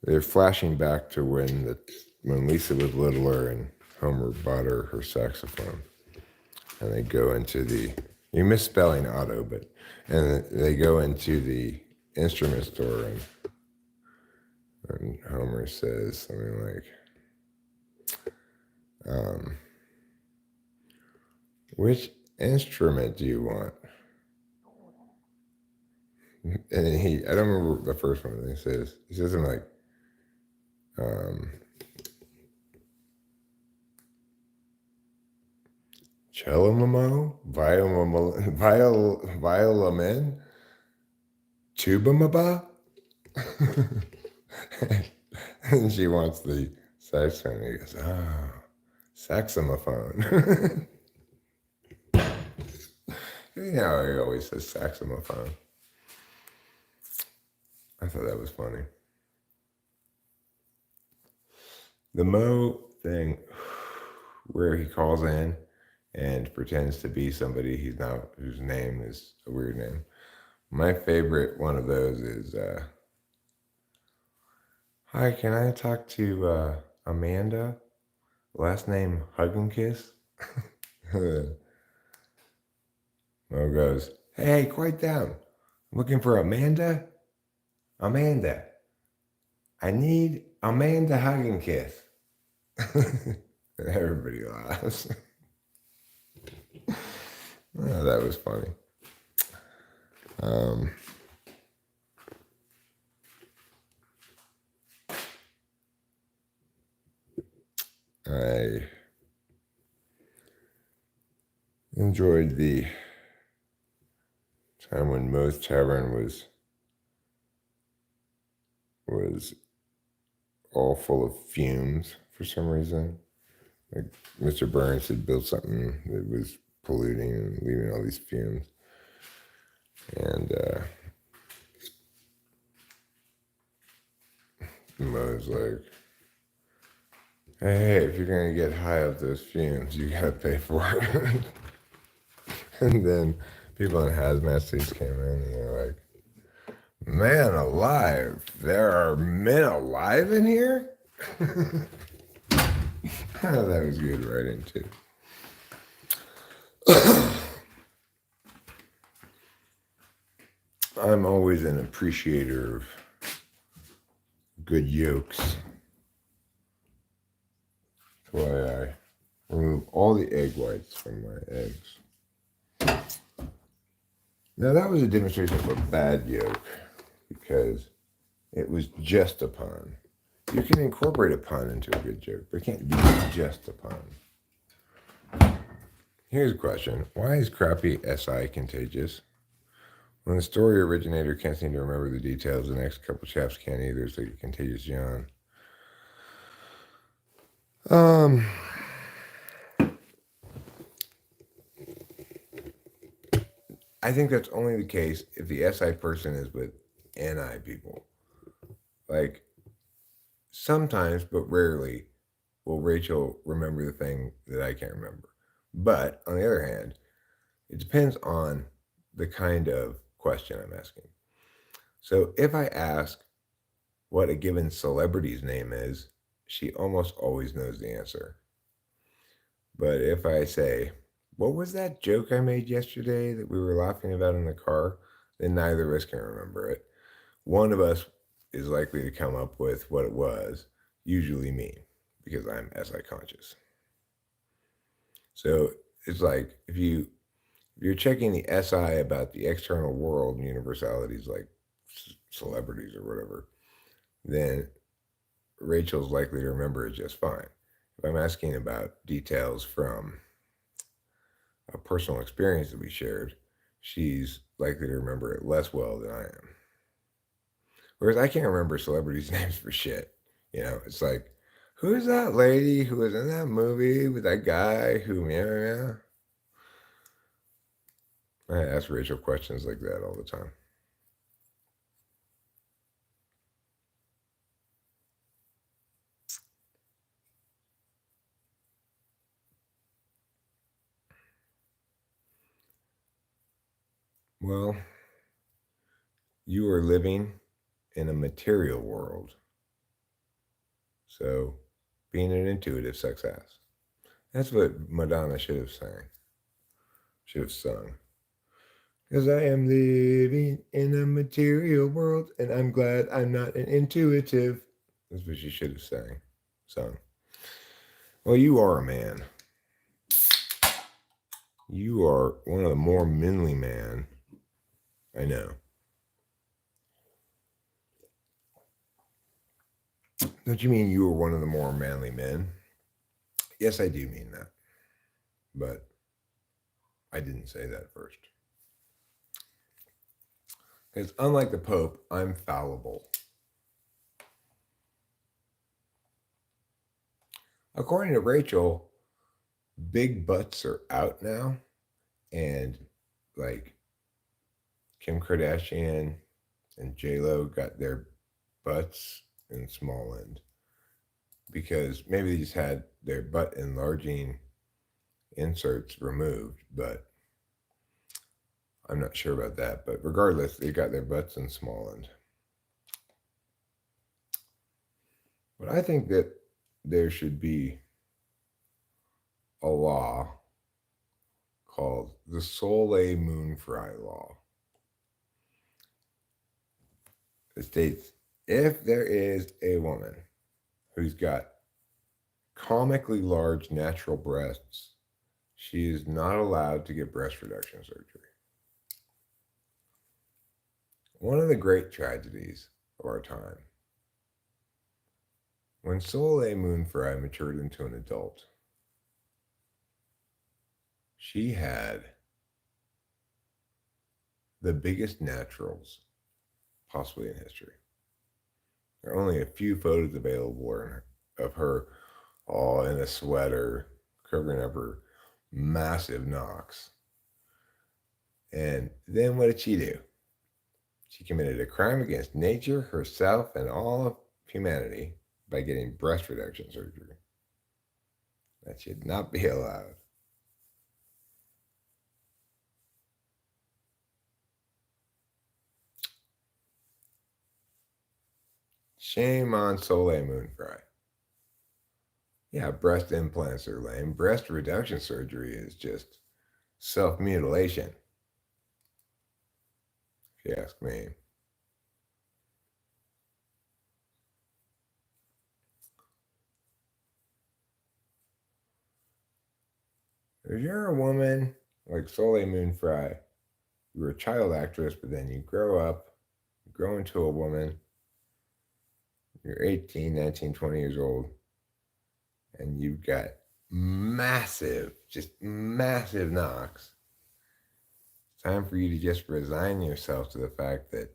they're flashing back to when Lisa was littler and Homer bought her saxophone, and they go into you're misspelling auto, and they go into the instrument store, and Homer says something like, "Which instrument do you want?" And I don't remember the first one. He says something like, "Cello, violamen, tuba, and she wants the saxophone. He goes, "Oh, saxophone." You know, he always says saxophone. I thought that was funny. The Mo thing, where he calls in and pretends to be somebody he's not, whose name is a weird name. My favorite one of those is, "Hi, can I talk to Amanda? Last name Hug and Kiss?" Mo goes, "Hey, quiet down. Looking for Amanda? Amanda. I need Amanda Hug and Kiss." Everybody laughs. Oh, that was funny. I enjoyed the time when Moe's Tavern was all full of fumes for some reason. Like Mr. Burns had built something that was polluting and leaving all these fumes. And Moe's like, hey, if you're going to get high off those fumes, you got to pay for it. And then people in hazmat suits came in and they're like, "Man alive, there are men alive in here?" Oh, that was good writing too. I'm always an appreciator of good yolks. That's why I remove all the egg whites from my eggs. Now that was a demonstration of a bad yolk because it was just a pun. You can incorporate a pun into a good joke, but it can't be just a pun. Here's a question. Why is crappy SI contagious? When the story originator can't seem to remember the details, the next couple chaps can't either. It's like a contagious yawn. I think that's only the case if the SI person is with NI people. Like, Sometimes, but rarely, will Rachel remember the thing that I can't remember. But on the other hand, it depends on the kind of question I'm asking. So if I ask what a given celebrity's name is, she almost always knows the answer. But if I say, what was that joke I made yesterday that we were laughing about in the car? Then neither of us can remember it. One of us is likely to come up with what it was, usually me, because I'm SI conscious. So it's like if you're checking the SI about the external world and universalities like celebrities or whatever, then Rachel's likely to remember it just fine. If I'm asking about details from a personal experience that we shared, she's likely to remember it less well than I am. Whereas I can't remember celebrities' names for shit. It's like, who's that lady who was in that movie with that guy who, yeah. I ask Rachel questions like that all the time. Well, you are living in a material world. So being an intuitive sucks ass. That's what Madonna should have sung. Because I am living in a material world and I'm glad I'm not an intuitive. That's what she should have sung. Well, you are a man. You are one of the more manly man I know. Don't you mean you are one of the more manly men? Yes, I do mean that. But I didn't say that first. Because unlike the Pope, I'm fallible. According to Rachel, big butts are out now. And like Kim Kardashian and J-Lo got their butts in small end because maybe they just had their butt enlarging inserts removed, but I'm not sure about that. But regardless, they got their butts in small end. But I think that there should be a law called the Soleil Moon Fry Law. It states if there is a woman who's got comically large natural breasts, she is not allowed to get breast reduction surgery. One of the great tragedies of our time, when Soleil Moon Fry matured into an adult, she had the biggest naturals possibly in history. There are only a few photos available of her all in a sweater, covering up her massive knocks. And then what did she do? She committed a crime against nature, herself, and all of humanity by getting breast reduction surgery. That should not be allowed. Shame on Soleil Moon Fry. Yeah, breast implants are lame. Breast reduction surgery is just self mutilation, if you ask me. If you're a woman like Soleil Moon Fry, you're a child actress, but then you grow up, you grow into a woman, you're 18, 19, 20 years old, and you've got massive, just massive knocks. It's time for you to just resign yourself to the fact that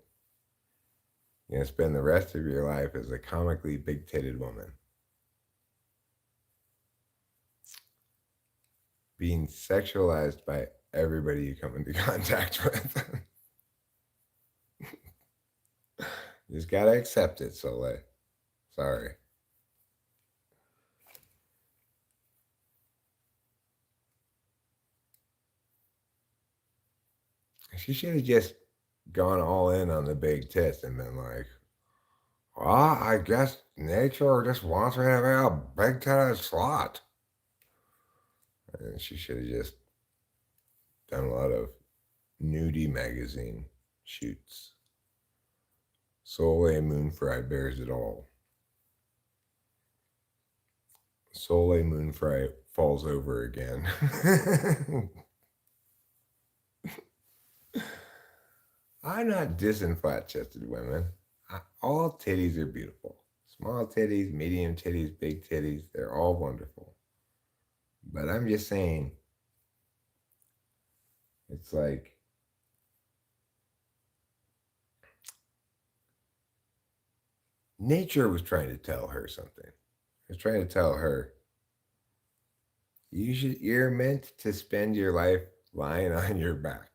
you're going to spend the rest of your life as a comically big titted woman. Being sexualized by everybody you come into contact with. You just gotta accept it, Soleil. Sorry. She should have just gone all in on the big tits and been like, well, I guess nature just wants me to be a big titted slut. And she should have just done a lot of nudie magazine shoots. Soleil Moon Fry bears it all. Soleil Moon Fry falls over again. I'm not dissing flat chested women. All titties are beautiful. Small titties, medium titties, big titties, they're all wonderful. But I'm just saying, it's like, nature was trying to tell her something. It was trying to tell her, you're meant to spend your life lying on your back.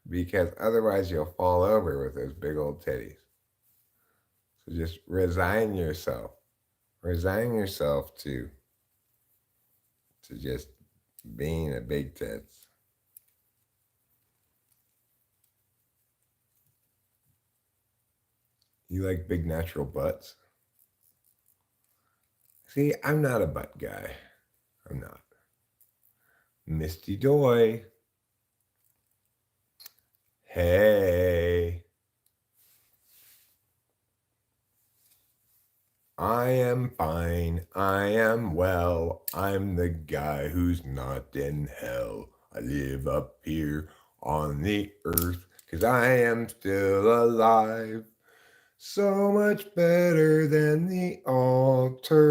Because otherwise you'll fall over with those big old titties. So just resign yourself. Resign yourself to just being a big tits. You like big natural butts? See, I'm not a butt guy. I'm not. Misty Doy. Hey. I am fine. I am well. I'm the guy who's not in hell. I live up here on the earth because I am still alive. So much better than the alternative.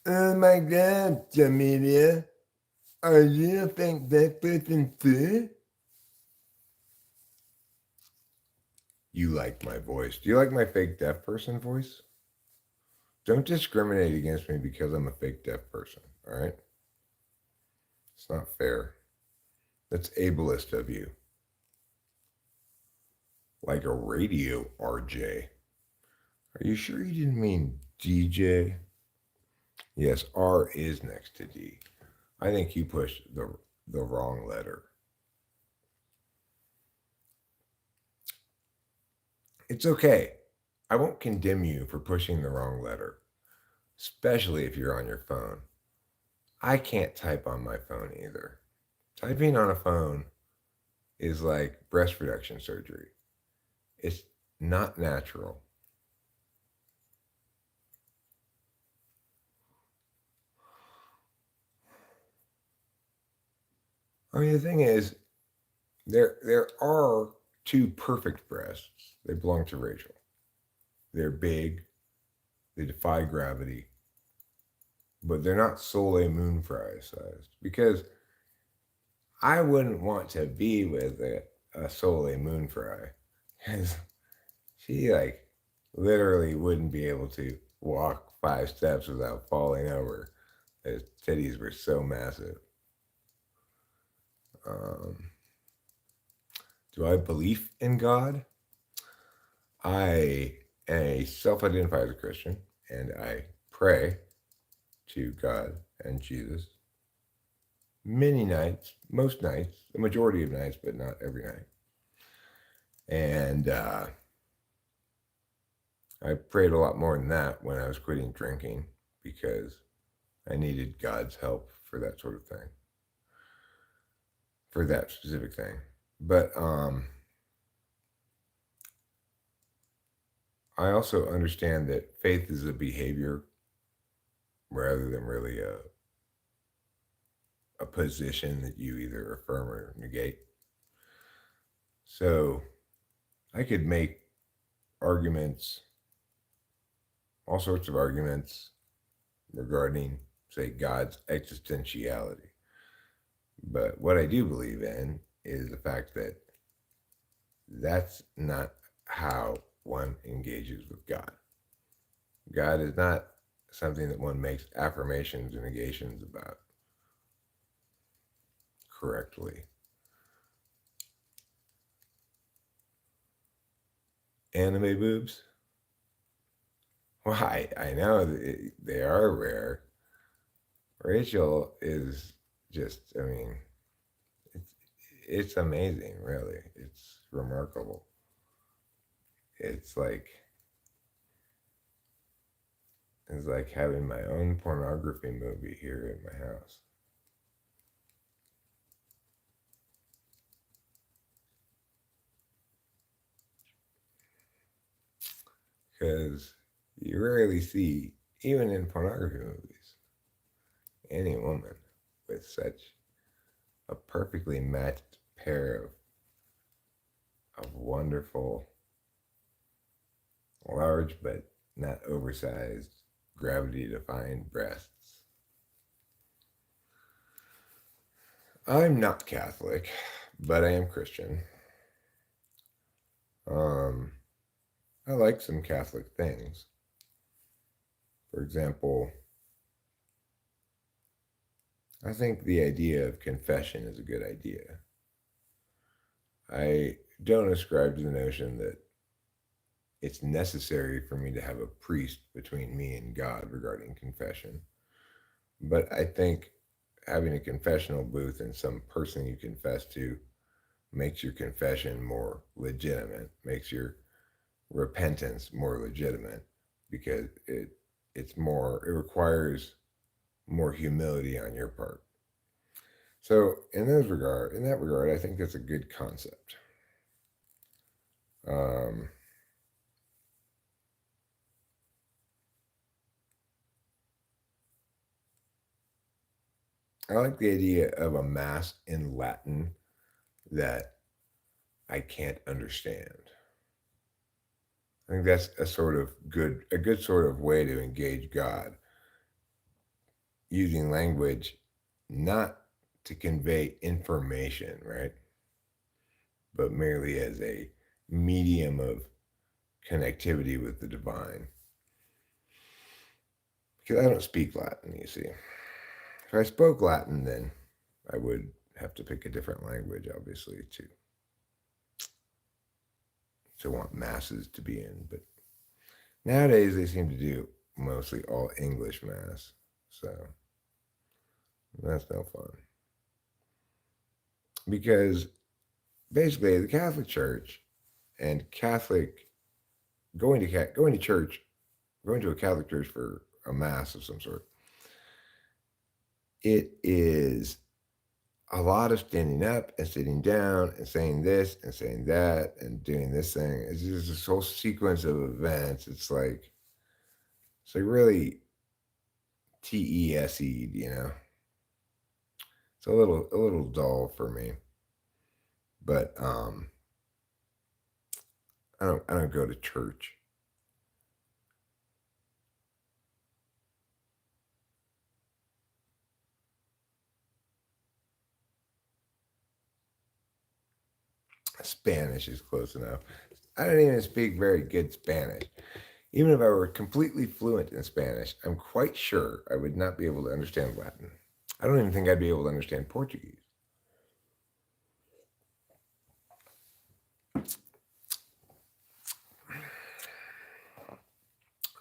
Oh my god, Jamelia. Are you a fake deaf person too? You like my voice. Do you like my fake deaf person voice? Don't discriminate against me because I'm a fake deaf person, all right? It's not fair. That's ableist of you. Like a radio RJ. Are you sure you didn't mean DJ? Yes, R is next to D. I think you pushed the wrong letter. It's okay. I won't condemn you for pushing the wrong letter, especially if you're on your phone. I can't type on my phone either. Typing on a phone is like breast reduction surgery. It's not natural. I mean, the thing is, there are two perfect breasts. They belong to Rachel. They're big. They defy gravity, but they're not Soleil Moon Fry sized because I wouldn't want to be with a Soleil Moon Fry because she like literally wouldn't be able to walk 5 steps without falling over. His titties were so massive. Um, do I believe in God? I self-identify as a Christian, and I pray to God and Jesus many nights, most nights, the majority of nights, but not every night. And I prayed a lot more than that when I was quitting drinking because I needed God's help for that sort of thing, for that specific thing. But I also understand that faith is a behavior rather than really a position that you either affirm or negate. So I could make arguments, all sorts of arguments regarding, say, God's existentiality. But what I do believe in is the fact that that's not how one engages with God. God is not something that one makes affirmations or negations about correctly. Anime boobs? Why? I know they are rare. Rachel is just, I mean, it's, it's amazing, really. It's remarkable. It's like, it's like having my own pornography movie here in my house. Because you rarely see, even in pornography movies, any woman with such a perfectly matched pair of wonderful, large but not oversized, gravity defying breasts. I'm not Catholic, but I am Christian. Um, I like some Catholic things. For example, I think the idea of confession is a good idea. I don't ascribe to the notion that it's necessary for me to have a priest between me and God regarding confession. But I think having a confessional booth and some person you confess to makes your confession more legitimate, makes your repentance more legitimate because it requires more humility on your part. So in that regard, I think that's a good concept. Um, I like the idea of a mass in Latin that I can't understand. I think that's a good sort of way to engage God, using language not to convey information, right? But merely as a medium of connectivity with the divine. Because I don't speak Latin, you see. If I spoke Latin, then I would have to pick a different language, obviously, to want masses to be in. But nowadays, they seem to do mostly all English mass, so that's no fun. Because basically, the Catholic Church and Catholic going to church, going to a Catholic church for a mass of some sort, it is a lot of standing up and sitting down and saying this and saying that and doing this thing. It's just this whole sequence of events. It's like really TESE, you know. It's a little dull for me. But I don't go to church. Spanish is close enough. I don't even speak very good Spanish. Even if I were completely fluent in Spanish, I'm quite sure I would not be able to understand Latin. I don't even think I'd be able to understand Portuguese.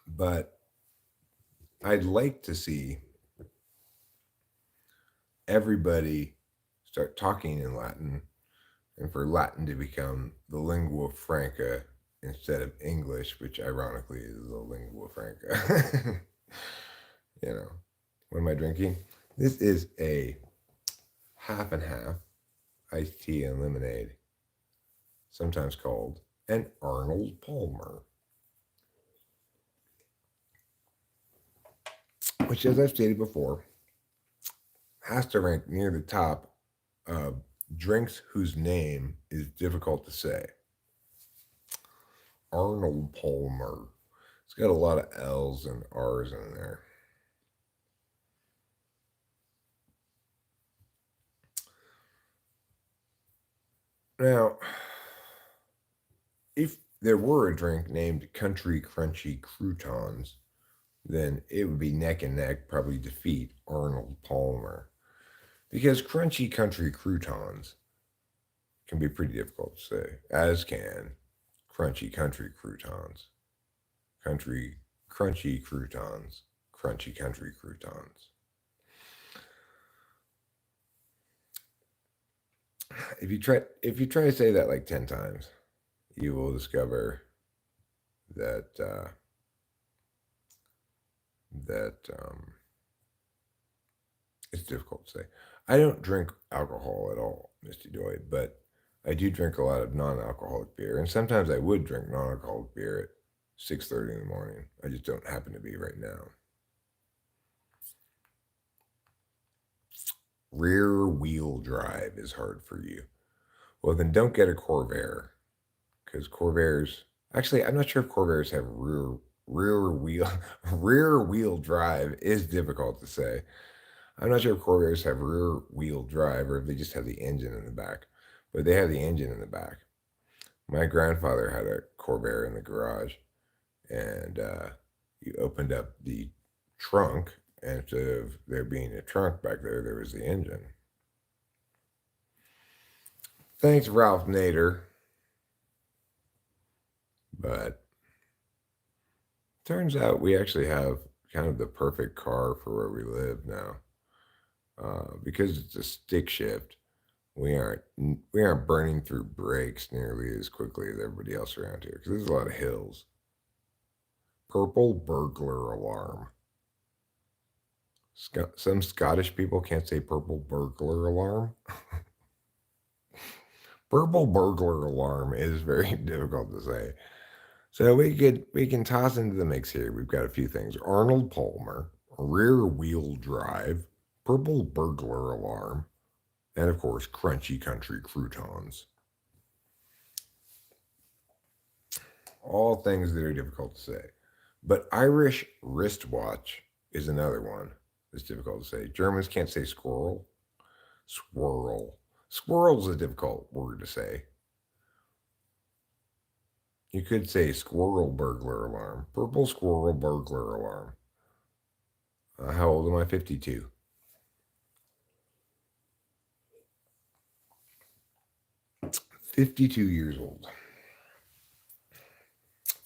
But I'd like to see everybody start talking in Latin and for Latin to become the lingua franca instead of English, which ironically is the lingua franca. You know, what am I drinking? This is a half and half iced tea and lemonade, sometimes called an Arnold Palmer, which, as I've stated before, has to rank near the top of drinks whose name is difficult to say. Arnold Palmer. It's got a lot of L's and R's in there. Now, if there were a drink named Country Crunchy Croutons, then it would be neck and neck, probably defeat Arnold Palmer. Because Crunchy Country Croutons can be pretty difficult to say, as can Crunchy Country Croutons. Country crunchy croutons, crunchy country croutons. If you try to say that like 10 times, you will discover that it's difficult to say. I don't drink alcohol at all, Misty Joy, but I do drink a lot of non-alcoholic beer, and sometimes I would drink non-alcoholic beer at 6:30 in the morning. I just don't happen to be right now. Rear wheel drive is hard for you. Well, then don't get a Corvair, because Corvairs. Actually, I'm not sure if Corvairs have rear wheel rear wheel drive is difficult to say. I'm not sure if Corvairs have rear wheel drive or if they just have the engine in the back, but they have the engine in the back. My grandfather had a Corvair in the garage, and you opened up the trunk, and instead of there being a trunk back there, there was the engine. Thanks, Ralph Nader. But turns out we actually have kind of the perfect car for where we live now, because it's a stick shift. We aren't burning through brakes nearly as quickly as everybody else around here because there's a lot of hills. Purple burglar alarm. Some Scottish people can't say purple burglar alarm. Purple burglar alarm is very difficult to say. So we can toss into the mix here. We've got a few things: Arnold Palmer, rear wheel drive, purple burglar alarm, and of course, crunchy country croutons. All things that are difficult to say. But Irish wristwatch is another one that's difficult to say. Germans can't say squirrel. Swirl. Squirrel's a difficult word to say. You could say squirrel burglar alarm. Purple squirrel burglar alarm. How old am I? 52. 52 years old.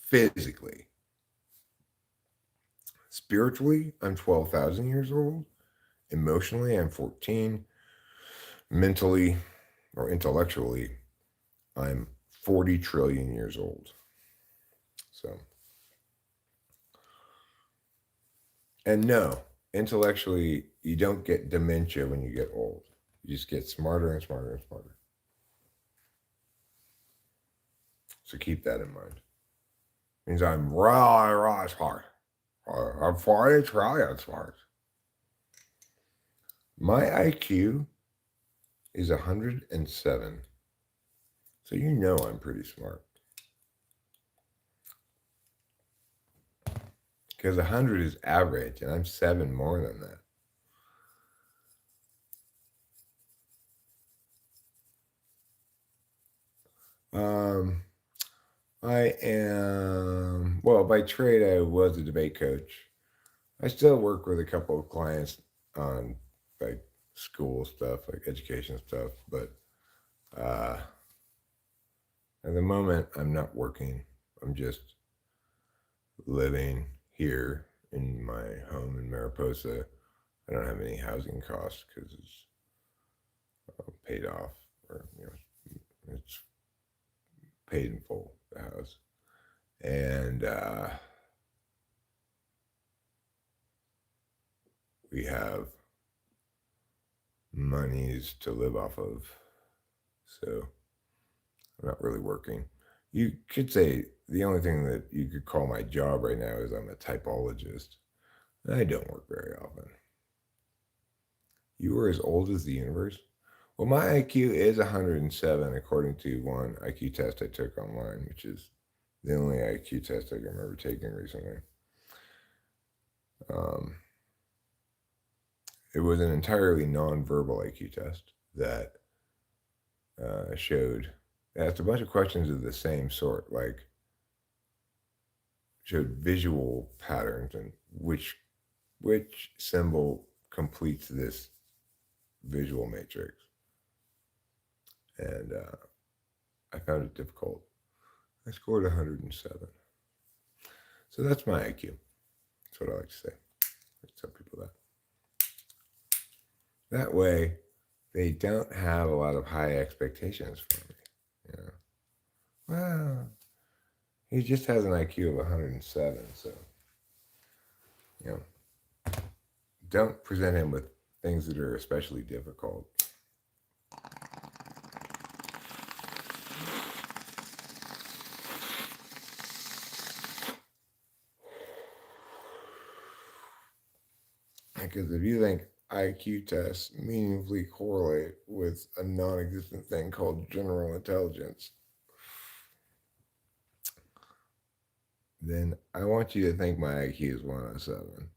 Physically. Spiritually, I'm 12,000 years old. Emotionally, I'm 14. Mentally or intellectually, I'm 40 trillion years old. So, and no, intellectually, you don't get dementia when you get old. You just get smarter and smarter and smarter. So keep that in mind. It means I'm really, really smart. I'm 40 trillion smart. My IQ is 107. So you know I'm pretty smart. Because 100 is average, and I'm 7 more than that. I am, well, by trade, I was a debate coach. I still work with a couple of clients on like school stuff, like education stuff, but uh, at the moment, I'm not working. I'm just living here in my home in Mariposa. I don't have any housing costs because it's paid off, or it's paid in full, the house, and we have monies to live off of, so I'm not really working. You could say the only thing that you could call my job right now is I'm a typologist. I don't work very often. You are as old as the universe? Well, my IQ is 107 according to one IQ test I took online, which is the only IQ test I can remember taking recently. Um, it was an entirely non-verbal IQ test that showed asked a bunch of questions of the same sort, like showed visual patterns and which symbol completes this visual matrix. And I found it difficult. I scored 107. So that's my IQ. That's what I like to say. I tell people that. That way, they don't have a lot of high expectations for me. You know, well, he just has an IQ of 107, so you know, don't present him with things that are especially difficult. Because if you think IQ tests meaningfully correlate with a non existent thing called general intelligence, then I want you to think my IQ is 107.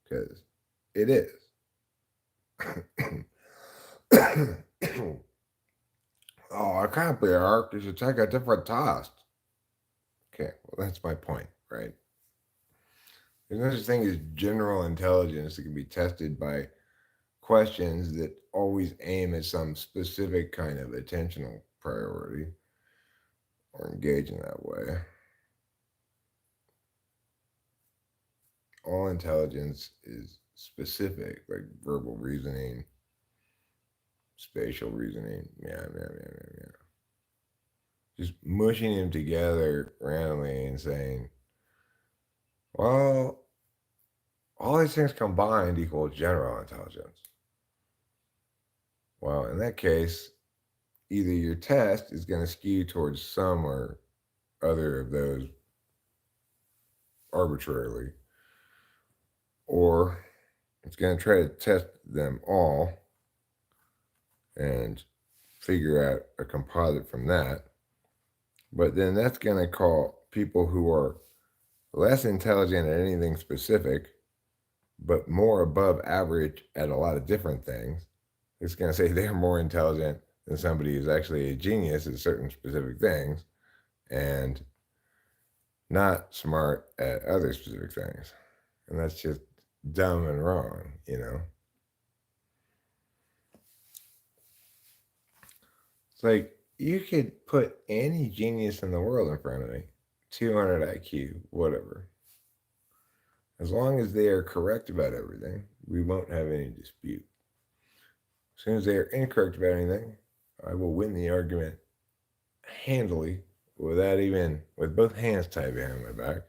Because it is. Oh, I can't be Ark. You should take a different test. Okay, well, that's my point, right? There's no such thing as general intelligence that can be tested by questions that always aim at some specific kind of attentional priority or engage in that way. All intelligence is specific, like verbal reasoning, spatial reasoning. Yeah. Just mushing them together randomly and saying, well, all these things combined equal general intelligence. Well, in that case, either your test is going to skew towards some or other of those arbitrarily, or it's going to try to test them all and figure out a composite from that. But then that's going to call people who are less intelligent at anything specific, but more above average at a lot of different things. It's going to say they're more intelligent than somebody who's actually a genius at certain specific things and not smart at other specific things. And that's just dumb and wrong, you know? It's like you could put any genius in the world in front of me, 200 IQ, whatever. As long as they are correct about everything, we won't have any dispute. As soon as they are incorrect about anything, I will win the argument handily without even, with both hands tied behind my back.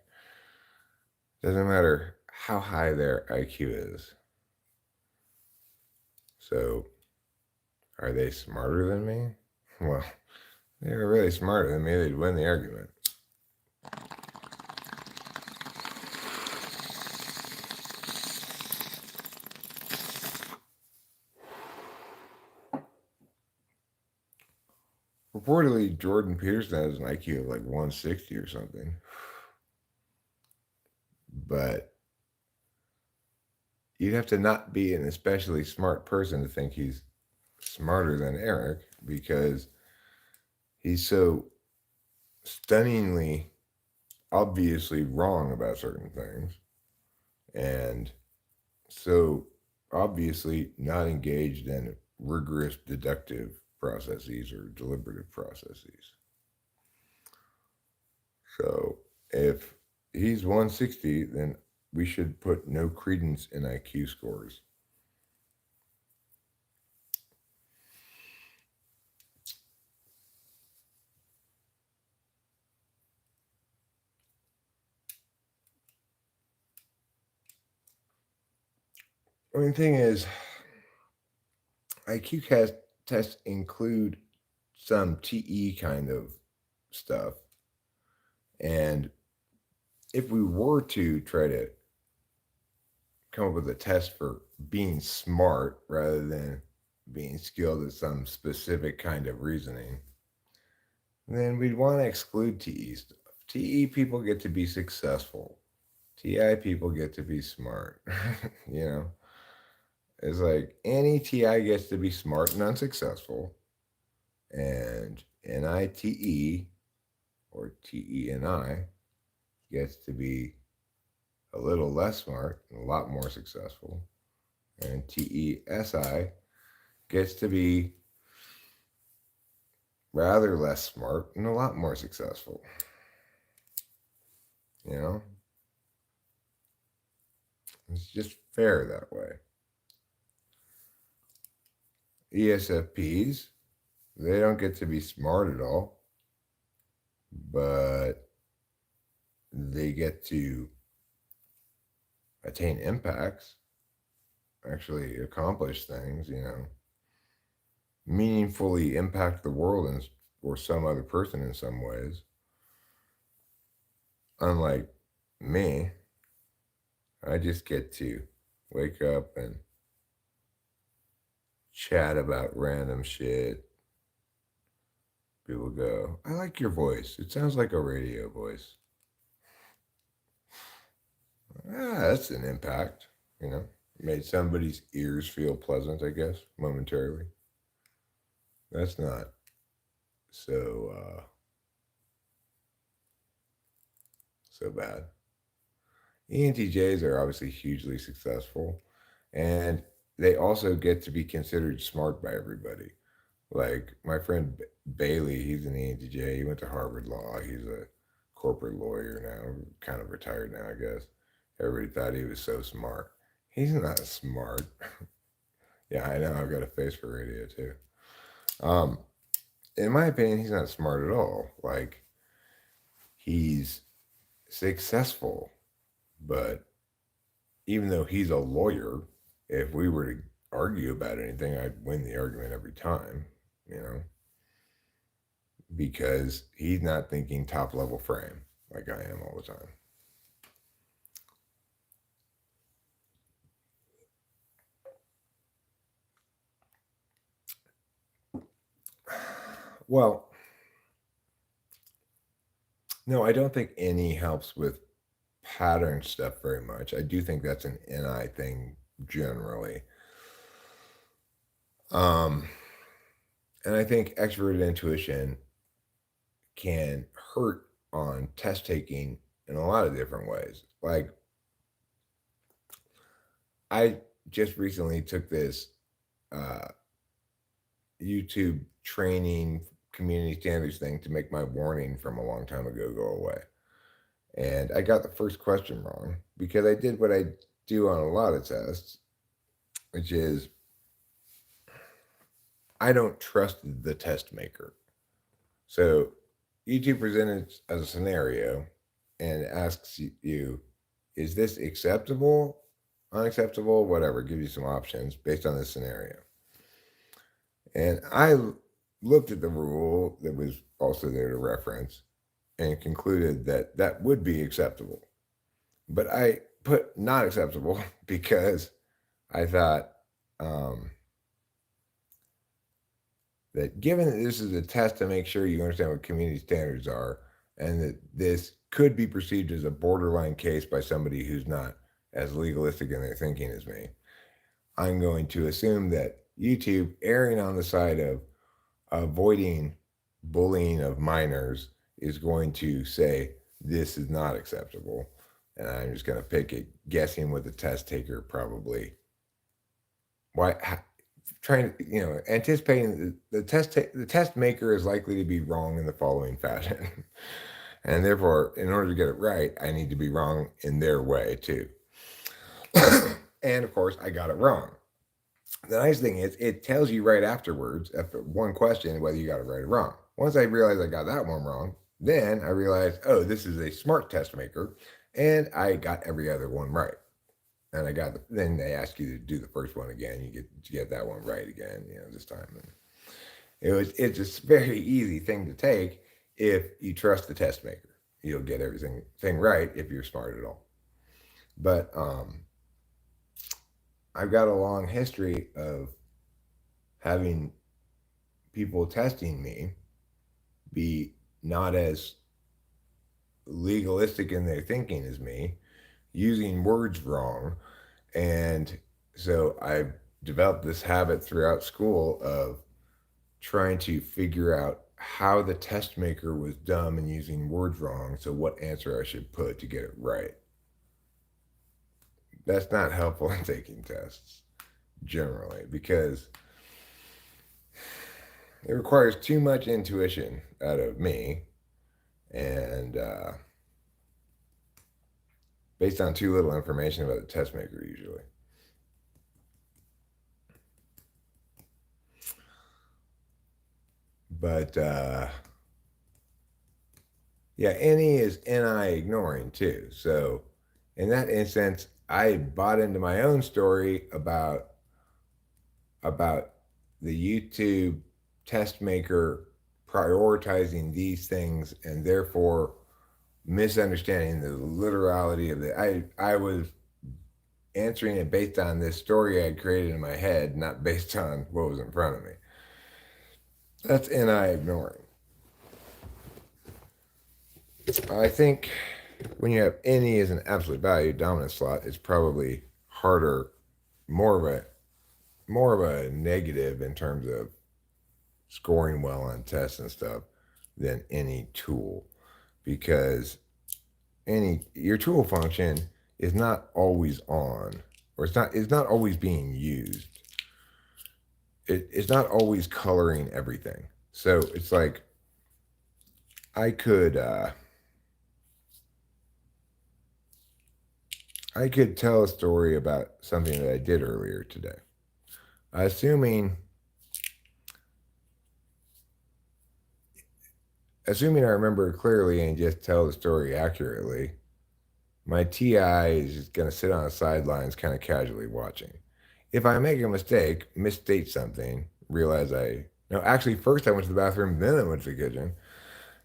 Doesn't matter how high their IQ is. So, are they smarter than me? Well, they were really smarter than me, they'd win the argument. Reportedly, Jordan Peterson has an IQ of like 160 or something. But you'd have to not be an especially smart person to think he's smarter than Eric because he's so stunningly, obviously wrong about certain things and so obviously not engaged in rigorous deductive processes or deliberative processes. So if he's 160, then we should put no credence in IQ scores. I mean, the thing is, IQ tests include some TE kind of stuff. And if we were to try to come up with a test for being smart rather than being skilled at some specific kind of reasoning, then we'd want to exclude TE stuff. TE people get to be successful. TI people get to be smart. You know, it's like any TI gets to be smart and unsuccessful, and NITE or TENI gets to be a little less smart and a lot more successful, and TESI gets to be rather less smart and a lot more successful. You know? It's just fair that way. ESFPs, they don't get to be smart at all, but they get to attain impacts, actually accomplish things, meaningfully impact the world or some other person in some ways. Unlike me, I just get to wake up and chat about random shit. People go, I like your voice. It sounds like a radio voice. That's an impact, you know. Made somebody's ears feel pleasant, I guess, momentarily. That's not so so bad. ENTJs are obviously hugely successful, and they also get to be considered smart by everybody. Like my friend Bailey, he's an ENTJ. He went to Harvard Law. He's a corporate lawyer now, kind of retired now, I guess. Everybody thought he was so smart. He's not smart. Yeah, I know. I've got a face for radio too. Um, in my opinion, he's not smart at all. Like he's successful, but even though he's a lawyer, if we were to argue about anything, I'd win the argument every time, you know, because he's not thinking top level frame like I am all the time. Well, no, I don't think any helps with pattern stuff very much. I do think that's an NI thing generally. Um, and I think extroverted intuition can hurt on test taking in a lot of different ways. Like, I just recently took this uh, YouTube training community standards thing to make my warning from a long time ago go away. And I got the first question wrong because I did what I do on a lot of tests, which is I don't trust the test maker. So YouTube presented as a scenario and asks you, is this acceptable, unacceptable, whatever, give you some options based on this scenario. And I looked at the rule that was also there to reference and concluded that that would be acceptable. But I put not acceptable because I thought um, that given that this is a test to make sure you understand what community standards are, and that this could be perceived as a borderline case by somebody who's not as legalistic in their thinking as me, I'm going to assume that YouTube, erring on the side of avoiding bullying of minors, is going to say this is not acceptable. And I'm just going to pick it, guessing what the test taker probably why trying to anticipating the test maker is likely to be wrong in the following fashion. And therefore, in order to get it right, I need to be wrong in their way too. And of course, I got it wrong. The nice thing is, it tells you right afterwards, after one question, whether you got it right or wrong. Once I realized I got that one wrong, then I realized, oh, this is a smart test maker, and I got every other one right. And then they ask you to do the first one again. You get that one right again, this time. And it's a very easy thing to take if you trust the test maker. You'll get everything right if you're smart at all. But I've got a long history of having people testing me be not as legalistic in their thinking as me, using words wrong. And so I've developed this habit throughout school of trying to figure out how the test maker was dumb and using words wrong, so what answer I should put to get it right. That's not helpful in taking tests generally because it requires too much intuition out of me, and based on too little information about the test maker usually. But yeah, any is NI ignoring too. So in that instance, I bought into my own story about the YouTube test maker prioritizing these things and therefore misunderstanding the literality of it. I was answering it based on this story I created in my head, not based on what was in front of me. That's NI ignoring. I think when you have any as an absolute value dominant slot, it's probably harder, more of a negative in terms of scoring well on tests and stuff than any tool, because any your tool function is not always on, or it's not always being used. It's not always coloring everything. So it's like I could tell a story about something that I did earlier today. Assuming I remember clearly and just tell the story accurately, my TI is just going to sit on the sidelines kind of casually watching. If I make a mistake, misstate something, realize no, actually, first I went to the bathroom, then I went to the kitchen,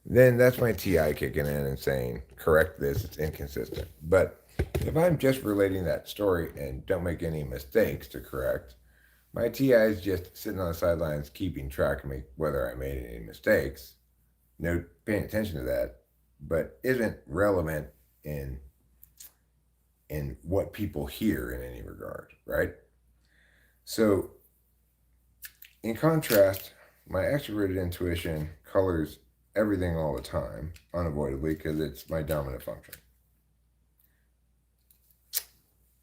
then that's my TI kicking in and saying, correct this, it's inconsistent. But if I'm just relating that story and don't make any mistakes to correct, my TI is just sitting on the sidelines keeping track of whether I made any mistakes, no paying attention to that, but isn't relevant in what people hear in any regard, right? So, in contrast, my extroverted intuition colors everything all the time, unavoidably, because it's my dominant function.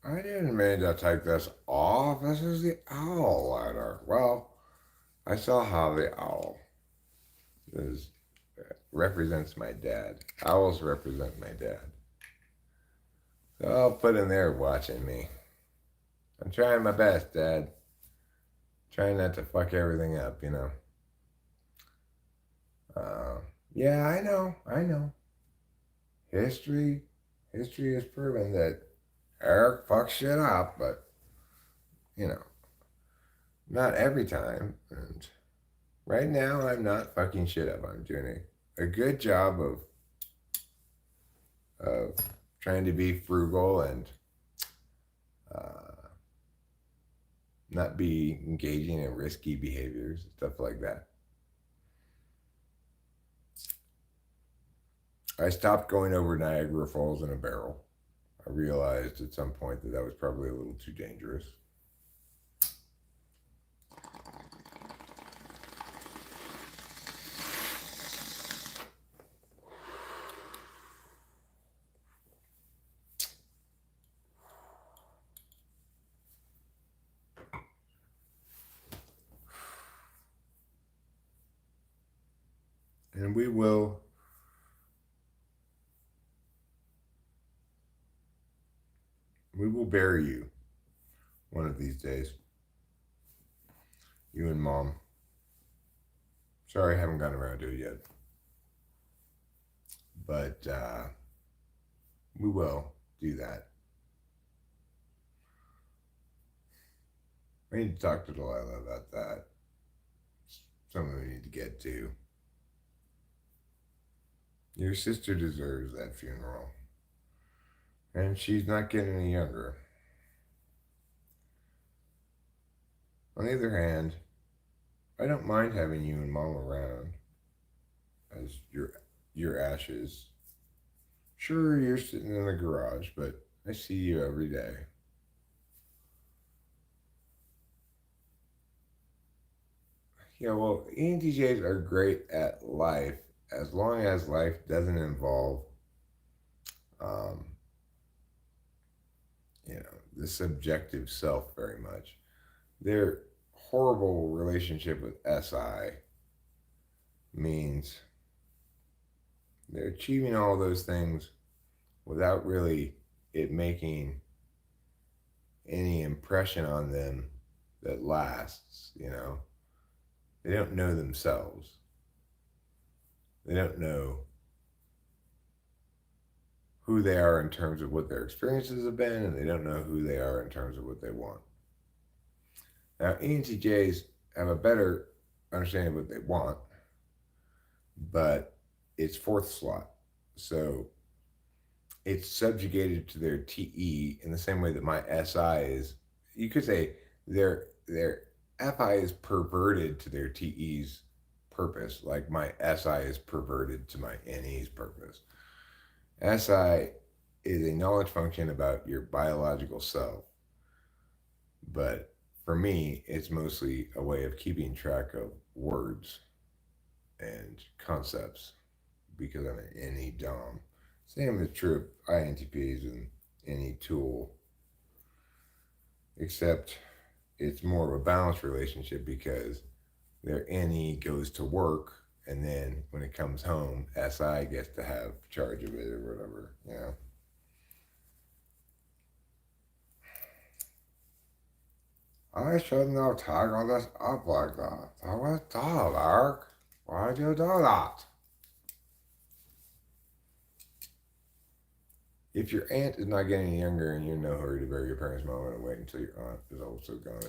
I didn't mean to take this off. This is the owl ladder. Well, I saw how the owl is, represents my dad. Owls represent my dad. So I'll put him there watching me. I'm trying my best, Dad. Trying not to fuck everything up, you know. Yeah, I know. History has proven that Eric fucks shit up, but you know, not every time. And right now, I'm not fucking shit up. I'm doing a good job of trying to be frugal and not be engaging in risky behaviors, stuff like that. I stopped going over Niagara Falls in a barrel. I realized at some point that was probably a little too dangerous. And we will bury you one of these days. You and Mom. Sorry I haven't gotten around to it yet. But we will do that. I need to talk to Delilah about that. Something we need to get to. Your sister deserves that funeral. And she's not getting any younger. On the other hand, I don't mind having you and Mom around as your ashes. Sure, you're sitting in the garage, but I see you every day. Yeah, well, ENTJs are great at life as long as life doesn't involve, um, the subjective self very much. Their horrible relationship with SI means they're achieving all those things without really it making any impression on them that lasts, you know. They don't know themselves. They don't know who they are in terms of what their experiences have been, and they don't know who they are in terms of what they want. Now, ENTJs have a better understanding of what they want, but it's fourth slot. So it's subjugated to their TE in the same way that my SI is. You could say their FI is perverted to their TE's purpose, like my SI is perverted to my NE's purpose. SI is a knowledge function about your biological self, but for me, it's mostly a way of keeping track of words and concepts because I'm an NE Dom. Same is true of INTPs and any tool, except it's more of a balanced relationship because their NE goes to work and then when it comes home, SI gets to have charge of it or whatever, you know. I shouldn't have taken this up like that. That was dumb, Eric. Why'd you do that? If your aunt is not getting younger and you're in no hurry to bury your parents' mom, and wait until your aunt is also gone.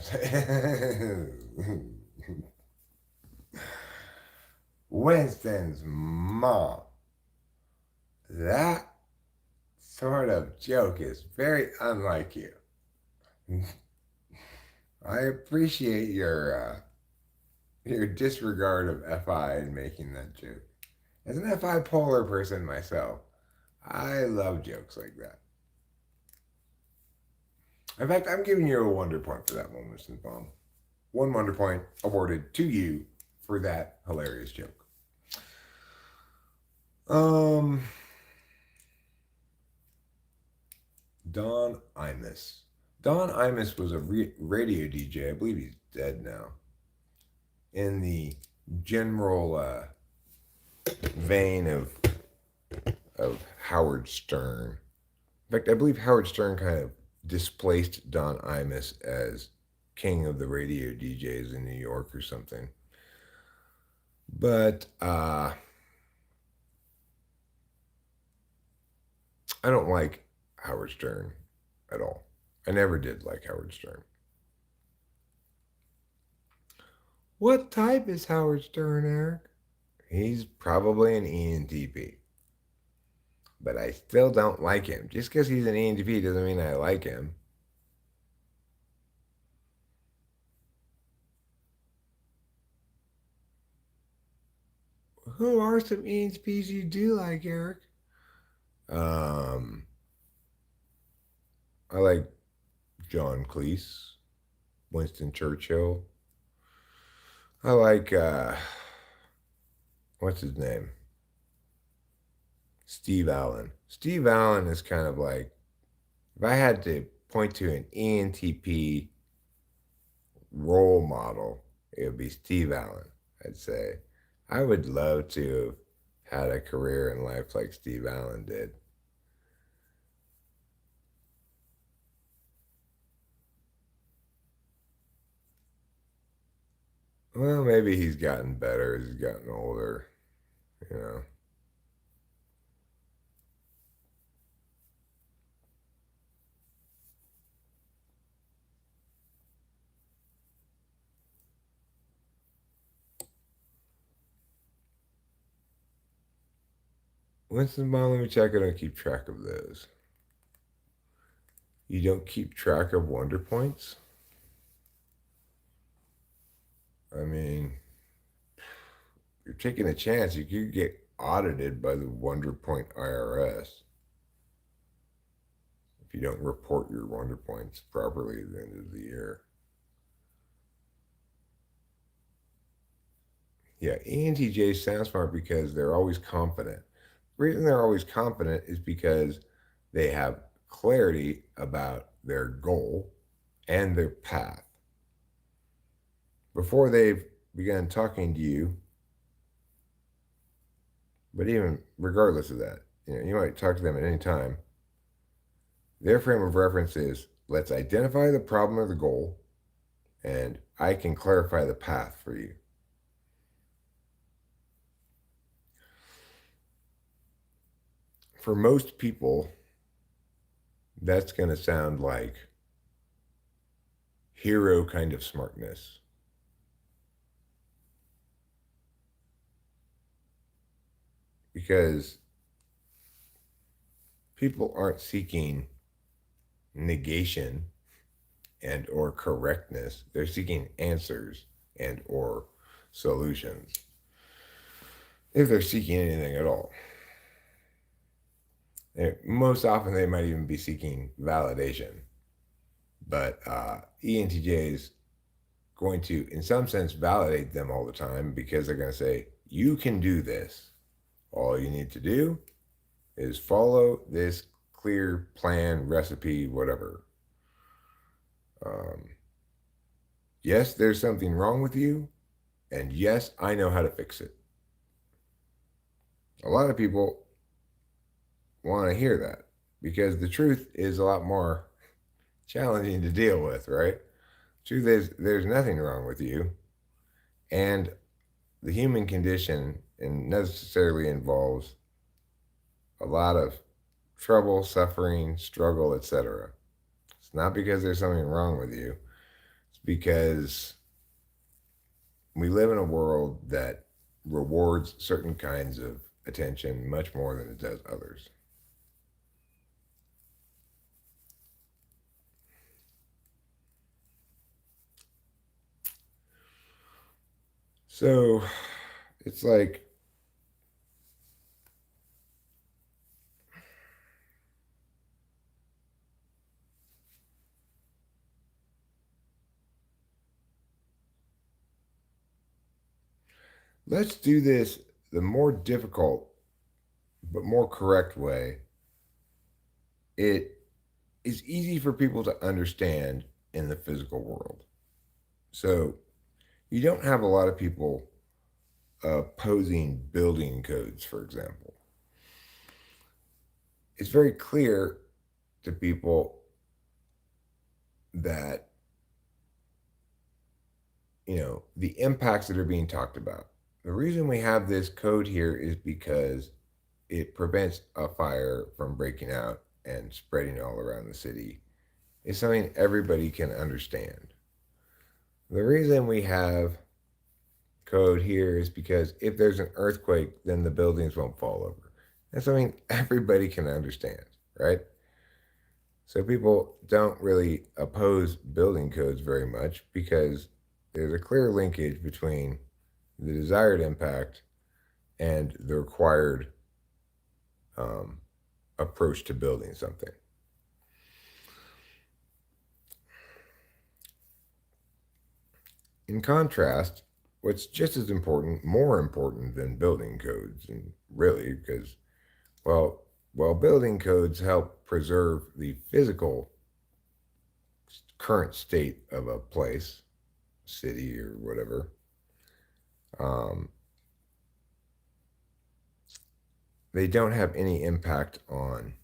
Winston's mom. That sort of joke is very unlike you. I appreciate your disregard of FI in making that joke. As an FI polar person myself, I love jokes like that. In fact, I'm giving you a wonder point for that one, Winston Baum. One wonder point awarded to you for that hilarious joke. Um, Don Imus. Don Imus was a radio DJ. I believe he's dead now. In the general vein of Howard Stern. In fact, I believe Howard Stern kind of displaced Don Imus as king of the radio DJs in New York or something. But I don't like Howard Stern at all. I never did like Howard Stern. What type is Howard Stern, Eric? He's probably an ENTP. But I still don't like him. Just because he's an ENTP doesn't mean I like him. Who are some ENTPs you do like, Eric? Um, I like John Cleese, Winston Churchill. I like what's his name? Steve Allen. Steve Allen is kind of like if I had to point to an ENTP role model, it would be Steve Allen. I'd say I would love to have had a career in life like Steve Allen did. Well, maybe he's gotten better as he's gotten older, you know. Winston Bond, let me check. I don't keep track of those. You don't keep track of wonder points? I mean, you're taking a chance. You could get audited by the Wonder Point IRS if you don't report your wonder points properly at the end of the year. Yeah, ENTJs sound smart because they're always confident. The reason they're always confident is because they have clarity about their goal and their path. Before they've begun talking to you, but even regardless of that, you know, you might talk to them at any time. Their frame of reference is let's identify the problem or the goal, and I can clarify the path for you. For most people, that's going to sound like hero kind of smartness. Because people aren't seeking negation and or correctness. They're seeking answers and or solutions. If they're seeking anything at all. And most often they might even be seeking validation. But ENTJ is going to, in some sense, validate them all the time because they're going to say, you can do this. All you need to do is follow this clear plan, recipe, whatever. Um, yes, there's something wrong with you, and yes, I know how to fix it. A lot of people want to hear that because the truth is a lot more challenging to deal with, right? Truth is, there's nothing wrong with you, and the human condition and necessarily involves a lot of trouble, suffering, struggle, etc. It's not because there's something wrong with you. It's because we live in a world that rewards certain kinds of attention much more than it does others. So it's like let's do this the more difficult but more correct way. It is easy for people to understand in the physical world. So you don't have a lot of people opposing building codes, for example. It's very clear to people that, the impacts that are being talked about. The reason we have this code here is because it prevents a fire from breaking out and spreading all around the city. It's something everybody can understand. The reason we have code here is because if there's an earthquake, then the buildings won't fall over. That's something everybody can understand, right? So people don't really oppose building codes very much because there's a clear linkage between the desired impact and the required um, approach to building something. In contrast, what's just as important, more important than building codes, and really, because, well, while building codes help preserve the physical current state of a place, city, or whatever, um, they don't have any impact on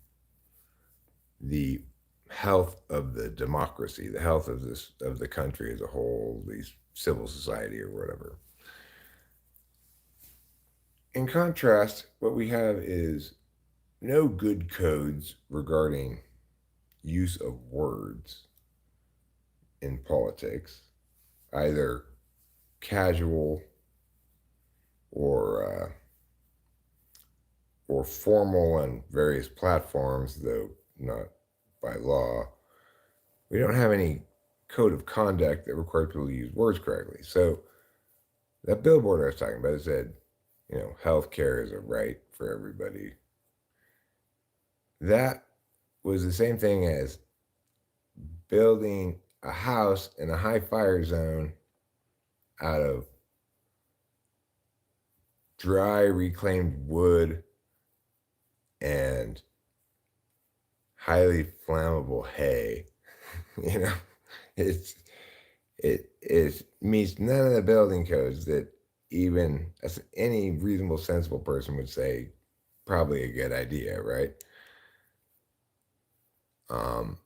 the health of the democracy, the health of the country as a whole, the civil society or whatever. In contrast, what we have is no good codes regarding use of words in politics, either casual or uh, or formal on various platforms, though not by law. We don't have any code of conduct that requires people to use words correctly. So that billboard I was talking about said, healthcare is a right for everybody. That was the same thing as building a house in a high fire zone out of dry reclaimed wood and highly flammable hay. you know, it's it meets none of the building codes that even any reasonable, sensible person would say probably a good idea, right? Um,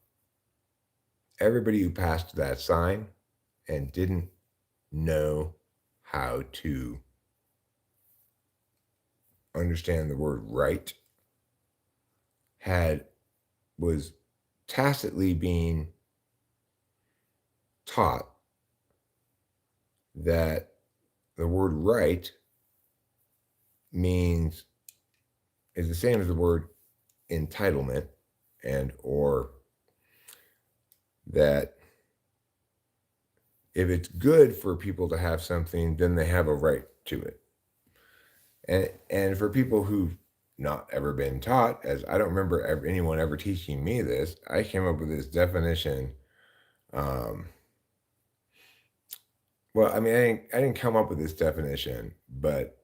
Everybody who passed that sign and didn't know how to understand the word right was tacitly being taught that the word right means is the same as the word entitlement, and or that if it's good for people to have something, then they have a right to it. And for people who've not ever been taught, as I don't remember anyone ever teaching me this, I came up with this definition. Um, well, I mean, I didn't come up with this definition, but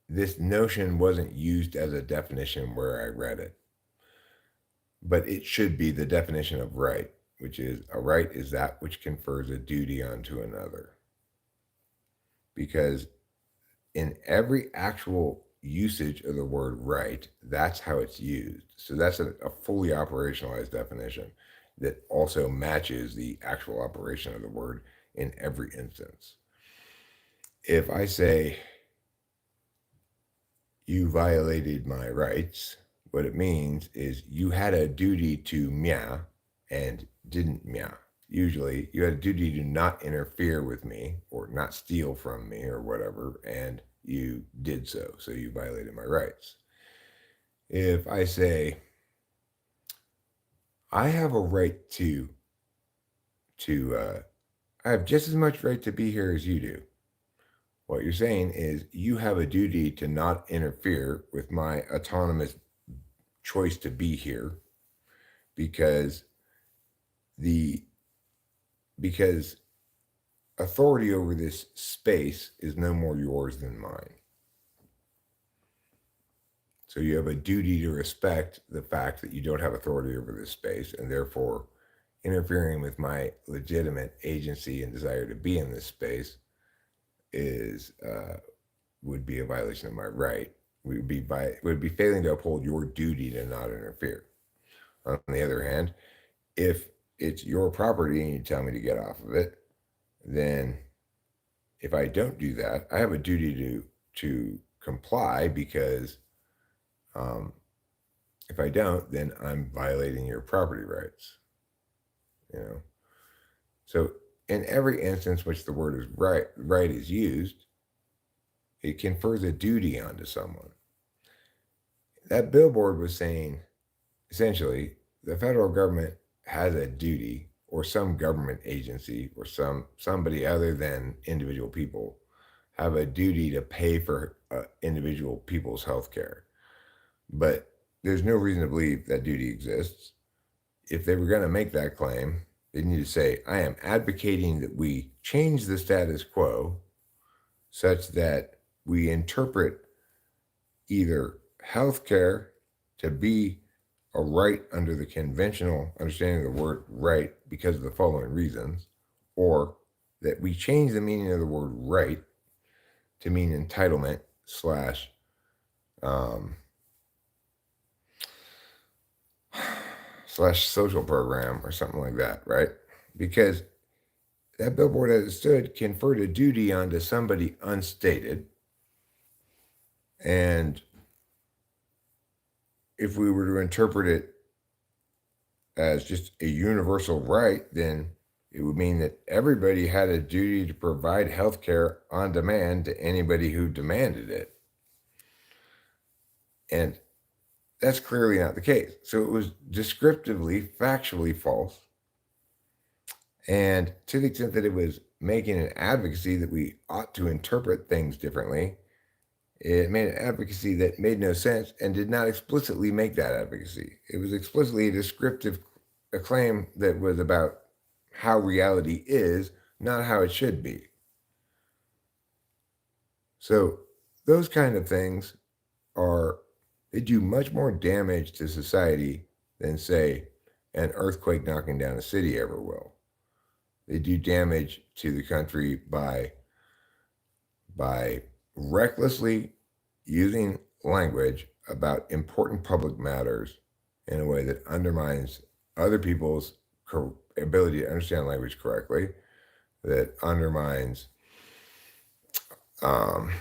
this notion wasn't used as a definition where I read it. But it should be the definition of right, which is a right is that which confers a duty onto another. Because in every actual usage of the word right, that's how it's used. So that's a fully operationalized definition that also matches the actual operation of the word in every instance. If I say, you violated my rights, what it means is you had a duty to meow and didn't meow. Usually, you had a duty to not interfere with me or not steal from me or whatever, and you did so. So you violated my rights. If I say, I have a right I have just as much right to be here as you do. What you're saying is you have a duty to not interfere with my autonomous choice to be here because the because authority over this space is no more yours than mine. So you have a duty to respect the fact that you don't have authority over this space, and therefore interfering with my legitimate agency and desire to be in this space is would be a violation of my right. Would be failing to uphold your duty to not interfere. On the other hand, if it's your property and you tell me to get off of it, then if I don't do that, I have a duty to comply because if I don't, then I'm violating your property rights. You know, so in every instance which the word is right is used, it confers a duty onto someone. That billboard was saying essentially the federal government has a duty, or some government agency or somebody other than individual people have a duty to pay for individual people's health care. But there's no reason to believe that duty exists. If they were going to make that claim, they need to say, I am advocating that we change the status quo such that we interpret either healthcare to be a right under the conventional understanding of the word right because of the following reasons, or that we change the meaning of the word right to mean entitlement slash slash social program or something like that, right? Because that billboard, as it stood, conferred a duty onto somebody unstated. And if we were to interpret it as just a universal right, then it would mean that everybody had a duty to provide health care on demand to anybody who demanded it. And that's clearly not the case. So it was descriptively, factually false. And to the extent that it was making an advocacy that we ought to interpret things differently, it made an advocacy that made no sense and did not explicitly make that advocacy. It was explicitly a descriptive claim that was about how reality is, not how it should be. So those kind of things they do much more damage to society than, say, an earthquake knocking down a city ever will. They do damage to the country by recklessly using language about important public matters in a way that undermines other people's ability to understand language correctly, that undermines um,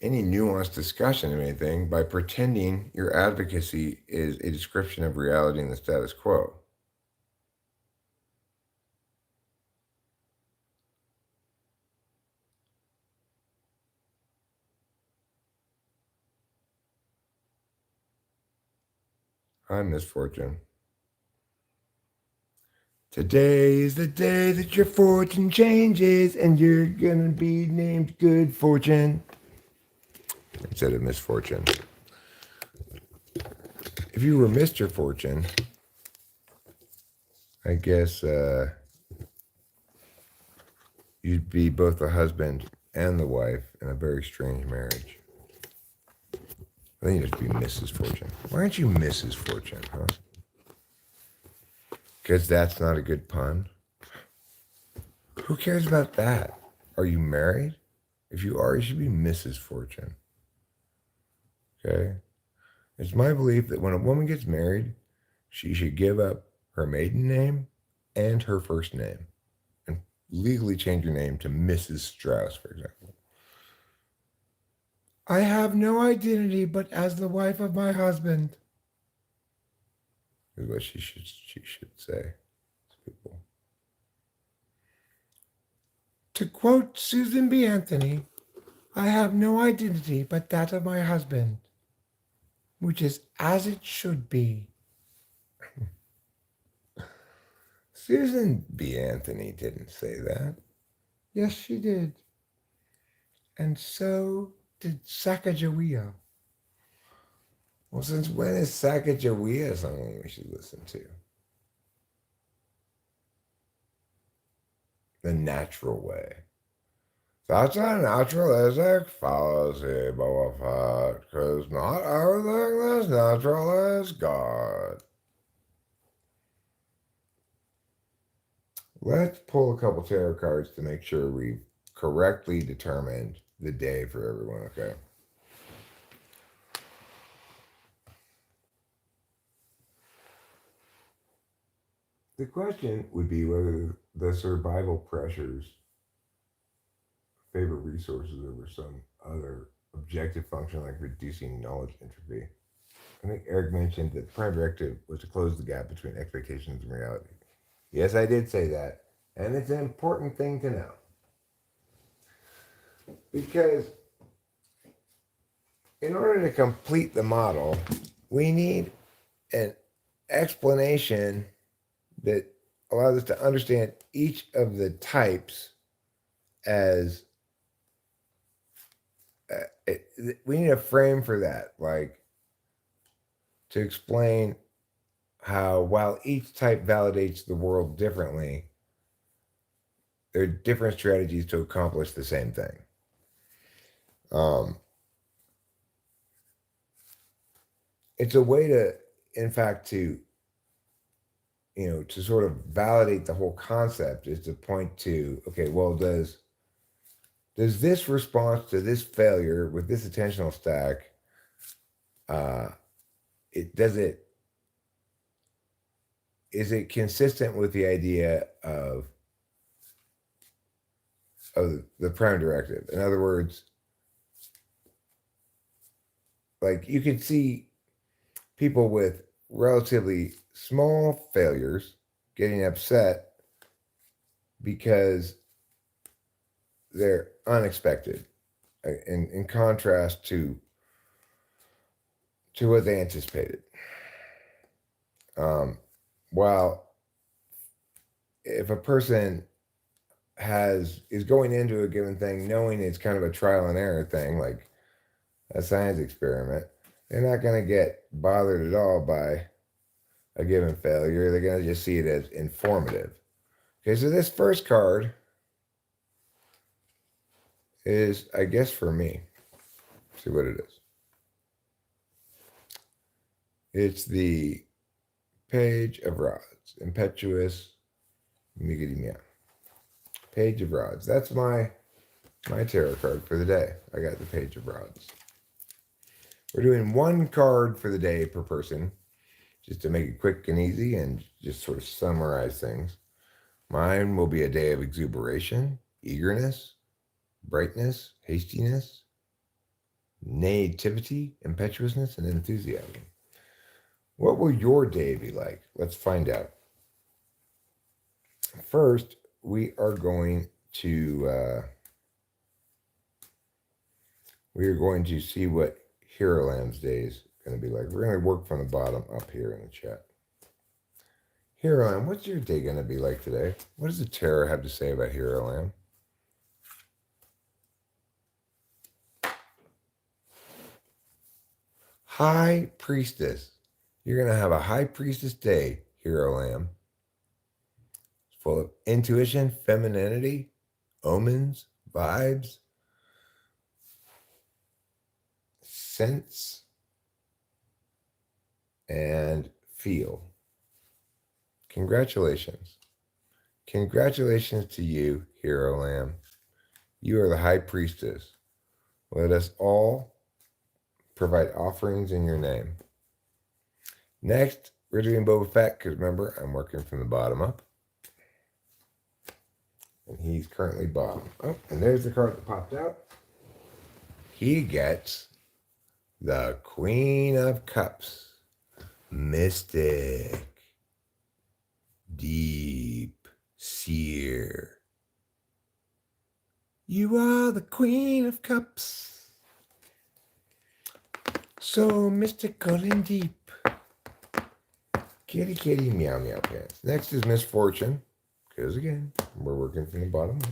any nuanced discussion of anything by pretending your advocacy is a description of reality and the status quo. Hi, misfortune. Today is the day that your fortune changes and you're gonna be named Good Fortune instead of Misfortune. If you were Mr. Fortune, I guess you'd be both the husband and the wife in a very strange marriage. I think you'd just be Mrs. Fortune. Why aren't you Mrs. Fortune, huh? Because that's not a good pun. Who cares about that? Are you married? If you are, you should be Mrs. Fortune. Okay? It's my belief that when a woman gets married, she should give up her maiden name and her first name and legally change her name to Mrs. Strauss, for example. I have no identity but as the wife of my husband, is what she should say to people. To quote Susan B. Anthony, I have no identity but that of my husband, which is as it should be. Susan B. Anthony didn't say that. Yes, she did. And so did Sacagawea. Well, since when is Sacagawea something we should listen to? The natural way. That's a naturalistic fallacy, Boba Fett, because not everything is natural is God. Let's pull a couple tarot cards to make sure we've correctly determined the day for everyone, okay? The question would be whether the survival pressures favor resources over some other objective function like reducing knowledge entropy. I think Eric mentioned that the prime directive was to close the gap between expectations and reality. Yes, I did say that. And it's an important thing to know. Because in order to complete the model, we need an explanation that allows us to understand each of the types as we need a frame for that, like to explain how while each type validates the world differently, there are different strategies to accomplish the same thing. It's a way to, in fact, to sort of validate the whole concept is to point to, okay, well, does this response to this failure with this attentional stack, is it consistent with the idea of the prime directive? In other words, like you can see people with relatively small failures getting upset because they're unexpected, in contrast to what they anticipated. While if a person is going into a given thing knowing it's kind of a trial and error thing, like a science experiment, they're not going to get bothered at all by a given failure. They're going to just see it as informative. Okay, so this first card is, I guess, for me. Let's see what it is. It's the Page of Rods, impetuous, miggity meow. Page of Rods. That's my tarot card for the day. I got the Page of Rods. We're doing one card for the day per person, just to make it quick and easy and just sort of summarize things. Mine will be a day of exuberation, eagerness, brightness, hastiness, nativity, impetuousness, and enthusiasm. What will your day be like? Let's find out. First, we are going to see what Hero Lamb's day is going to be like. We're going to work from the bottom up here in the chat. Hero Lamb, what's your day going to be like today? What does the tarot have to say about Hero Lamb? High Priestess. You're going to have a High Priestess day, Hero Lamb. It's full of intuition, femininity, omens, vibes, sense, and feel. Congratulations. Congratulations to you, Hero Lamb. You are the High Priestess. Let us all provide offerings in your name. Next, we're doing Boba Fett, because remember, I'm working from the bottom up. And he's currently bottom. Oh, and there's the card that popped out. He gets the Queen of Cups. Mystic. Deep seer. You are the Queen of Cups. So mystical and deep. Kitty, kitty, meow, meow pants. Next is Misfortune. Because again, we're working from the bottom up.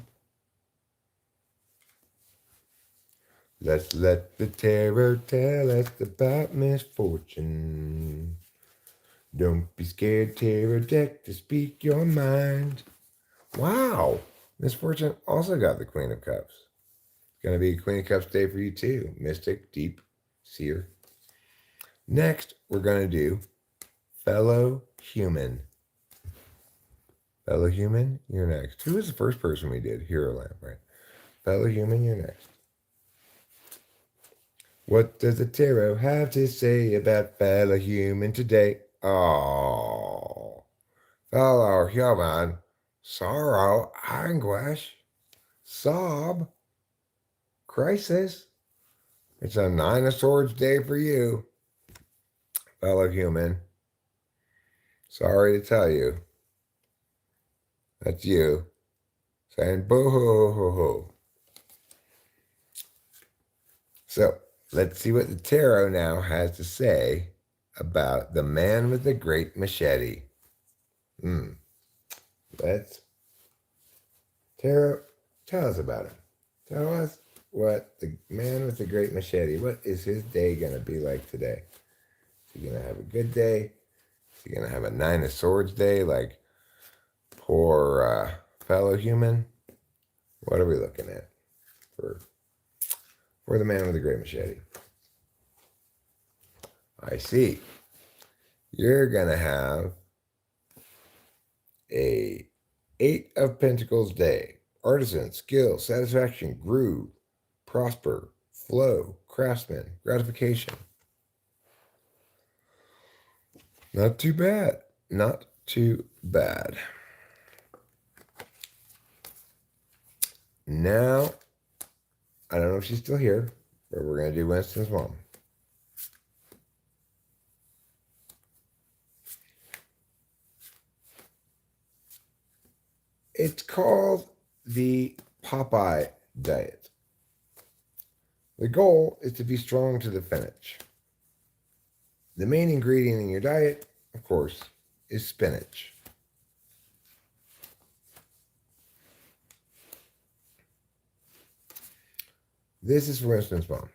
Let's let the tarot tell us about misfortune. Don't be scared, tarot deck, to speak your mind. Wow. Misfortune also got the Queen of Cups. It's going to be a Queen of Cups day for you too. Mystic, deep, seer. Next, we're going to do Fellow Human. Fellow Human, you're next. Who was the first person we did? Hero Lamb, right? Fellow Human, you're next. What does the tarot have to say about Fellow Human today? Oh, Fellow Human, sorrow, anguish, sob, crisis. It's a Nine of Swords day for you, Fellow Human. Sorry to tell you. That's you saying boo hoo hoo hoo. So let's see what the tarot now has to say about the man with the great machete. Tarot, tell us about it. Tell us what the man with the great machete, what is his day going to be like today? Is he going to have a good day? Is he going to have a Nine of Swords day like poor Fellow Human? What are we looking at for the man with the great machete? I see. You're going to have a Eight of Pentacles day. Artisan, skill, satisfaction, groove, prosper, flow, craftsman, gratification. Not too bad. Not too bad. Now, I don't know if she's still here, but we're going to do Winston's mom. It's called the Popeye diet. The goal is to be strong to the finish. The main ingredient in your diet, of course, is spinach. This is for Winston's mom.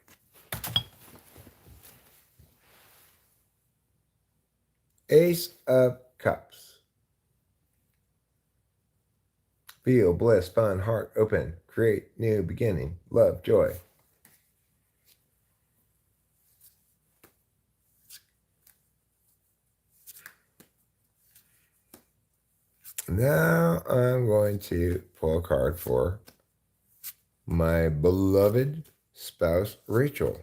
Ace of Cups. Feel, bliss, fun, heart, open, create, new, beginning, love, joy. Now I'm going to pull a card for my beloved spouse, Rachel.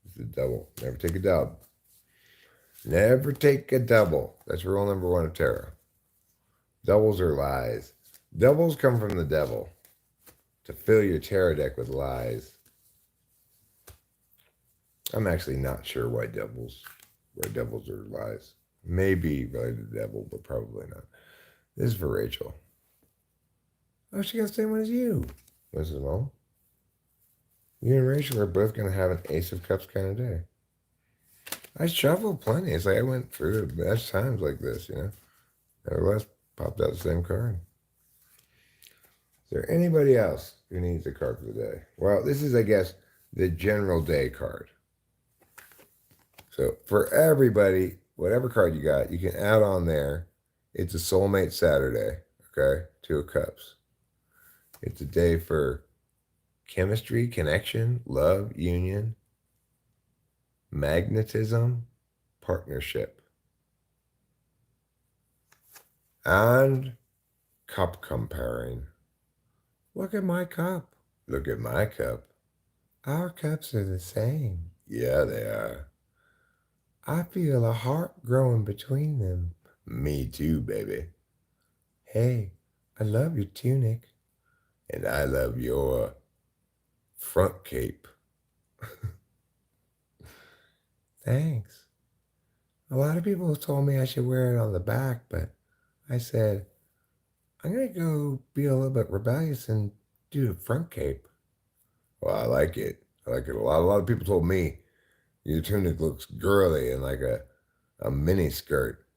It's a double. Never take a dub. Never take a double. That's rule number one of tarot. Doubles are lies. Doubles come from the devil to fill your tarot deck with lies. I'm actually not sure why doubles are lies. Maybe related to the devil, but probably not. This is for Rachel. Oh, she got the same one as you. Mrs. Mom. You and Rachel are both going to have an Ace of Cups kind of day. I shuffled plenty. It's like I went through the best times like this, Nevertheless, popped out the same card. Is there anybody else who needs a card for the day? Well, this is, I guess, the general day card. So for everybody, whatever card you got, you can add on there. It's a soulmate Saturday, okay? Two of Cups. It's a day for chemistry, connection, love, union, magnetism, partnership, and cup comparing. Look at my cup. Look at my cup. Our cups are the same. Yeah, they are. I feel a heart growing between them. Me too, baby. Hey, I love your tunic. And I love your front cape. Thanks. A lot of people have told me I should wear it on the back, but I said, I'm going to go be a little bit rebellious and do the front cape. Well, I like it. I like it a lot. A lot of people told me your tunic looks girly and like a mini skirt,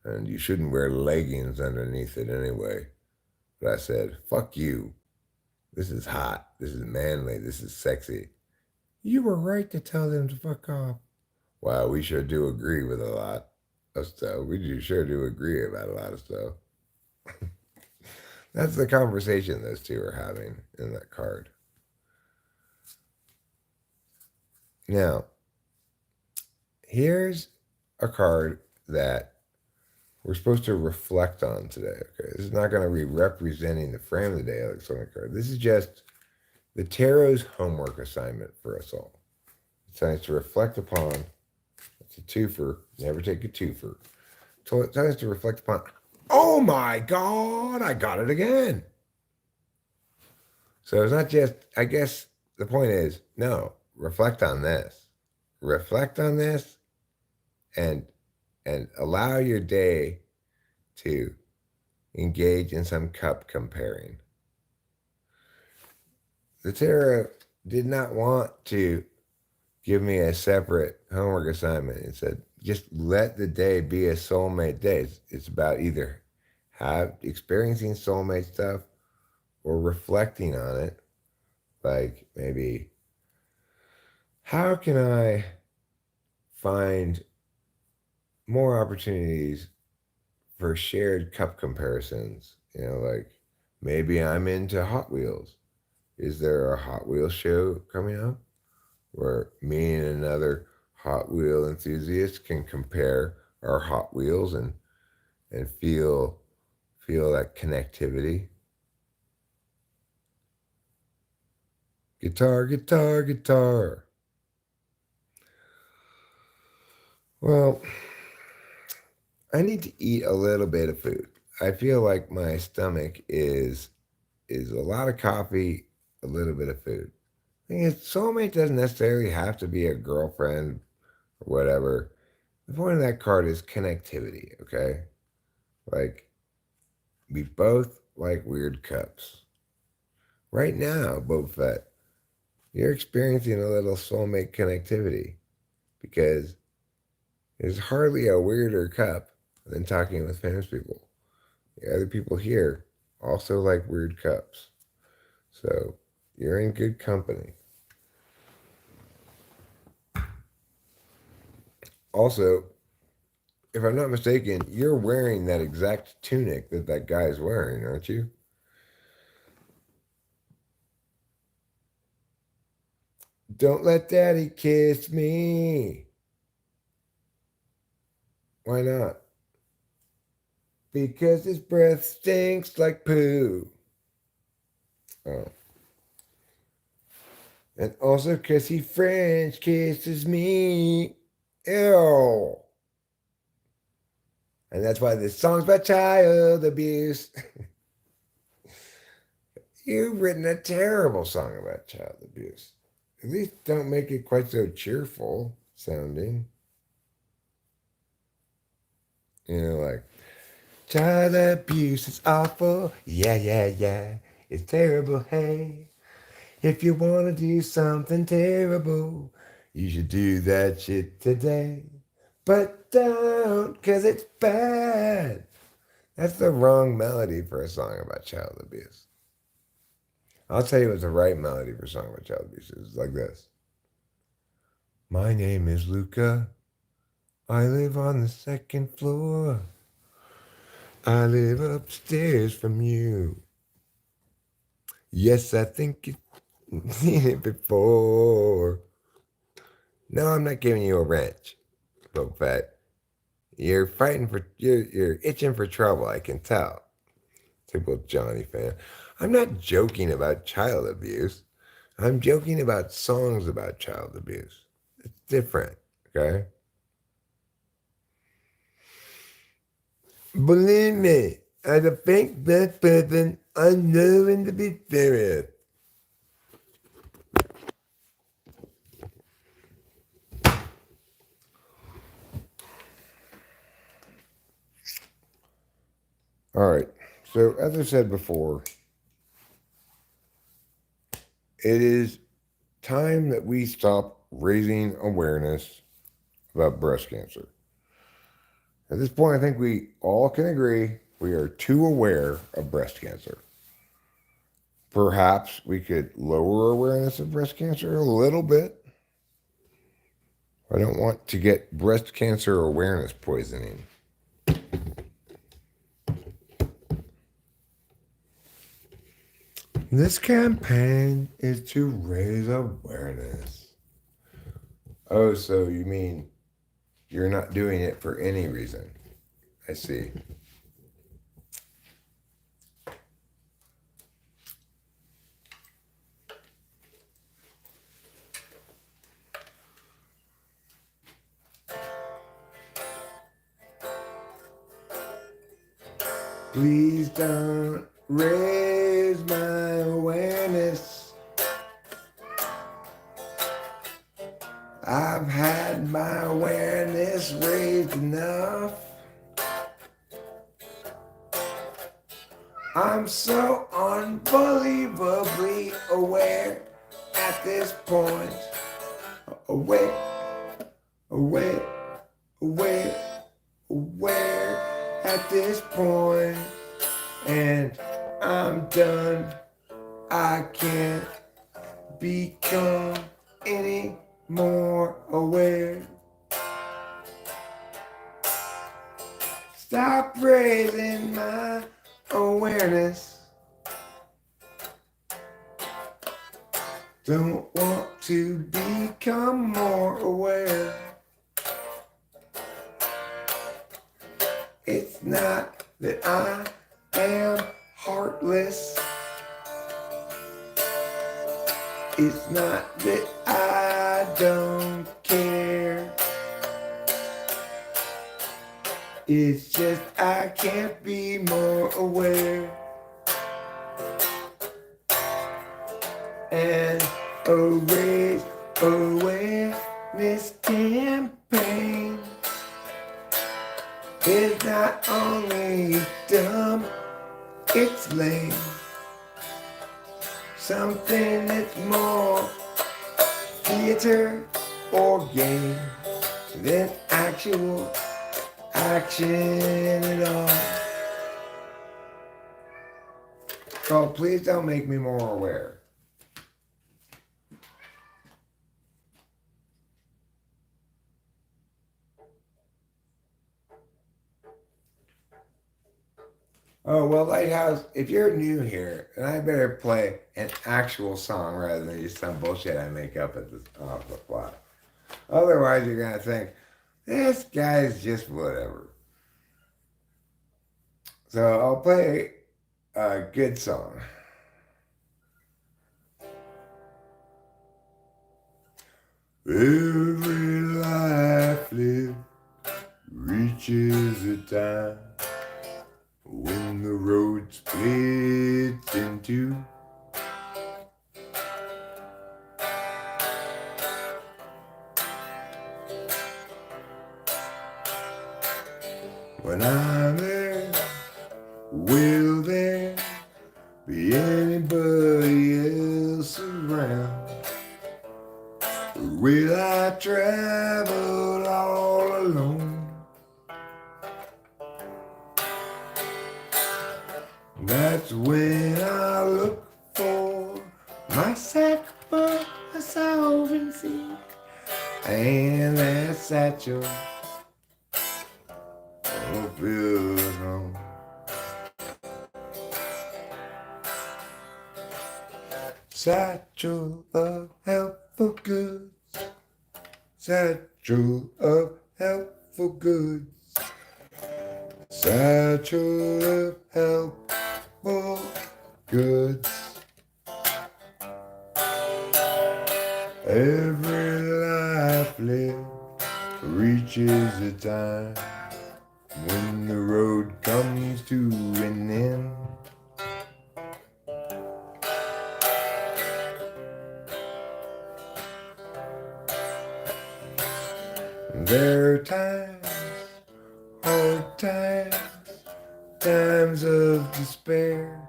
and you shouldn't wear leggings underneath it anyway. But I said, fuck you. This is hot. This is manly. This is sexy. You were right to tell them to fuck off. Wow, we sure do agree with a lot of stuff. Sure do agree about a lot of stuff. That's the conversation those two are having in that card. Now, here's a card that we're supposed to reflect on today. Okay, this is not going to be representing the frame of the day electronic card. This is just the tarot's homework assignment for us all. It's nice to reflect upon. It's a twofer. Never take a twofer. So it's nice to reflect upon. Oh my God, I got it again. So it's not just, I guess the point is, no, reflect on this. Reflect on this and allow your day to engage in some cup comparing. The tarot did not want to give me a separate homework assignment. It said, just let the day be a soulmate day. It's about either experiencing soulmate stuff or reflecting on it. Like maybe, how can I find more opportunities for shared cup comparisons? Like maybe I'm into Hot Wheels. Is there a Hot Wheels show coming up where me and another Hot Wheel enthusiast can compare our Hot Wheels and feel that connectivity? Guitar, guitar, guitar. Well, I need to eat a little bit of food. I feel like my stomach is a lot of coffee, a little bit of food. Thing is, soulmate doesn't necessarily have to be a girlfriend or whatever. The point of that card is connectivity, okay? Like, we both like weird cups. Right now, Boba Fett, you're experiencing a little soulmate connectivity because there's hardly a weirder cup than talking with famous people. The other people here also like weird cups. So you're in good company. Also, if I'm not mistaken, you're wearing that exact tunic that guy's wearing, aren't you? Don't let daddy kiss me. Why not? Because his breath stinks like poo. Oh. And also because he French kisses me. Ew. And that's why this song's about child abuse. You've written a terrible song about child abuse. At least don't make it quite so cheerful sounding. You know, like, child abuse is awful. Yeah, yeah, yeah. It's terrible, hey. If you want to do something terrible, you should do that shit today. But don't, because it's bad. That's the wrong melody for a song about child abuse. I'll tell you what's the right melody for a song about child abuse. It's like this. My name is Luca. I live on the second floor. I live upstairs from you. Yes, I think you've seen it before. No, I'm not giving you a wrench, Boba Fett. You're fighting for you're itching for trouble, I can tell. Typical Johnny fan. I'm not joking about child abuse. I'm joking about songs about child abuse. It's different, okay? Believe me, as a fake black person, I'm knowing to be serious. All right. So, as I said before, it is time that we stop raising awareness about breast cancer. At this point, I think we all can agree we are too aware of breast cancer. Perhaps we could lower awareness of breast cancer a little bit. I don't want to get breast cancer awareness poisoning. This campaign is to raise awareness. Oh, so you mean you're not doing it for any reason? I see. Please don't raise my awareness. I've had my awareness raised enough. I'm so unbelievably aware at this point. Aware, aware, aware, aware at this point. And I'm done. I can't become any more aware. Stop raising my awareness. Don't want to become more aware. It's not that I am heartless. It's not that I don't care. It's just I can't be more aware. And a raise awareness campaign is not only dumb, it's lame. Something that's more theater or game than actual action at all. So please don't make me more aware. Oh, well, Lighthouse, if you're new here, then I better play an actual song rather than just some bullshit I make up at the, off the fly. Otherwise, you're going to think, this guy's just whatever. So I'll play a good song. Every life lived reaches reaches a time when the road splits in two. When I'm there, will there be anybody else around? Or will I travel all alone? That's when I look for my sacrifice over sea, and that satchel of pilgrim. Satchel of helpful goods, satchel of helpful goods, satchel of helpful goods. Every life lived reaches a time when the road comes to an end. There are times, hard times, times of despair,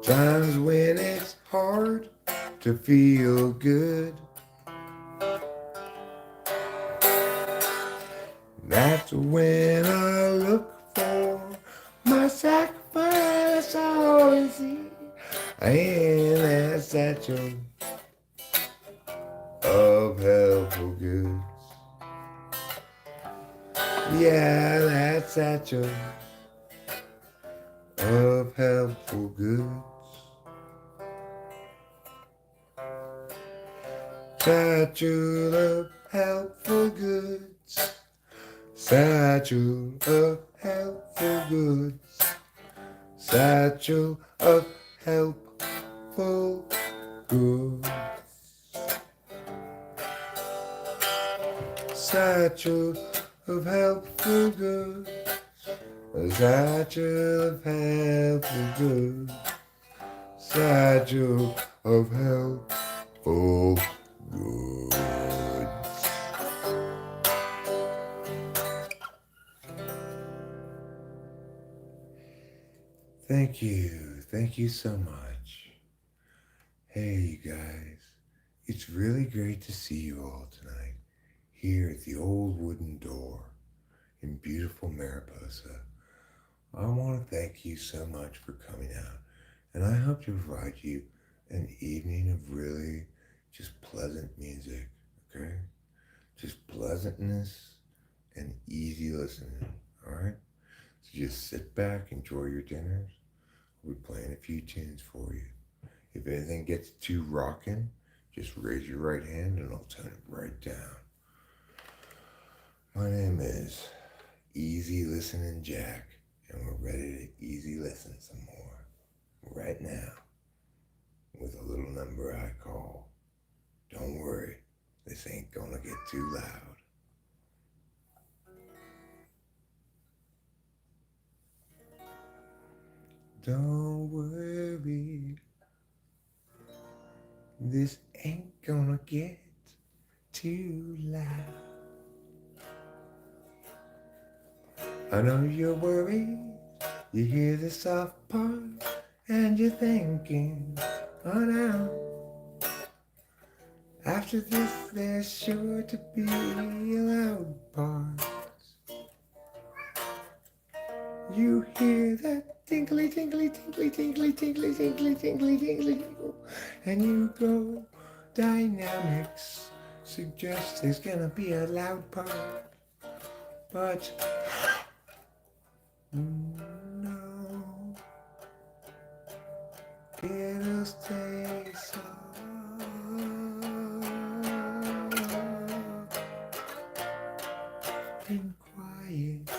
times when it's hard to feel good. That's when I look for my sacrifice all in sea, and that satchel of helpful goods. Yeah, that satchel of helpful goods. Satchel of helpful goods. Satchel of helpful goods. Satchel of helpful goods. Satchel of helpful goods. A satchel of helpful goods. Satchel of helpful goods. Thank you so much. Hey, you guys, it's really great to see you all tonight here at the old wooden door in beautiful Mariposa. I want to thank you so much for coming out, and I hope to provide you an evening of really just pleasant music, okay? Just pleasantness and easy listening, all right? So just sit back, enjoy your dinners. We'll be playing a few tunes for you. If anything gets too rockin', just raise your right hand and I'll tone it right down. My name is Easy Listening Jack, and we're ready to easy listen some more right now with a little number I call Don't Worry, This Ain't Gonna Get Too Loud. Don't worry, this ain't gonna get too loud. I know you're worried, you hear the soft part, and you're thinking, oh now, after this there's sure to be a loud part. You hear that tinkly, tinkly, tinkly, tinkly, tinkly, tinkly, tinkly, tinkly, and you go, dynamics suggest there's gonna be a loud part, but no, it'll stay soft and quiet.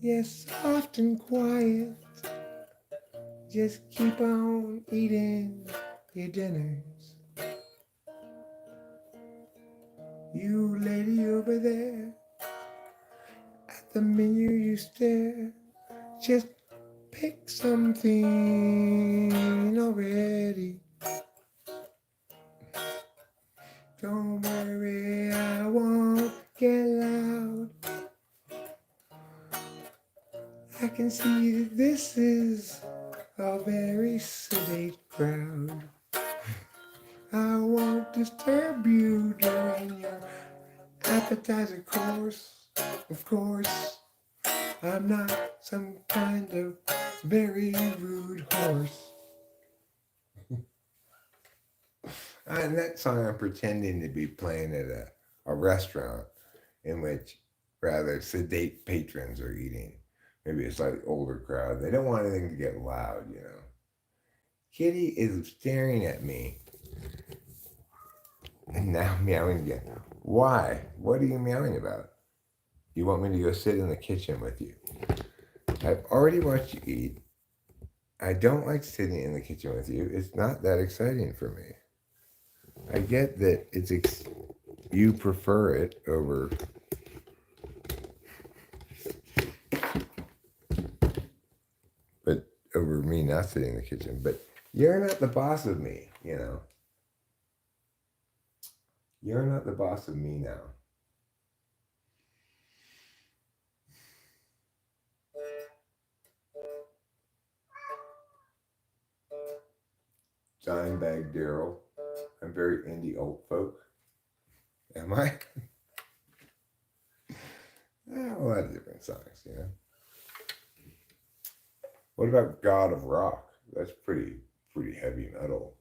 Yes, soft and quiet. Just keep on eating your dinners. You lady over there, at the menu you stare. Just pick something already. Don't worry, I won't get loud. I can see that this is a very sedate crowd. I won't disturb you during your appetizer course. Of course, I'm not some kind of very rude horse. And that song I'm pretending to be playing at a restaurant in which rather sedate patrons are eating. Maybe a slightly older crowd. They don't want anything to get loud, you know. Kitty is staring at me. And now meowing again. Why? What are you meowing about? You want me to go sit in the kitchen with you? I've already watched you eat. I don't like sitting in the kitchen with you. It's not that exciting for me. I get that you prefer it over me not sitting in the kitchen, but you're not the boss of me, you know. You're not the boss of me now. Dimebag Daryl. I'm very indie old folk. Am I? A lot of different songs, you know. What about God of Rock? That's pretty heavy metal.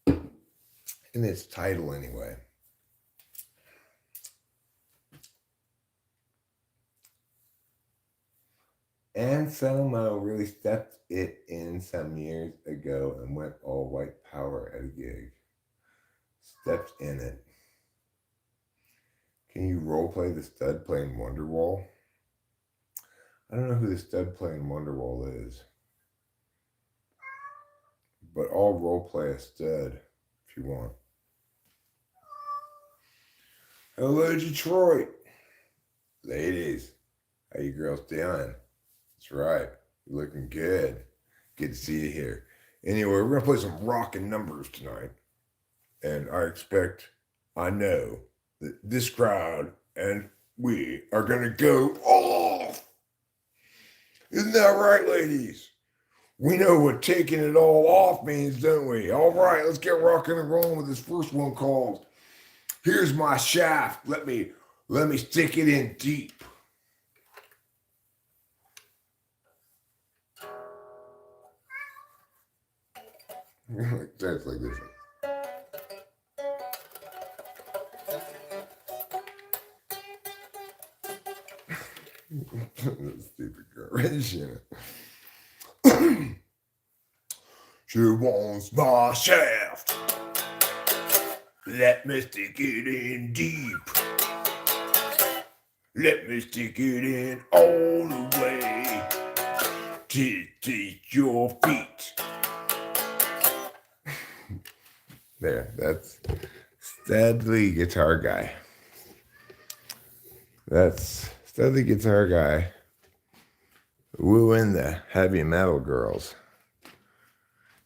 In its title, anyway. Anselmo really stepped it in some years ago and went all white power at a gig. Stepped in it. Can you role play the stud playing Wonderwall? I don't know who the stud playing Wonderwall is. But I'll role play a stud if you want. Hello, Detroit. Ladies, how you girls doing? That's right. You're looking good. Good to see you here. Anyway, we're going to play some rockin' numbers tonight. And I know that this crowd and we are going to go off. Isn't that right, ladies? We know what taking it all off means, don't we? All right, let's get rocking and rolling with this first one called Here's My Shaft. Let me stick it in deep. That's like this. Stupid garbage, you know. She wants my shaft. Let me stick it in deep. Let me stick it in all the way to your feet. There, that's Steadily Guitar Guy. That's Steadily Guitar Guy wooing the heavy metal girls.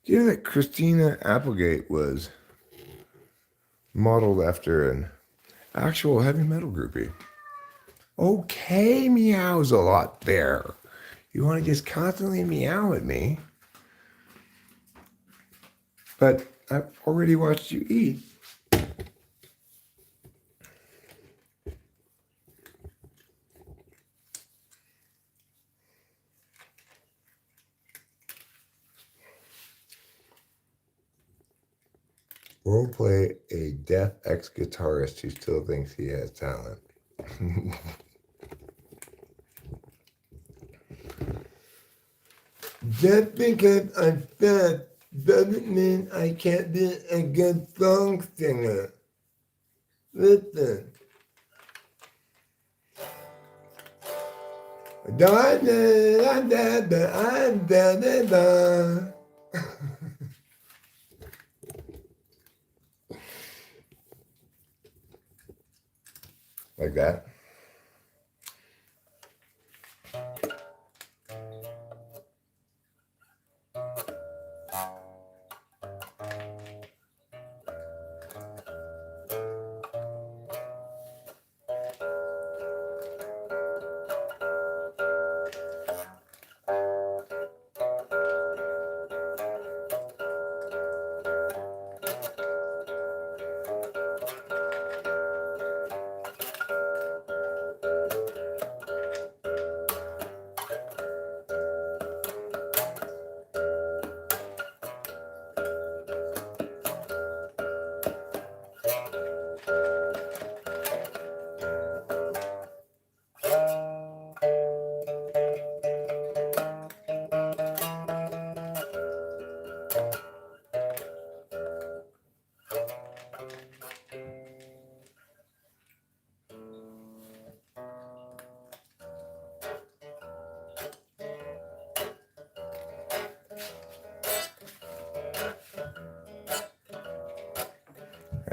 Do you know that Christina Applegate was modeled after an actual heavy metal groupie? Okay, meows a lot there. You want to just constantly meow at me? But I've already watched you eat. Role play a deaf ex-guitarist who still thinks he has talent. Just because I'm fat doesn't mean I can't be a good song singer. Listen. Da da da da da da da. like that.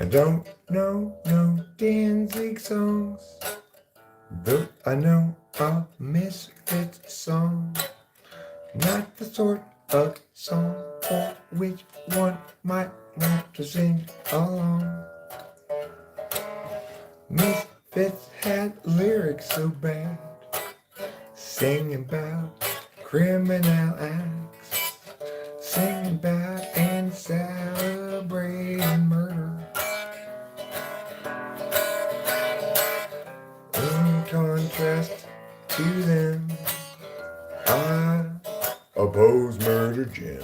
I don't know no Danzig songs, but I know a Misfit song. Not the sort of song for which one might want to sing along. Misfits had lyrics so bad, singing about criminal acts, singing about and celebrating murder. In contrast to them, I oppose murder, Jim.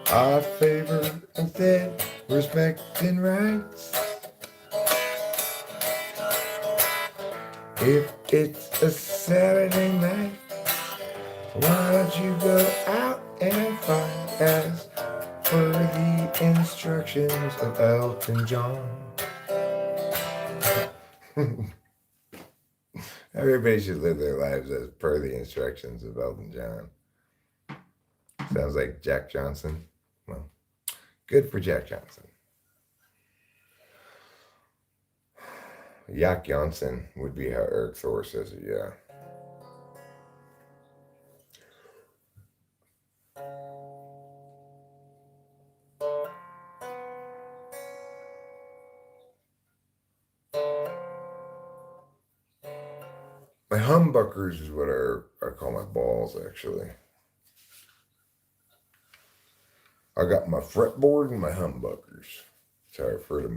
I favor instead respect and rights. If it's a Saturday night, why don't you go out and fight as per the instructions of Elton John? Everybody should live their lives as per the instructions of Elton John. Sounds like Jack Johnson. Well, good for Jack Johnson. Jack Johnson would be how Eric Thor says it, yeah. My humbuckers is what I call my balls, actually. I got my fretboard and my humbuckers. That's how I refer to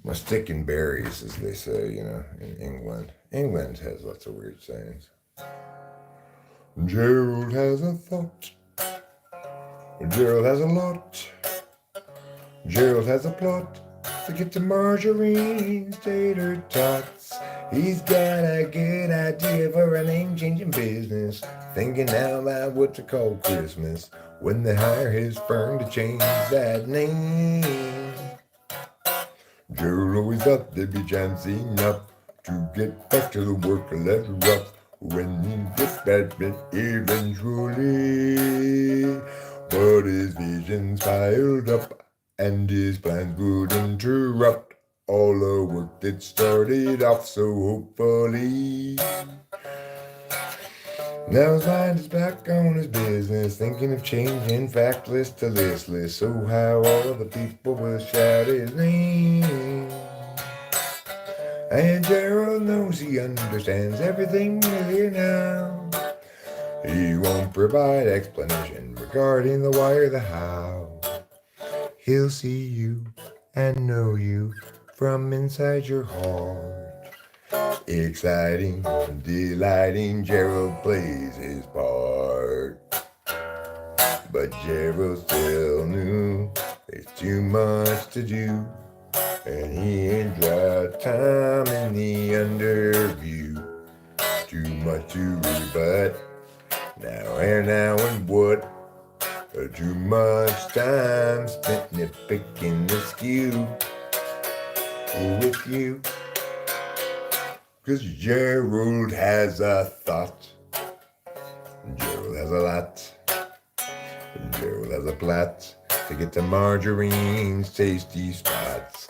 my stick and berries, as they say, in England. England has lots of weird sayings. Gerald has a thought. Gerald has a lot. Gerald has a plot to get to margarine tater tots. He's got a good idea for a name-changing business, thinking out loud what to call Christmas when they hire his firm to change that name. Gerald always thought there'd be chance enough to get back to the work a little rough when he gets that bit eventually. But his visions piled up and his plans would interrupt all the work that started off so hopefully. Now his mind is back on his business, thinking of changing factless to listless, so how all the people will shout his name. And Gerald knows he understands everything here now. He won't provide explanation regarding the why or the how. He'll see you and know you from inside your heart. Exciting, delighting, Gerald plays his part. But Gerald still knew there's too much to do, and he ain't got time in the underview. Too much to rebut, now and what? Too much time spent nitpicking the skew with you. 'Cause Gerald has a thought. Gerald has a lot. Gerald has a plot to get to margarine's tasty spots.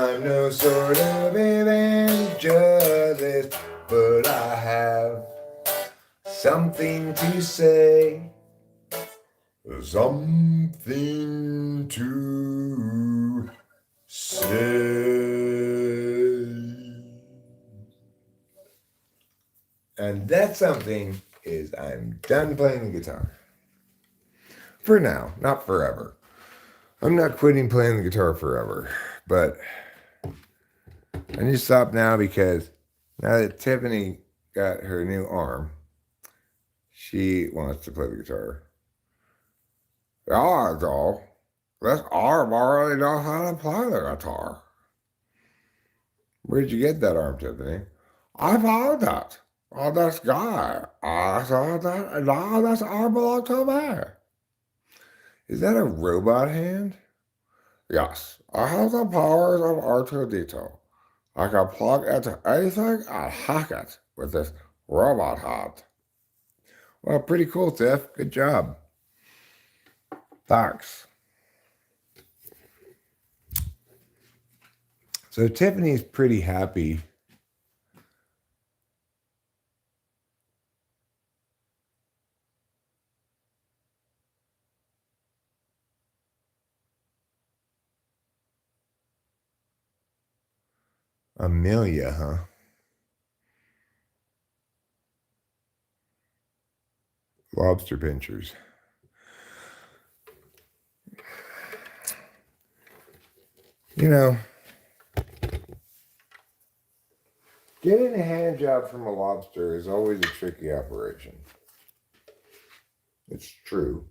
I'm no sort of evangelist, but I have something to say. Something to say. And that something is I'm done playing the guitar. For now, not forever. I'm not quitting playing the guitar forever, but I need to stop now because now that Tiffany got her new arm, she wants to play the guitar. Yeah, doll. This arm already knows how to play the guitar. Where'd you get that arm, Tiffany? I found it. Oh, this guy. I saw that, and now this arm belongs to me. Is that a robot hand? Yes. I have the powers of R2D2. I can plug into anything and hack it with this robot hand. Well, pretty cool, Tiff. Good job. Thanks. So Tiffany's pretty happy. Amelia, huh? Lobster pinchers. You know, getting a hand job from a lobster is always a tricky operation. It's true.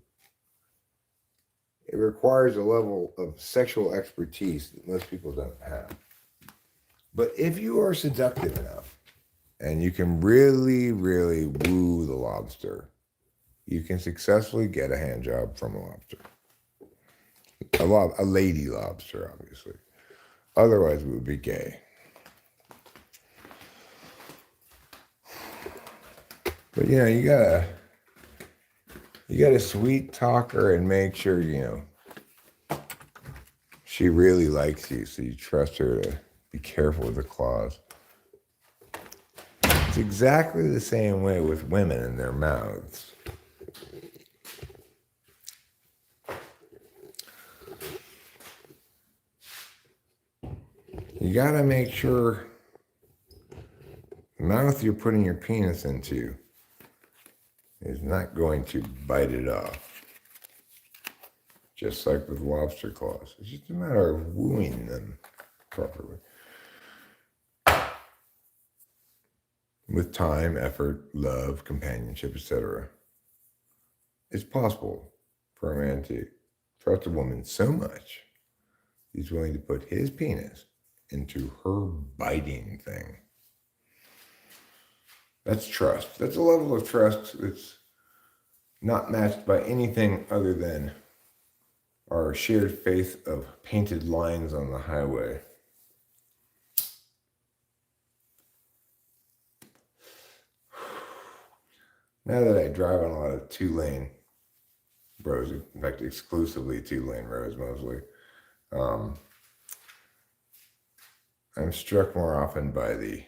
It requires a level of sexual expertise that most people don't have. But if you are seductive enough and you can really, really woo the lobster, you can successfully get a hand job from a lobster. A lady lobster, obviously. Otherwise, it would be gay. But you gotta sweet talk her and make sure she really likes you, so you trust her to be careful with the claws. It's exactly the same way with women and their mouths. You gotta make sure the mouth you're putting your penis into is not going to bite it off. Just like with lobster claws. It's just a matter of wooing them properly. With time, effort, love, companionship, etc. It's possible for a man to trust a woman so much he's willing to put his penis into her biting thing. That's trust. That's a level of trust that's not matched by anything other than our shared faith of painted lines on the highway. Now that I drive on a lot of two-lane roads, in fact, exclusively two-lane roads mostly, I'm struck more often by the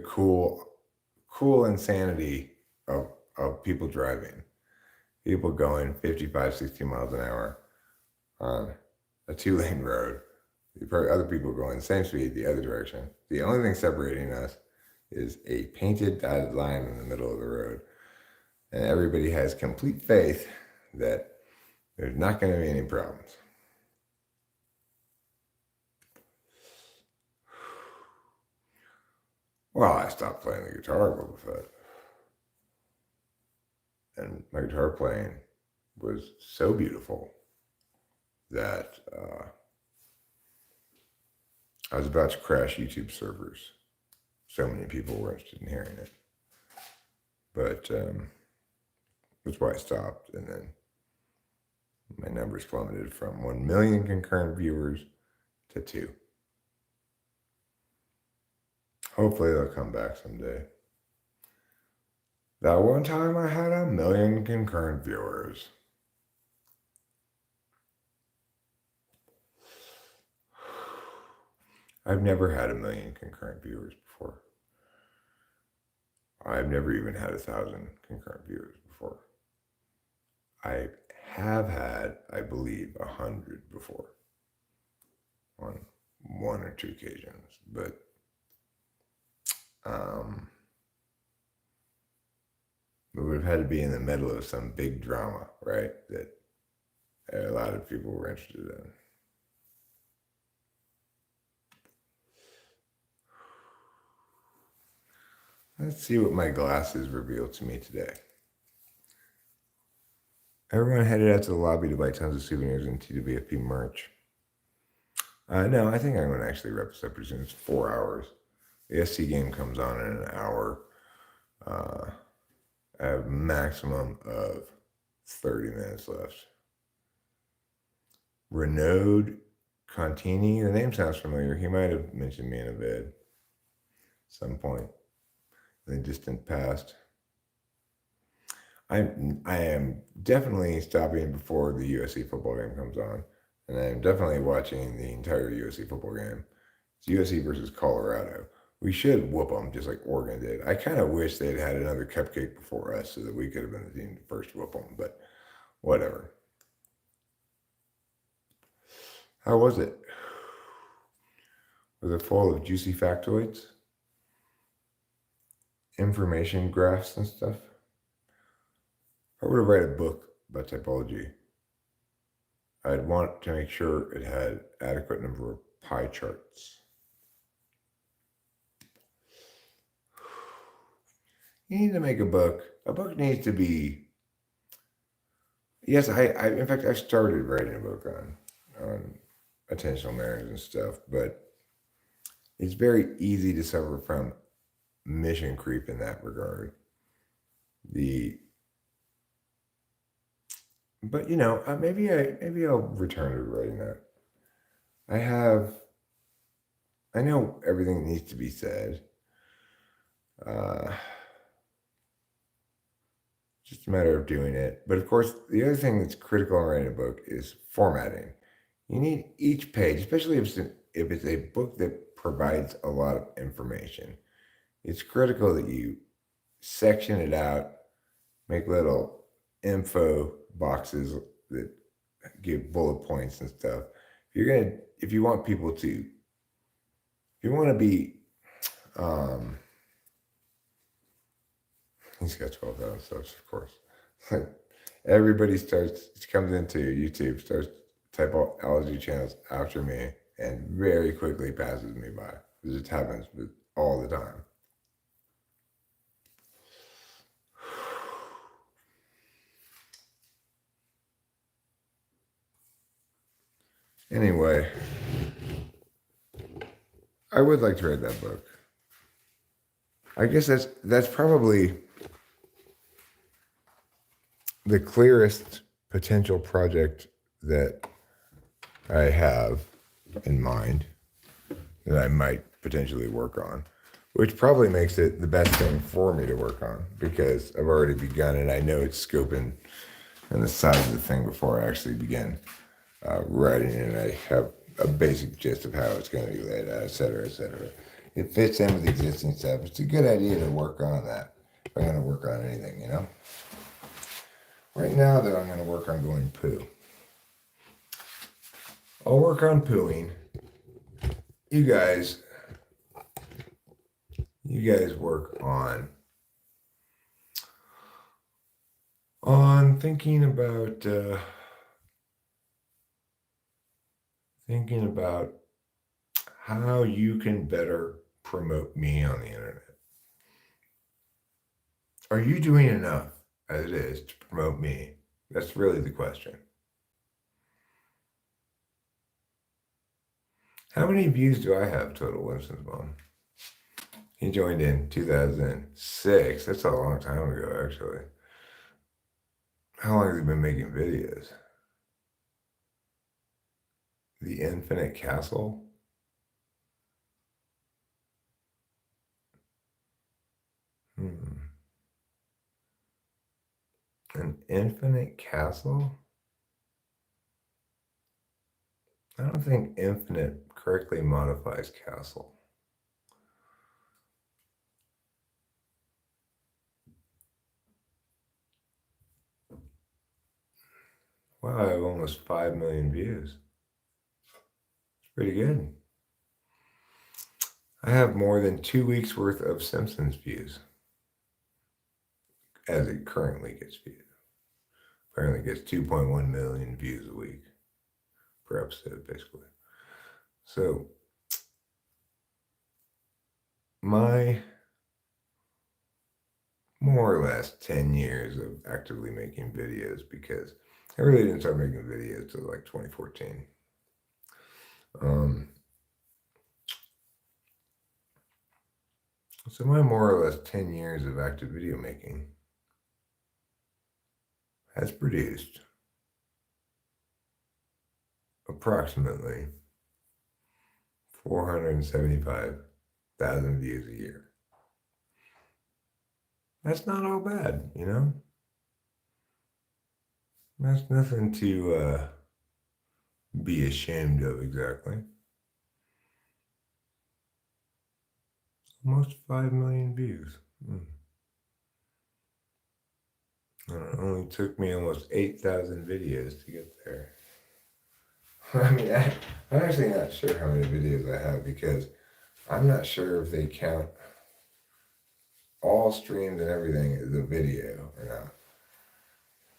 cool insanity of people driving. People going 55, 60 miles an hour on a two-lane road. Other people going the same speed the other direction. The only thing separating us is a painted dotted line in the middle of the road. And everybody has complete faith that there's not going to be any problems. Well, I stopped playing the guitar a little bit. And my guitar playing was so beautiful that I was about to crash YouTube servers. So many people were interested in hearing it. But that's why I stopped. And then my numbers plummeted from 1 million concurrent viewers to 2. Hopefully they'll come back someday. That one time I had 1 million concurrent viewers. I've never had 1 million concurrent viewers before. I've never even had 1,000 concurrent viewers before. I have had, I believe, 100 before on one or two occasions, but um, it would have had to be in the middle of some big drama, right? That a lot of people were interested in. Let's see what my glasses reveal to me today. Everyone headed out to the lobby to buy tons of souvenirs and TWFP merch. No, I think I'm going to actually wrap this up pretty soon. It's 4 hours. The SC game comes on in an hour. I have a maximum of 30 minutes left. Renaud Contini, the name sounds familiar. He might have mentioned me in a vid at some point in the distant past. I am definitely stopping before the USC football game comes on, and I am definitely watching the entire USC football game. It's USC versus Colorado. We should whoop them just like Oregon did. I kind of wish they'd had another cupcake before us so that we could have been the team to first whoop them, but whatever. How was it? Was it full of juicy factoids? Information graphs and stuff? If I were to write a book about typology, I'd want to make sure it had adequate number of pie charts. You need to make a book. A book needs to be. Yes, I in fact I started writing a book on attentional narratives and stuff, but it's very easy to suffer from mission creep in that regard. But maybe I'll return to writing that. I know everything that needs to be said. Just a matter of doing it. But of course, the other thing that's critical in writing a book is formatting. You need each page, especially if it's a book that provides a lot of information. It's critical that you section it out, make little info boxes that give bullet points and stuff. If you want people to, if you want to be, he's got 12,000 subs, of course. Everybody comes into YouTube, starts typology channels after me, and very quickly passes me by. It just happens all the time. Anyway, I would like to read that book. I guess that's probably the clearest potential project that I have in mind that I might potentially work on, which probably makes it the best thing for me to work on because I've already begun and I know its scope and the size of the thing before I actually begin writing it. And I have a basic gist of how it's going to be laid out, et cetera, et cetera. It fits in with existing stuff. It's a good idea to work on that if I'm going to work on anything, Right now, though, I'm going to work on going poo. I'll work on pooing. You guys work on thinking about how you can better promote me on the internet. Are you doing enough as it is to promote me? That's really the question. How many views do I have total, Winston-Bone? He joined in 2006. That's a long time ago, actually. How long has he been making videos? The Infinite Castle? An infinite castle? I don't think infinite correctly modifies castle. Wow, I have almost 5 million views. It's pretty good. I have more than 2 weeks worth of Simpsons views as it currently gets viewed. Apparently gets 2.1 million views a week per episode, basically. So my more or less 10 years of actively making videos, because I really didn't start making videos till like 2014. Um, so my more or less 10 years of active video making has produced approximately 475,000 views a year. That's not all bad, you know? That's nothing to be ashamed of exactly. Almost 5 million views. It only took me almost 8,000 videos to get there. I mean, I'm actually not sure how many videos I have, because I'm not sure if they count all streams and everything as a video or not.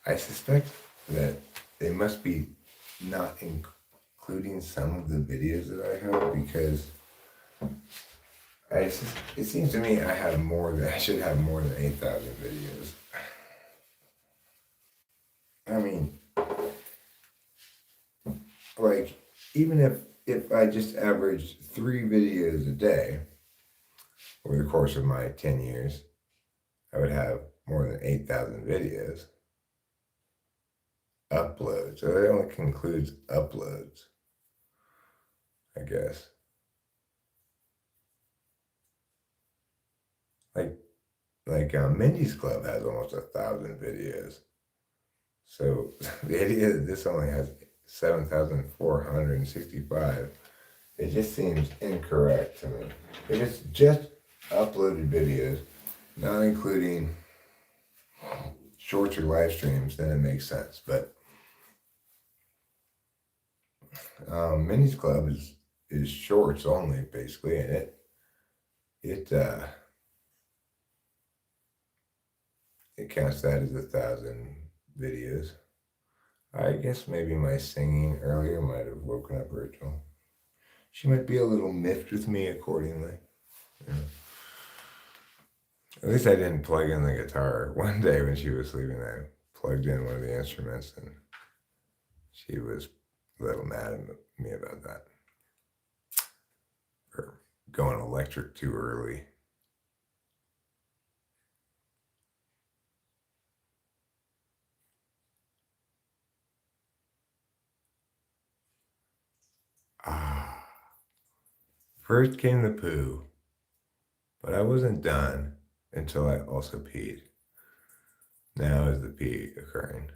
I suspect that they must be not including some of the videos that I have, because it seems to me I should have more than 8,000 videos. I mean, like, even if I just averaged 3 videos a day over the course of my 10 years, I would have more than 8,000 videos uploads. So it only concludes uploads, I guess. Like Mindy's Club has almost 1,000 videos. So the idea that this only has 7,465, it just seems incorrect to me. If it's just uploaded videos, not including shorts or live streams, then it makes sense. But Minnie's Club is shorts only, basically, and it it counts that as 1,000 videos. I guess maybe my singing earlier might have woken up Rachel. She might be a little miffed with me accordingly. Yeah. At least I didn't plug in the guitar. One day when she was sleeping, I plugged in one of the instruments, and she was a little mad at me about that. For going electric too early. Ah. First came the poo, but I wasn't done until I also peed. Now is the pee occurring.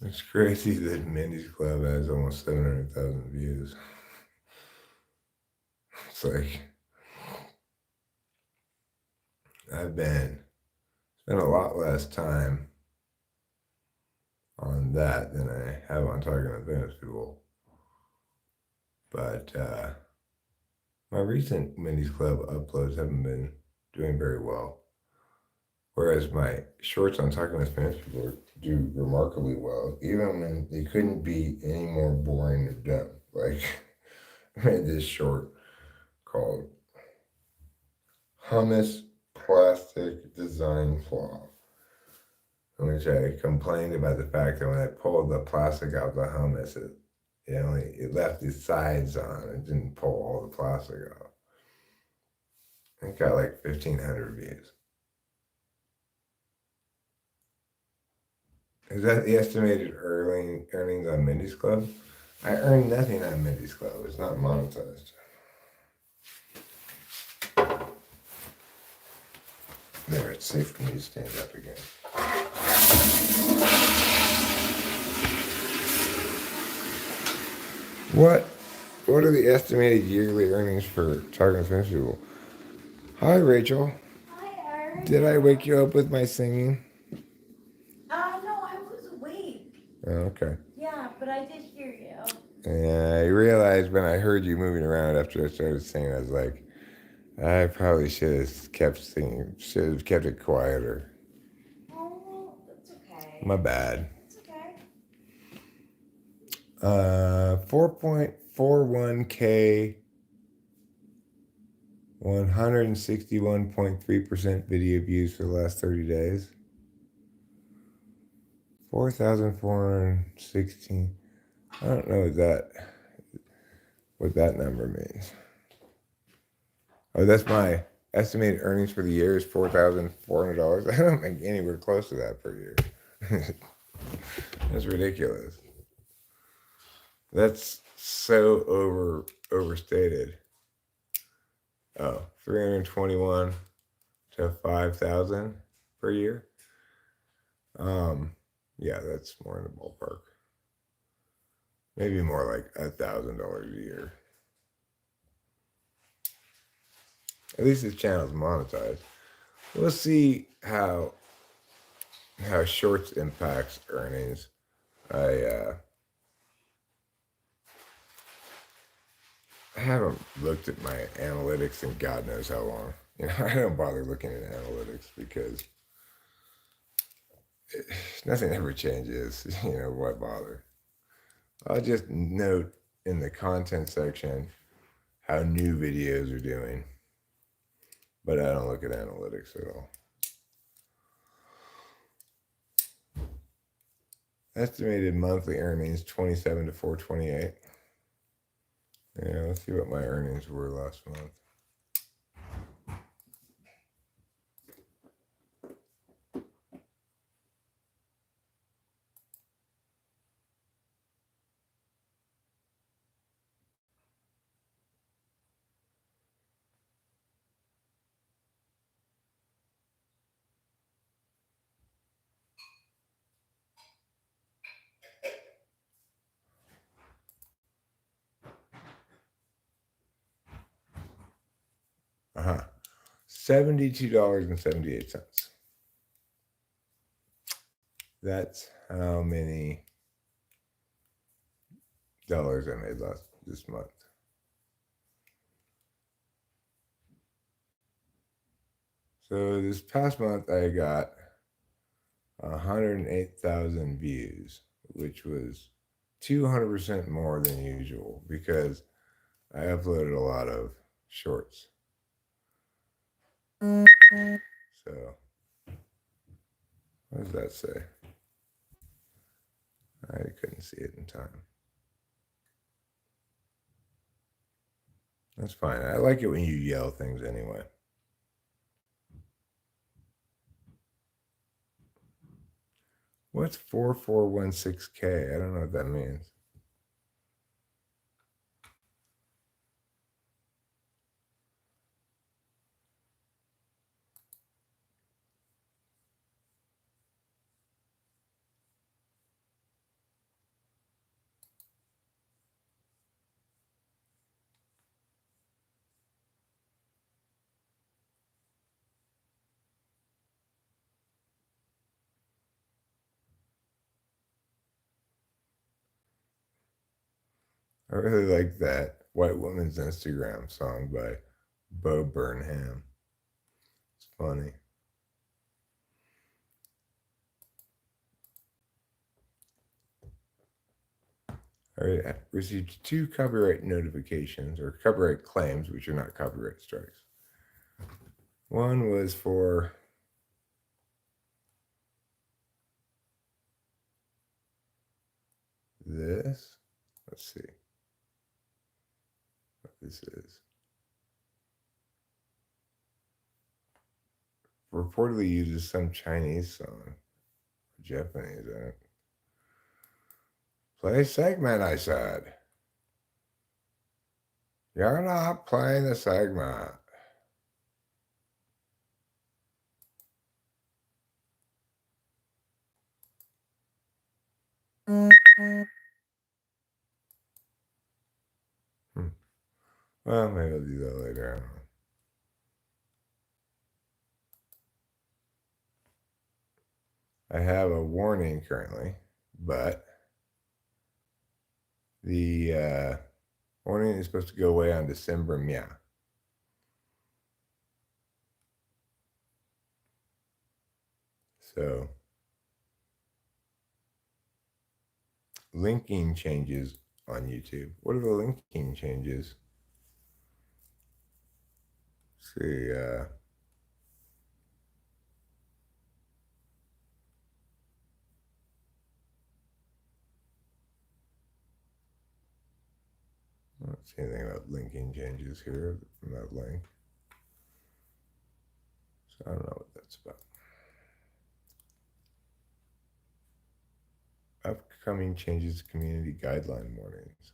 It's crazy that Mindy's Club has almost 700,000 views. It's like, I've spent a lot less time on that than I have on talking to famous people. But my recent Mindy's Club uploads haven't been doing very well. Whereas my shorts on talking with famous people do remarkably well, even when they couldn't be any more boring or dumb. Like, I made this short called Hummus Plastic Design Flaw, in which I complained about the fact that when I pulled the plastic out of the hummus, it left the sides on. It didn't pull all the plastic off. It got like 1,500 views. Is that the estimated earnings on Mindy's Club? I earn nothing on Mindy's Club. It's not monetized. There, it's safe for me to stand up again. What are the estimated yearly earnings for Target Film People? Hi, Rachel. Hi, Eric. Did I wake you up with my singing? No, I was awake. Oh, okay. Yeah, but I did hear you. And I realized when I heard you moving around after I started singing, I was like, I probably should have kept singing, should have kept it quieter. Oh, well, that's okay. My bad. It's okay. 4.41K, 161.3% video views for the last 30 days. 4,416. I don't know what that number means. Oh, that's my estimated earnings for the year is $4,400. I don't make anywhere close to that per year. That's ridiculous. That's so overstated. Oh, 321 to 5,000 per year. Um, yeah, that's more in the ballpark. Maybe more like $1,000 a year. At least this channel's monetized. We'll see how shorts impacts earnings. I haven't looked at my analytics in God knows how long. I don't bother looking at analytics because nothing ever changes. Why bother? I'll just note in the content section how new videos are doing, but I don't look at analytics at all. Estimated monthly earnings 27 to 428. Yeah, let's see what my earnings were last month. Uh-huh. $72.78. That's how many dollars I made this month. So this past month I got 108,000 views, which was 200% more than usual because I uploaded a lot of shorts. So, what does that say? I couldn't see it in time. That's fine. I like it when you yell things anyway. What's 4416K? I don't know what that means. I really like that White Woman's Instagram song by Bo Burnham. It's funny. I received 2 copyright notifications or copyright claims, which are not copyright strikes. One was for this. Let's see what this is. Reportedly uses some Chinese song, Japanese. Play segment, I said. You're not playing the segment. Hmm. Well, maybe I'll do that later. I don't know. I have a warning currently, but the warning is supposed to go away on December. Yeah. So linking changes on YouTube. What are the linking changes? Let's see. I don't see anything about linking changes here from that link. So I don't know what that's about. Upcoming changes to community guideline warnings.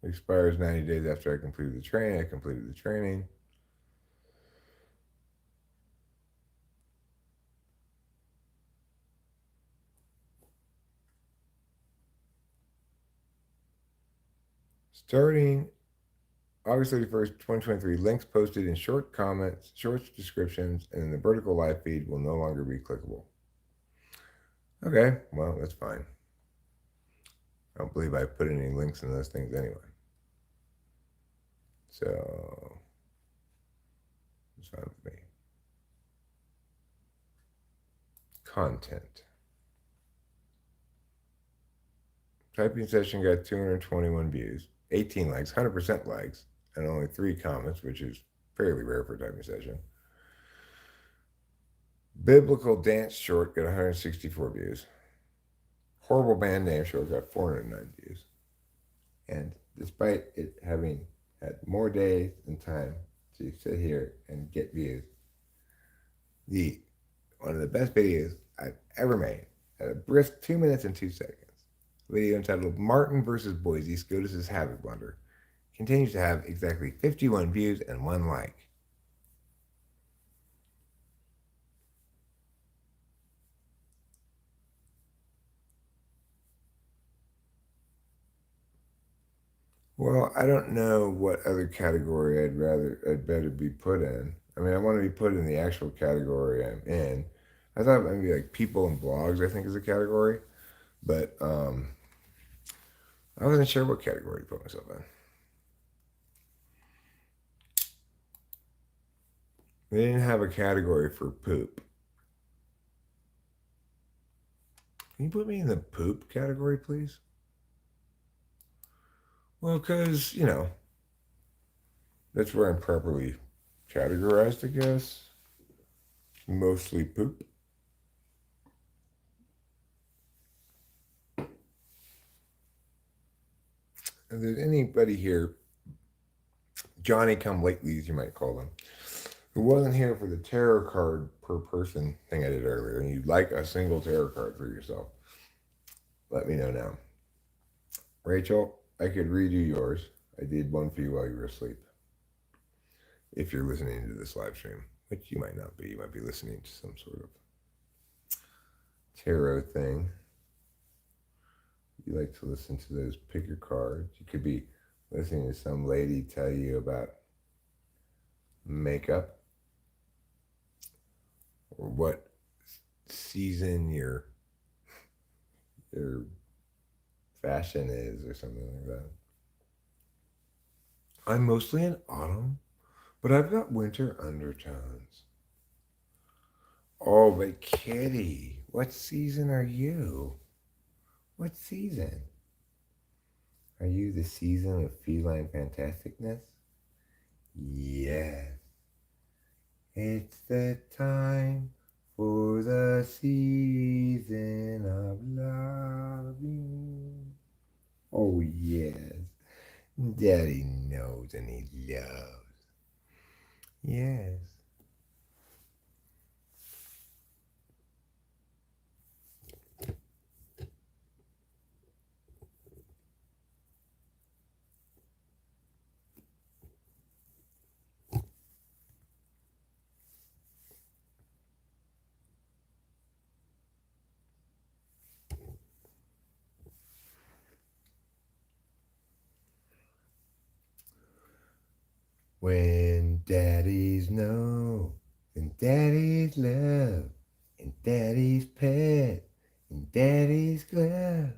Expires 90 days after I completed the training. I completed the training. Starting August 31st, 2023, links posted in short comments, short descriptions, and in the vertical live feed will no longer be clickable. Okay, well, that's fine. I don't believe I put any links in those things anyway. So, it's fine with me. Content. Typing session got 221 views, 18 likes, 100% likes, and only 3 comments, which is fairly rare for a typing session. Biblical dance short got 164 views. Horrible band name short got 409 views. And despite it having had more days and time to sit here and get views, the one of the best videos I've ever made at a brisk 2 minutes and 2 seconds. Video entitled Martin versus Boise SCOTUS's Havoc Blunder continues to have exactly 51 views and 1 like. Well, I don't know what other category I'd better be put in. I mean, I want to be put in the actual category I'm in. I thought maybe like people and blogs, I think, is a category, but I wasn't sure what category to put myself in. They didn't have a category for poop. Can you put me in the poop category, please? Well, because, that's where I'm properly categorized, I guess. Mostly poop. If there's anybody here, Johnny come latelys, you might call them, who wasn't here for the tarot card per person thing I did earlier, and you'd like a single tarot card for yourself, let me know now. Rachel, I could redo yours. I did one for you while you were asleep. If you're listening to this live stream, which you might not be, you might be listening to some sort of tarot thing. You like to listen to those, pick your cards. You could be listening to some lady tell you about makeup or what season your fashion is or something like that. I'm mostly in autumn, but I've got winter undertones. Oh, but Kitty, what season are you? What season? Are you the season of feline fantasticness? Yes. It's the time for the season of loving. Oh, yes. Daddy knows and he loves. Yes. When daddies know, and daddy's love, and daddy's pet, and daddy's glove.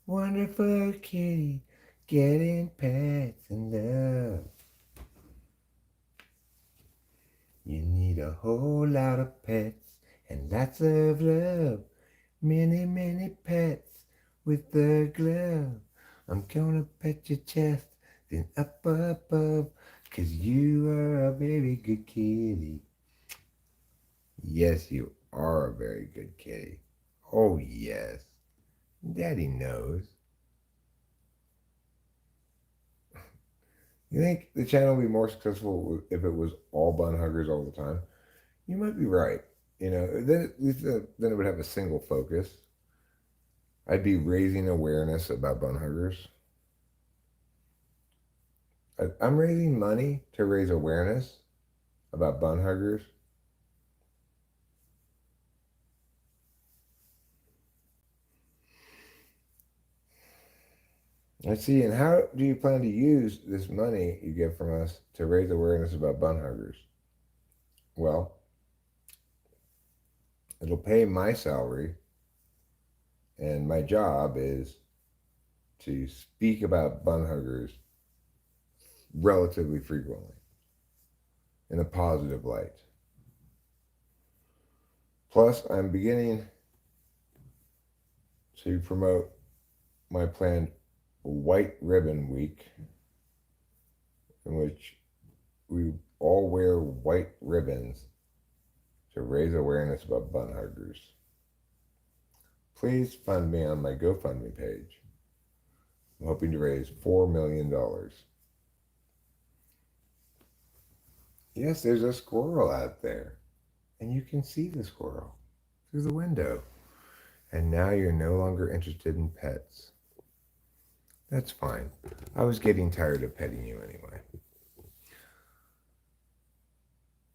Wonderful kitty, getting pets and love. You need a whole lot of pets and lots of love. Many, many pets with the glove. I'm gonna pet your chest, then up above, 'cause you are a very good kitty. Yes, you are a very good kitty. Oh, yes. Daddy knows. You think the channel would be more successful if it was all bun huggers all the time? You might be right. You know, then at least then it would have a single focus. I'd be raising awareness about bun huggers. I'm raising money to raise awareness about bun huggers. I see. And how do you plan to use this money you get from us to raise awareness about bun huggers? Well, it'll pay my salary, and my job is to speak about bun huggers relatively frequently in a positive light. Plus, I'm beginning to promote my planned White Ribbon Week, in which we all wear white ribbons to raise awareness about bun huggers. Please fund me on my GoFundMe page. I'm hoping to raise $4 million. Yes, there's a squirrel out there, and you can see the squirrel through the window. And now you're no longer interested in pets. That's fine. I was getting tired of petting you anyway.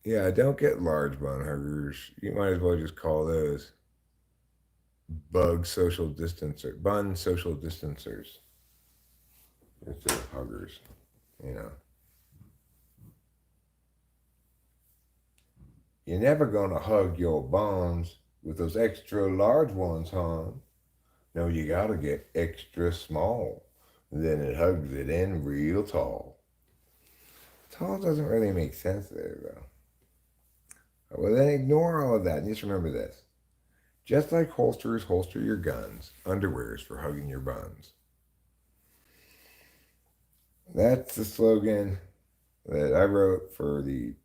Yeah, don't get large bun huggers. You might as well just call those bun social distancers instead of huggers, you know. You're never gonna hug your buns with those extra large ones, hon. No, you gotta get extra small. Then it hugs it in real tall. Tall doesn't really make sense there, though. Well, then ignore all of that and just remember this. Just like holsters holster your guns, underwear is for hugging your buns. That's the slogan that I wrote for the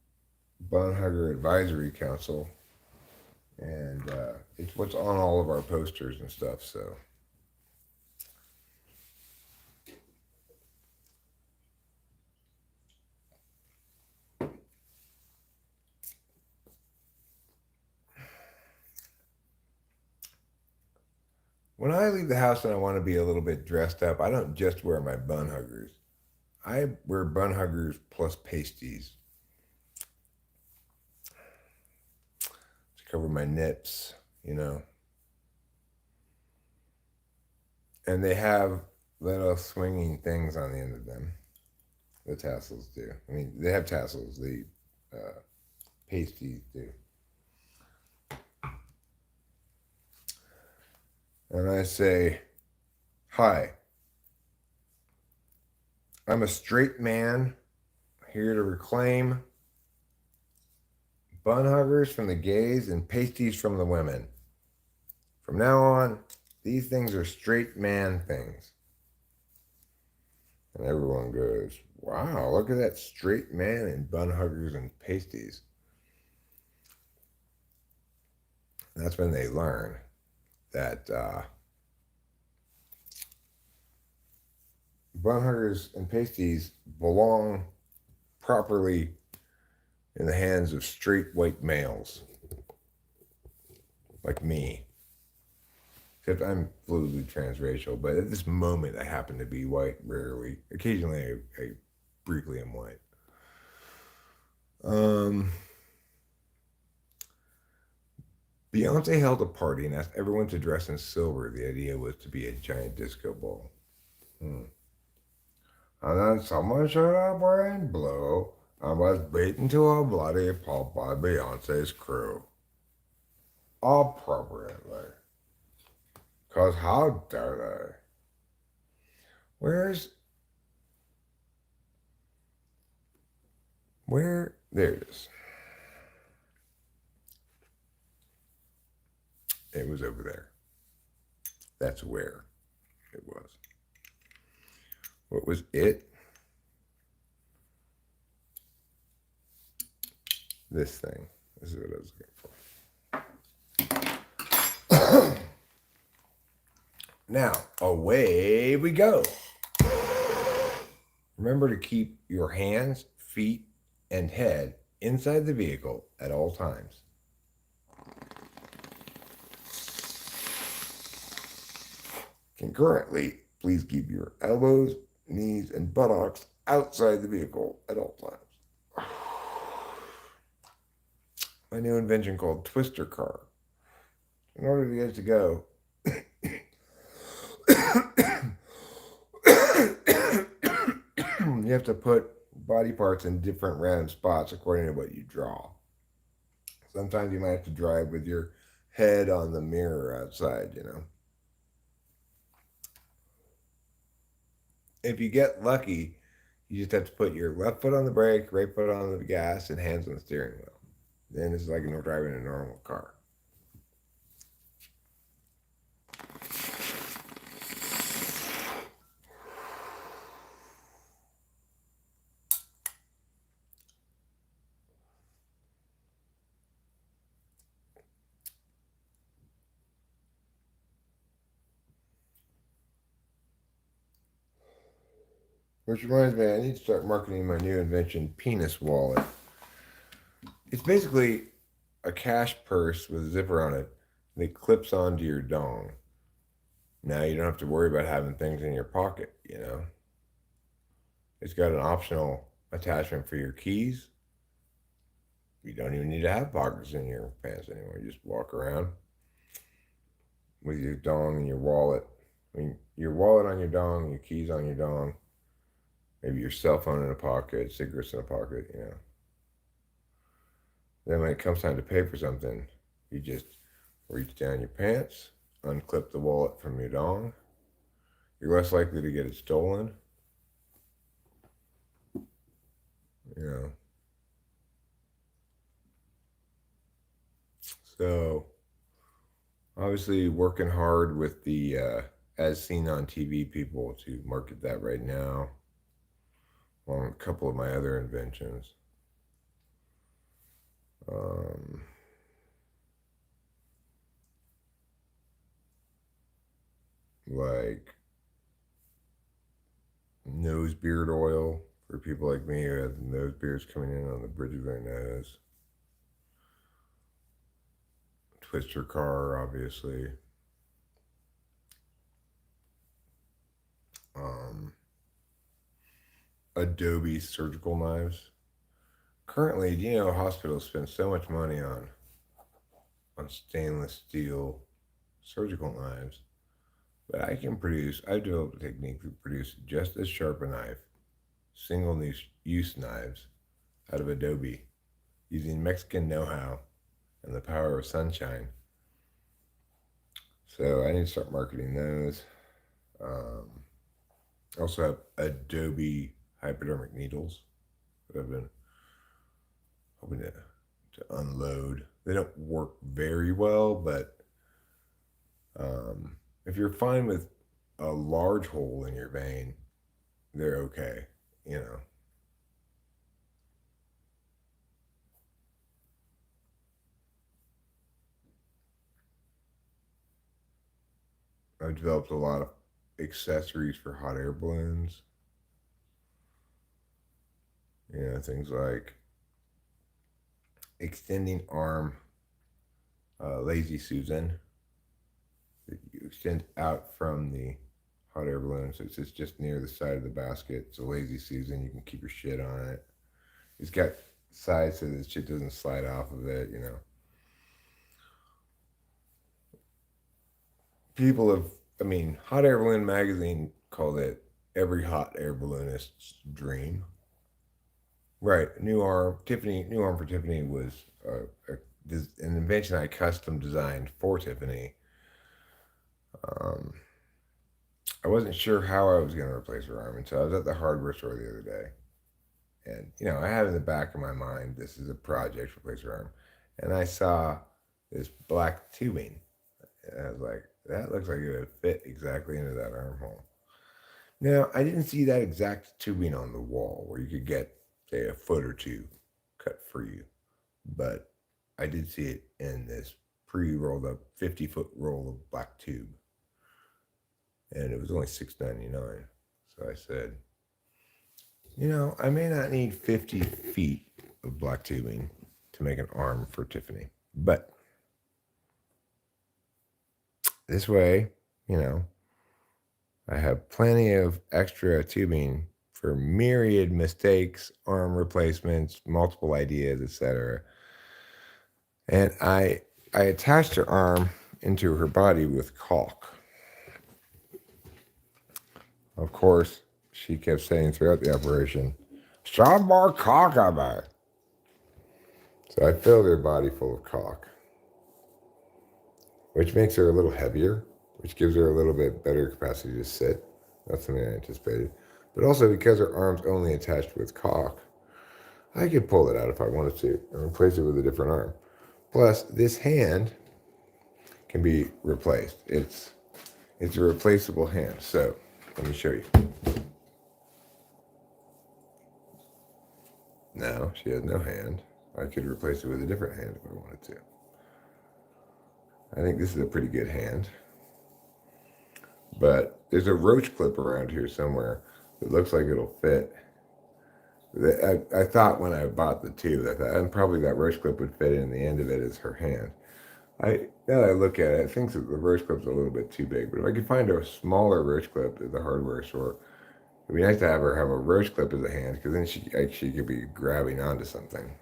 Bun Hugger Advisory Council, and it's what's on all of our posters and stuff. So, when I leave the house and I want to be a little bit dressed up, I don't just wear my bun huggers. I wear bun huggers plus pasties to cover my nips, you know. And they have little swinging things on the end of them. The tassels do. I mean, they have tassels. The pasties do. And I say, "Hi, I'm a straight man here to reclaim bun huggers from the gays and pasties from the women. From now on, these things are straight man things." And everyone goes, "Wow, look at that straight man in bun huggers and pasties." And that's when they learn that bun huggers and pasties belong properly in the hands of straight white males like me. Except I'm fluidly transracial, but at this moment I happen to be white rarely. Occasionally I briefly am white. Um, Beyonce held a party and asked everyone to dress in silver. The idea was to be a giant disco ball. Hmm. And then someone showed up wearing blue and was beaten to a bloody pulp by Beyonce's crew. Appropriately. Because how dare they? Where's. Where? There it is. It was over there. That's where it was. What was it? This thing. This is what I was looking for. Now, away we go. Remember to keep your hands, feet, and head inside the vehicle at all times. Concurrently, please keep your elbows, knees, and buttocks outside the vehicle at all times. My new invention called Twister Car. In order to get it to go, you have to put body parts in different random spots according to what you draw. Sometimes you might have to drive with your head on the mirror outside, you know. If you get lucky, you just have to put your left foot on the brake, right foot on the gas, and hands on the steering wheel. Then it's like driving a normal car. Which reminds me, I need to start marketing my new invention, Penis Wallet. It's basically a cash purse with a zipper on it that clips onto your dong. Now you don't have to worry about having things in your pocket, you know. It's got an optional attachment for your keys. You don't even need to have pockets in your pants anymore. You just walk around with your dong and your wallet. I mean, your wallet on your dong, your keys on your dong, maybe your cell phone in a pocket, cigarettes in a pocket, you know. Then when it comes time to pay for something, you just reach down your pants, unclip the wallet from your dong. You're less likely to get it stolen. You know. So, obviously, working hard with the as seen on TV people to market that right now, along with a couple of my other inventions. Um, like nose beard oil for people like me who have nose beards coming in on the bridge of their nose. Twister car, obviously. Um, Adobe surgical knives. Currently, do you know hospitals spend so much money on stainless steel surgical knives, but I've developed a technique to produce just as sharp a knife, single use knives, out of Adobe, using Mexican know-how and the power of sunshine. So I need to start marketing those. I also have Adobe hypodermic needles that I've been hoping to unload. They don't work very well, but if you're fine with a large hole in your vein, they're okay, you know. I've developed a lot of accessories for hot air balloons. You know, things like extending arm Lazy Susan that you extend out from the hot air balloon. So it's just near the side of the basket. It's a Lazy Susan. You can keep your shit on it. It's got sides so that shit doesn't slide off of it, you know. People have, I mean, Hot Air Balloon magazine called it every hot air balloonist's dream. Right, new arm, Tiffany, new arm for Tiffany was an invention I custom designed for Tiffany. Um, I wasn't sure how I was going to replace her arm until I was at the hardware store the other day. And, you know, I have in the back of my mind, this is a project to replace her arm. And I saw this black tubing. And I was like, that looks like it would fit exactly into that armhole. Now, I didn't see that exact tubing on the wall where you could get, say, a foot or two cut for you. But I did see it in this pre rolled up 50-foot roll of black tube. And it was only $6.99. So I said, you know, I may not need 50 feet of black tubing to make an arm for Tiffany. But this way, you know, I have plenty of extra tubing for myriad mistakes, arm replacements, multiple ideas, etc. And I attached her arm into her body with caulk. Of course, she kept saying throughout the operation, "Some more caulk on me." So I filled her body full of caulk, which makes her a little heavier, which gives her a little bit better capacity to sit. That's something I anticipated. But also because her arm's only attached with caulk, I could pull it out if I wanted to and replace it with a different arm. Plus, this hand can be replaced. It's a replaceable hand. So let me show you. Now she has no hand. I could replace it with a different hand if I wanted to. I think this is a pretty good hand. But there's a roach clip around here somewhere that looks like it'll fit. I thought when I bought the tube, I thought and probably that roach clip would fit in the end of it as her hand. Now that I look at it, I think that the roach clip's a little bit too big. But if I could find a smaller roach clip at the hardware store, it'd be nice to have her have a roach clip as a hand, because then she could be grabbing onto something.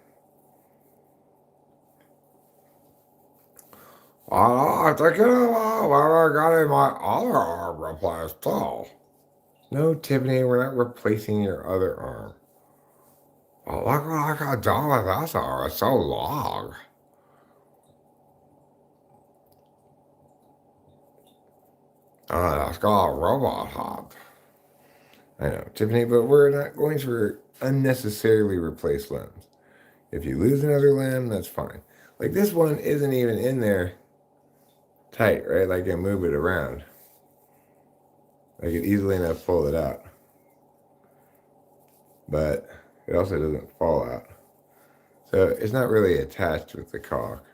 I'm thinking about whether getting my other arm replaced too. No, Tiffany, we're not replacing your other arm. Well, look what I got done with this arm. It's so long. That's got a robot hop. I know, Tiffany, but we're not going to unnecessarily replace limbs. If you lose another limb, that's fine. Like this one isn't even in there tight, right? Like I can move it around. I could easily enough pull it out. But it also doesn't fall out. So it's not really attached with the caulk.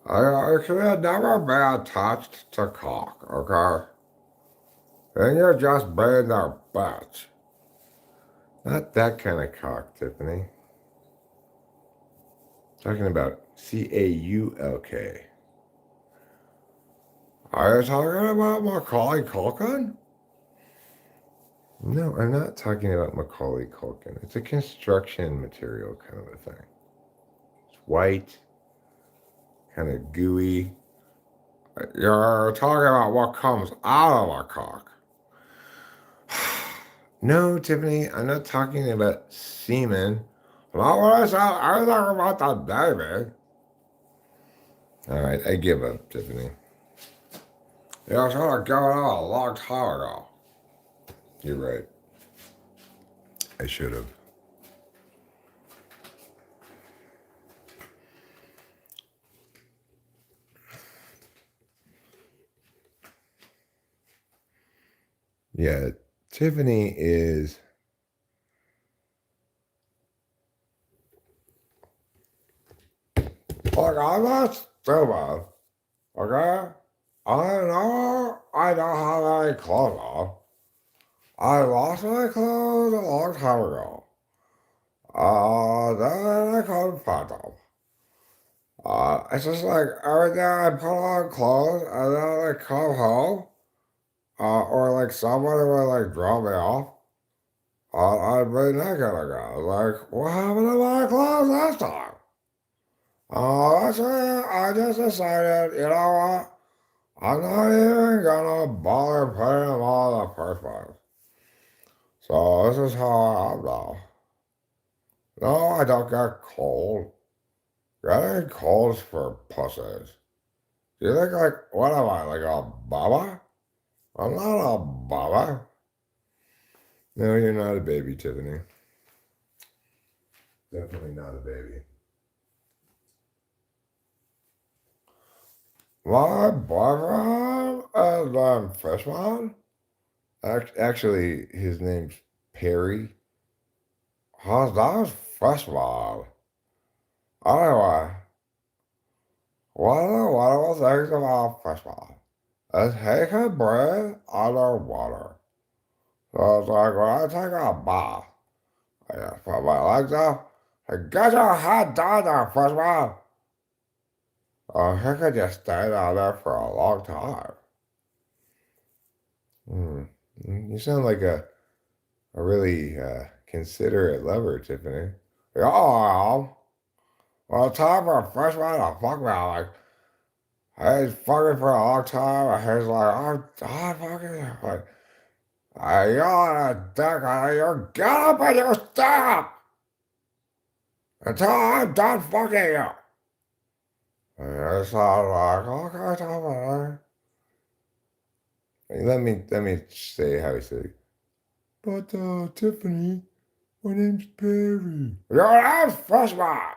I should never be attached to caulk, okay? Then you're just being a bitch. Not that kind of caulk, Tiffany. Talking about CAULK. Are you talking about Macaulay Culkin? No, I'm not talking about Macaulay Culkin. It's a construction material kind of a thing. It's white, kind of gooey. You're talking about what comes out of a cock. No, Tiffany, I'm not talking about semen. Not what I said. I'm talking about the baby. All right, I give up, Tiffany. Yeah, I should have given up a long time ago. You're right. I should have. Yeah, Tiffany is. Look, I'm not stupid. Okay? I don't have any clothes on. I lost my clothes a long time ago. Then I come phantom. It's just like every day I put on clothes and then I come home, or like somebody would like drop me off. I'd be naked again. Like, what happened to my clothes last time? That's it. I just decided, you know what? I'm not even gonna bother putting them on in the first place. So this is how I am now. No, I don't get cold. Getting cold's for pussies. Do you think like, what am I, like a baba? I'm not a baba. No, you're not a baby, Tiffany. Definitely not a baby. My boyfriend is Fishman. Actually, his name's Perry. How's that Fishman? Anyway, one of the wonderful things about Fishman is he can breathe underwater. So it's like when I take a bath, I just put my legs up and get your head down there, Fishman. He could just stay down there for a long time. Hmm. You sound like a really considerate lover, Tiffany. Yeah, well, time for a freshman to fuck me. I'm like, he's fucking for a long time, and he's like, I'm done fucking. Like, I yell at a dick, and you get up and you stop until I'm done fucking you. And it's all like, okay, time for let me say how he said it. But Tiffany, my name's Perry. Your name's freshman.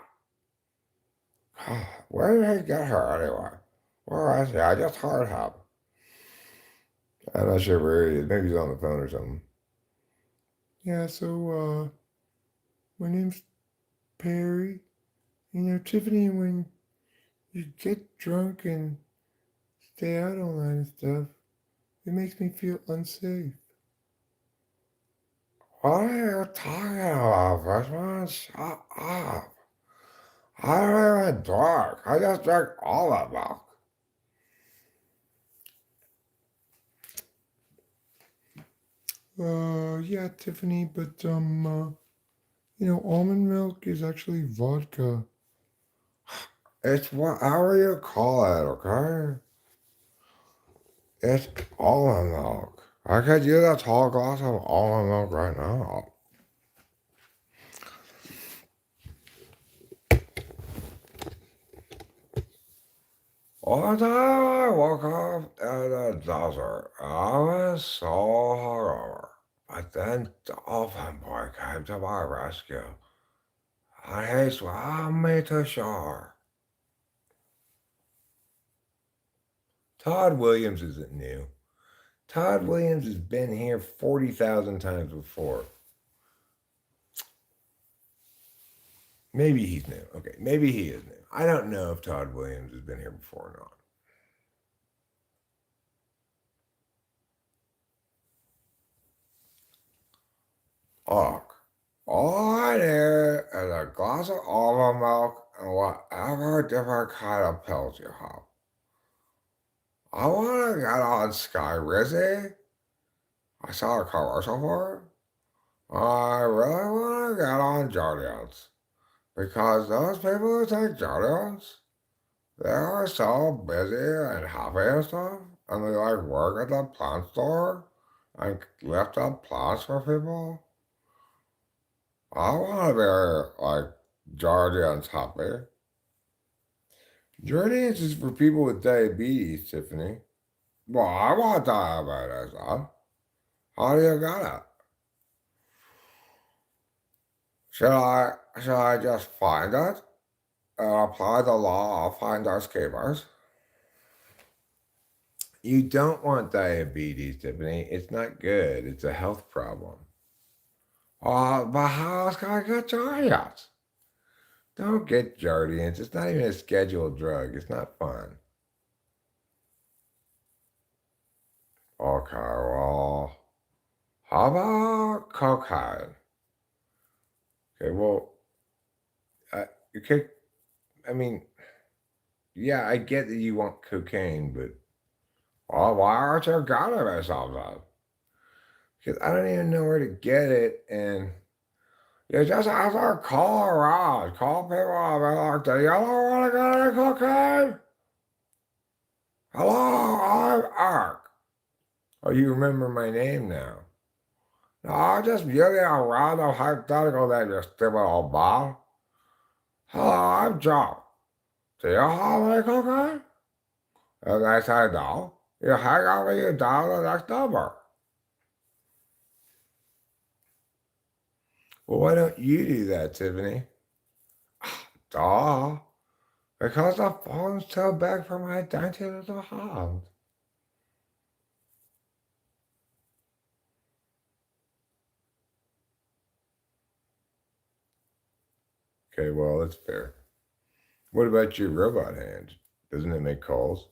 Where did he get her anyway? Where is he? I just heard him. I'm not sure where he is. Maybe he's on the phone or something. Yeah, so my name's Perry. You know, Tiffany, when you get drunk and stay out all night and stuff, it makes me feel unsafe. What are you talking about, freshman? Shut up. I don't even drink. I just drink all that milk. Yeah, Tiffany, but you know, almond milk is actually vodka. It's whatever you call it, okay? It's almond milk. I could use a tall glass of almond milk right now. One time I woke up in the desert. I was so hungover. But then Dolphin Boy came to my rescue. And he swam me to shore. Todd Williams isn't new. Todd Williams has been here 40,000 times before. Maybe he's new. Okay, maybe he is new. I don't know if Todd Williams has been here before or not. Look, all I need is a glass of almond milk and whatever different kind of pills you have. I want to get on Sky Rizzy. I saw a commercial for it. I really want to get on Jardians because those people who take Jardians, they are so busy and happy and stuff, and they like work at the plant store and lift up plants for people. I want to be like Jardians happy. Jardians is for people with diabetes, Tiffany. Well, I want diabetes, huh? How do you get it? Should I just find it and apply the law of finder keepers? You don't want diabetes, Tiffany. It's not good. It's a health problem. But how else can I get Jardians? Don't get Jardians. It's not even a scheduled drug. It's not fun. Okay, well, how about cocaine? Okay, well, you could, I mean, yeah, I get that you want cocaine, but why aren't you gonna be something? Because I don't even know where to get it, and you just have to call around, call people up and like, do you don't want to get any cocaine? Hello, I'm Ark. Oh, you remember my name now. No, I'm just using a random hypothetical that you stupid old Bob. Hello, I'm Joe. Do you have any cocaine? And they say no. You hang up and you dial the next number. Well, why don't you do that, Tiffany? Duh. Because the phone's too big for my dainty little hand. Okay, well, that's fair. What about your robot hand? Doesn't it make calls?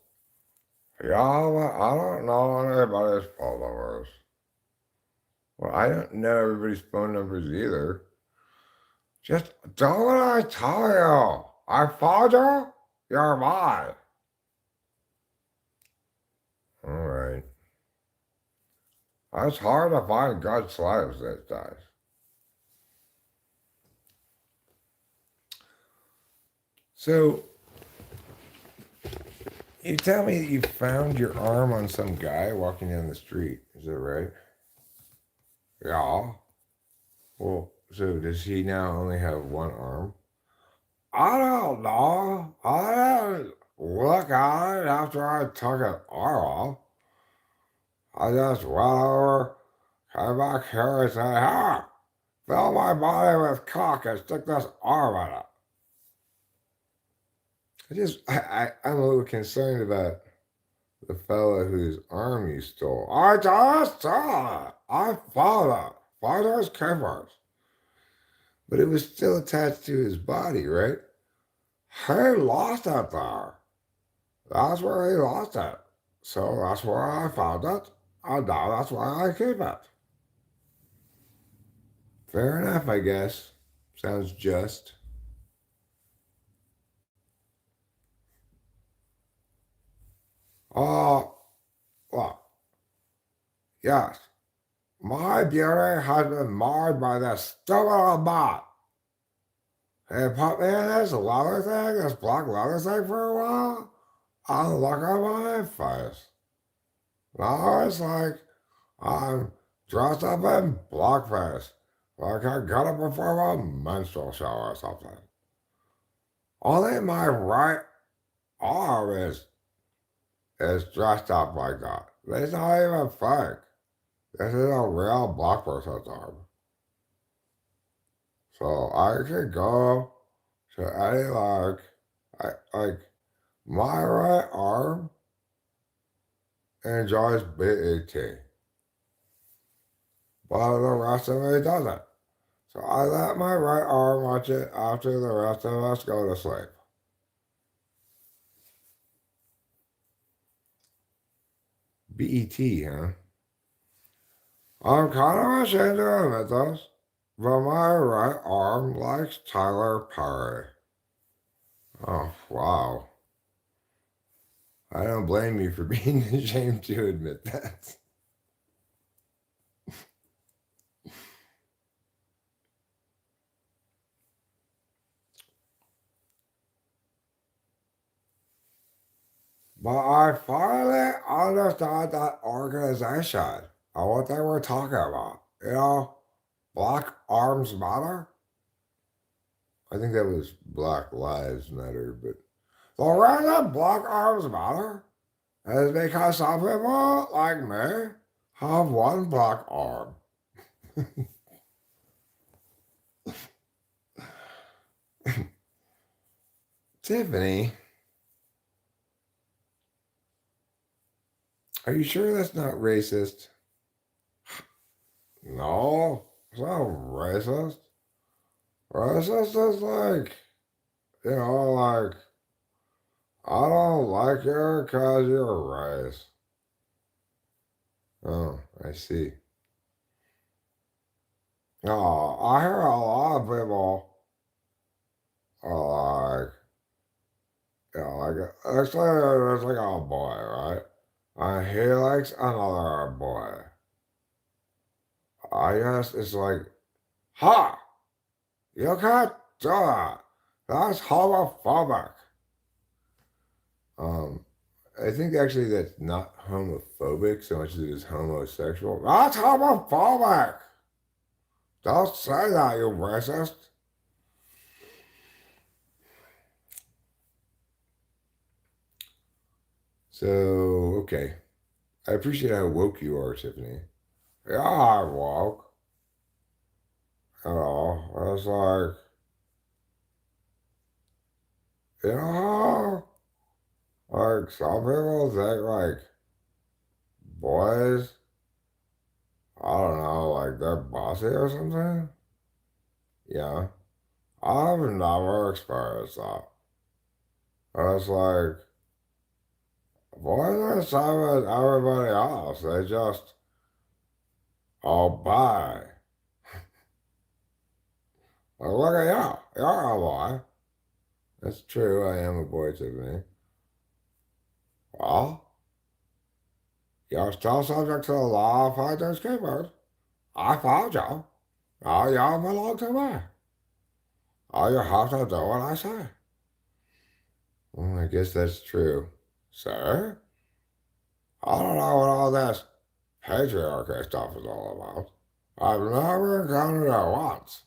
Yeah, well, I don't know anybody's phone numbers. Well, I don't know everybody's phone numbers either. Just do what I tell you. I followed you. You're mine. All right. It's hard to find good slaves these days. So, you tell me that you found your arm on some guy walking down the street. Is that right? Yeah. Well, so does he now only have one arm? I don't know. I didn't look at it after I took an arm off. I just went over, came back here and said, "Hey, fill my body with cock and stick this arm in it." I'm a little concerned about the fellow whose arm you stole. I just saw it. I found it. Finders keepers. But it was still attached to his body, right? He lost it there. That's where he lost it. So that's where I found it. And now that's why I keep it. Fair enough, I guess. Sounds just. Oh, well, yes. My beauty has been marred by this stupid old bot. He put me in this leather thing, this black leather thing for a while, and look at my face. Now it's like I'm dressed up in blackface, like I got up before a minstrel show or something. Only my right arm is dressed up like that. It's not even fake. This is a real black person's arm. So I could go to any like my right arm enjoys BET, but the rest of it doesn't. So I let my right arm watch it after the rest of us go to sleep. BET, huh? I'm kind of ashamed to admit this, but my right arm likes Tyler Perry. Oh, wow. I don't blame you for being ashamed to admit that. But I finally understood that organization and what they were talking about. You know, Black Arms Matter? I think that was Black Lives Matter, but the reason Black Arms Matter is because some people, like me, have one black arm. Tiffany, are you sure that's not racist? No, it's not racist. Racist is like, like, I don't like you because you're race. Oh, I see. I hear a lot of people are like, let's say there's like a boy, right? And he likes another boy. I guess it's like, ha! You can't do that. That's homophobic. Um, I think actually that's not homophobic so much as it is homosexual. That's homophobic. Don't say that, you racist. So, okay. I appreciate how woke you are, Tiffany. Yeah, I'm woke. You know, it's like, you know, like some people think like boys, I don't know, like they're bossy or something. Yeah. I've never experienced that. It's like, boys are the same as everybody else. They just obey. Like, look at you. You're a boy. That's true. I am a boy, Tiffany. Well, you're still subject to the law of fighters keepers. I found you. Now you belong to me. All you have to do what I say. Well, I guess that's true. Sir? I don't know what all this patriarchy stuff is all about. I've never encountered it once.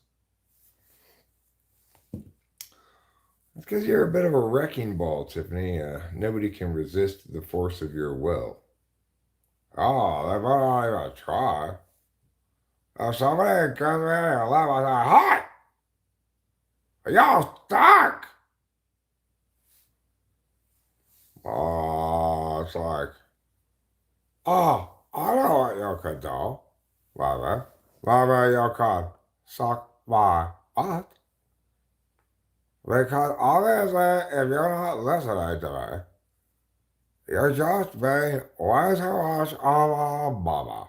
It's because you're a bit of a wrecking ball, Tiffany. Nobody can resist the force of your will. Oh, they better not even try. If somebody comes in and let me say, hey, y'all stuck! Oh, it's like, oh, I know what you could do. Maybe. Maybe you could suck my butt. Because obviously, if you're not listening to me, you're just being way too much of a mama.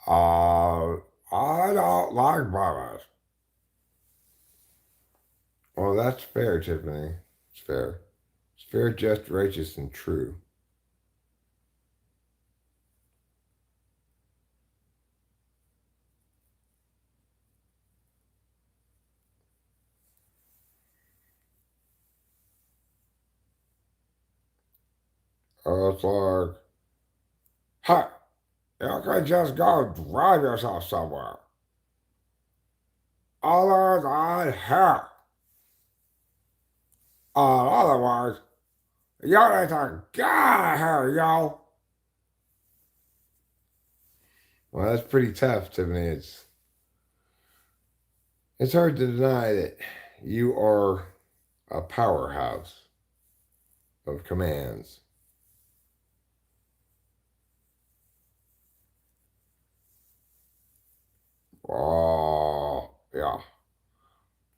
I don't like mamas. Well, that's fair, Tiffany. It's fair. It's fair, just, righteous, and true. It's like, hey, you can just go drive yourself somewhere. Other than here. In other words, you need to get out of here, yo. Well, that's pretty tough, Tiffany. It's hard to deny that you are a powerhouse of commands. Oh, yeah.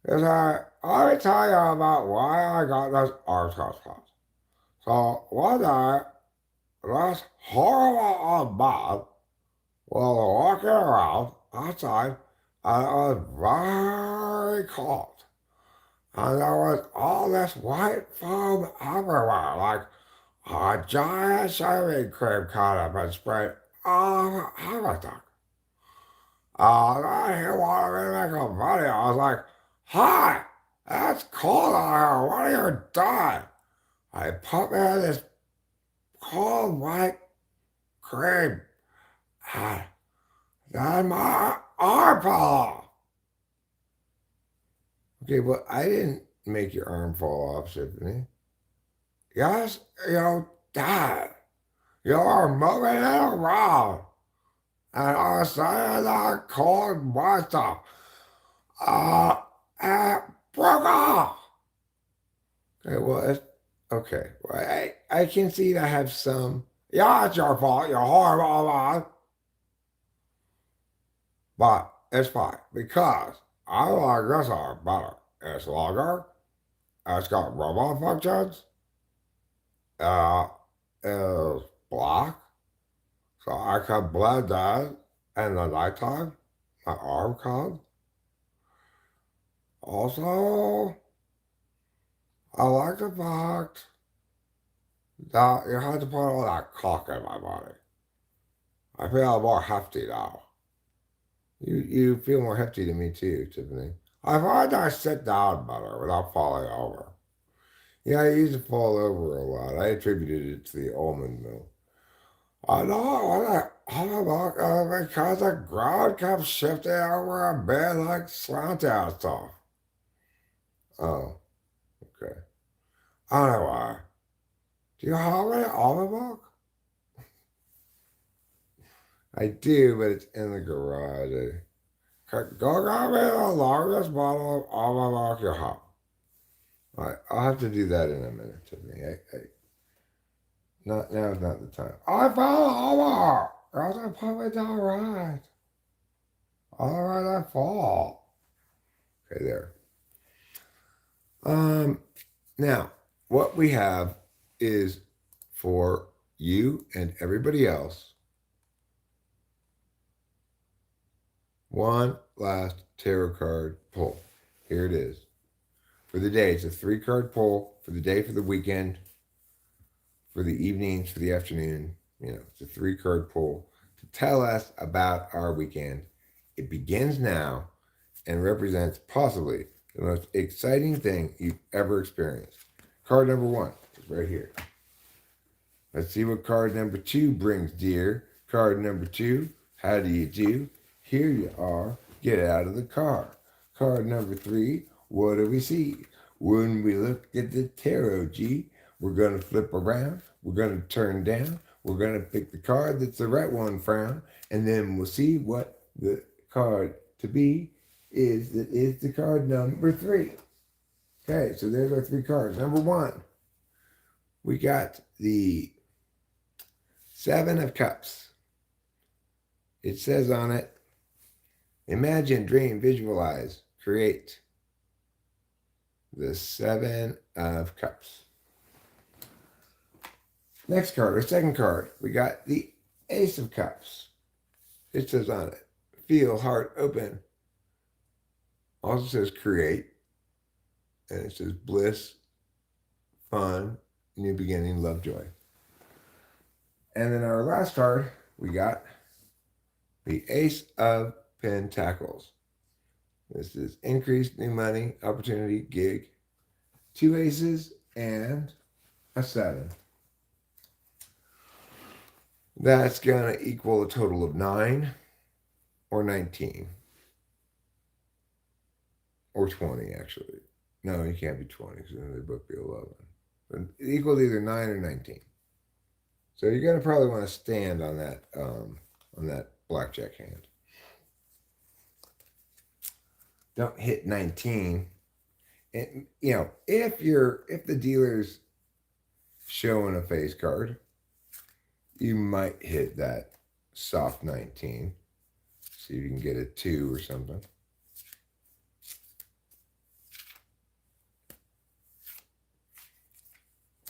Let me tell you about why I got this arts class. So one day, this horrible old man was walking around outside, and it was very cold. And there was all this white foam everywhere, like a giant shaving cream kind of been sprayed all over everything. Then he wanted me to make a video. I was like, hi, it's cold out here. What are you doing? I put me in this cold white cream. And then my arm fell off. Okay, but I didn't make your arm fall off, Tiffany. Yes, you did. You are moving it around. And I was saying that cold white stuff. It broke off. Okay, well, okay. Well, I can see that I have some. Yeah, it's your fault. You're horrible, man. But it's fine because I like this arm better. It's longer. It's got robot functions. Uh, it's black, so I can blend that in the nighttime. an arm called. Also, I like the fact that you had to put all that cock in my body. I feel more hefty now. You feel more hefty to me too, Tiffany. I find I sit down better without falling over. Yeah, I used to fall over a lot. I attributed it to the almond milk. I know, I don't know, because the ground kept shifting over a bed like slanty and stuff. Oh, okay. I don't know why. Do you have any almond milk? I do, but it's in the garage. Go grab me the largest bottle of almond milk you have. All right, I'll have to do that in a minute, Tiffany. Not now is not the time. I fell over. Girls are put me down right. All right, I fall. Okay, there. Um, Now what we have is for you and everybody else one last tarot card pull. Here it is for the day. It's a 3 card pull for the day, for the weekend, for the evenings, for the afternoon. It's a 3 card pull to tell us about our weekend. It begins now and represents possibly the most exciting thing you've ever experienced. Card number 1 is right here. Let's see what card number 2 brings, dear. Card number 2, how do you do? Here you are. Get out of the car. Card number 3, what do we see? When we look at the tarot, G, we're going to flip around. We're going to turn down. We're going to pick the card that's the right one, frown. And then we'll see what the card to be is that is the card number 3. Okay, so there's our 3 cards. Number 1, we got the 7 of Cups. It says on it, imagine, dream, visualize, create. The 7 of Cups. Next card, our second card, we got the Ace of Cups. It says on it, feel, heart open. Also says create. And it says bliss, fun, new beginning, love, joy. And then our last card, we got the Ace of Pentacles. This is increased new money, opportunity, gig, 2 aces, and a 7. That's going to equal a total of 9 or 19 or 20, actually. No, you can't be 20 because then they'd both be 11. But it equals either 9 or 19. So you're going to probably want to stand on that blackjack hand. Don't hit 19. And, if the dealer's showing a face card, you might hit that soft 19. See if you can get a 2 or something.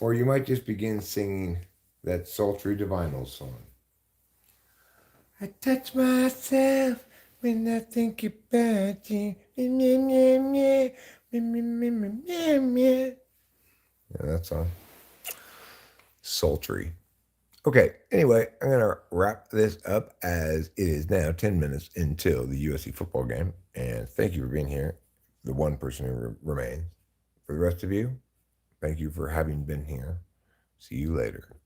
Or you might just begin singing that sultry divinal song. I touch myself when I think about you. Yeah, that song. Sultry. Okay, anyway, I'm going to wrap this up as it is now 10 minutes until the USC football game. And thank you for being here, the one person who remains. For the rest of you, thank you for having been here. See you later.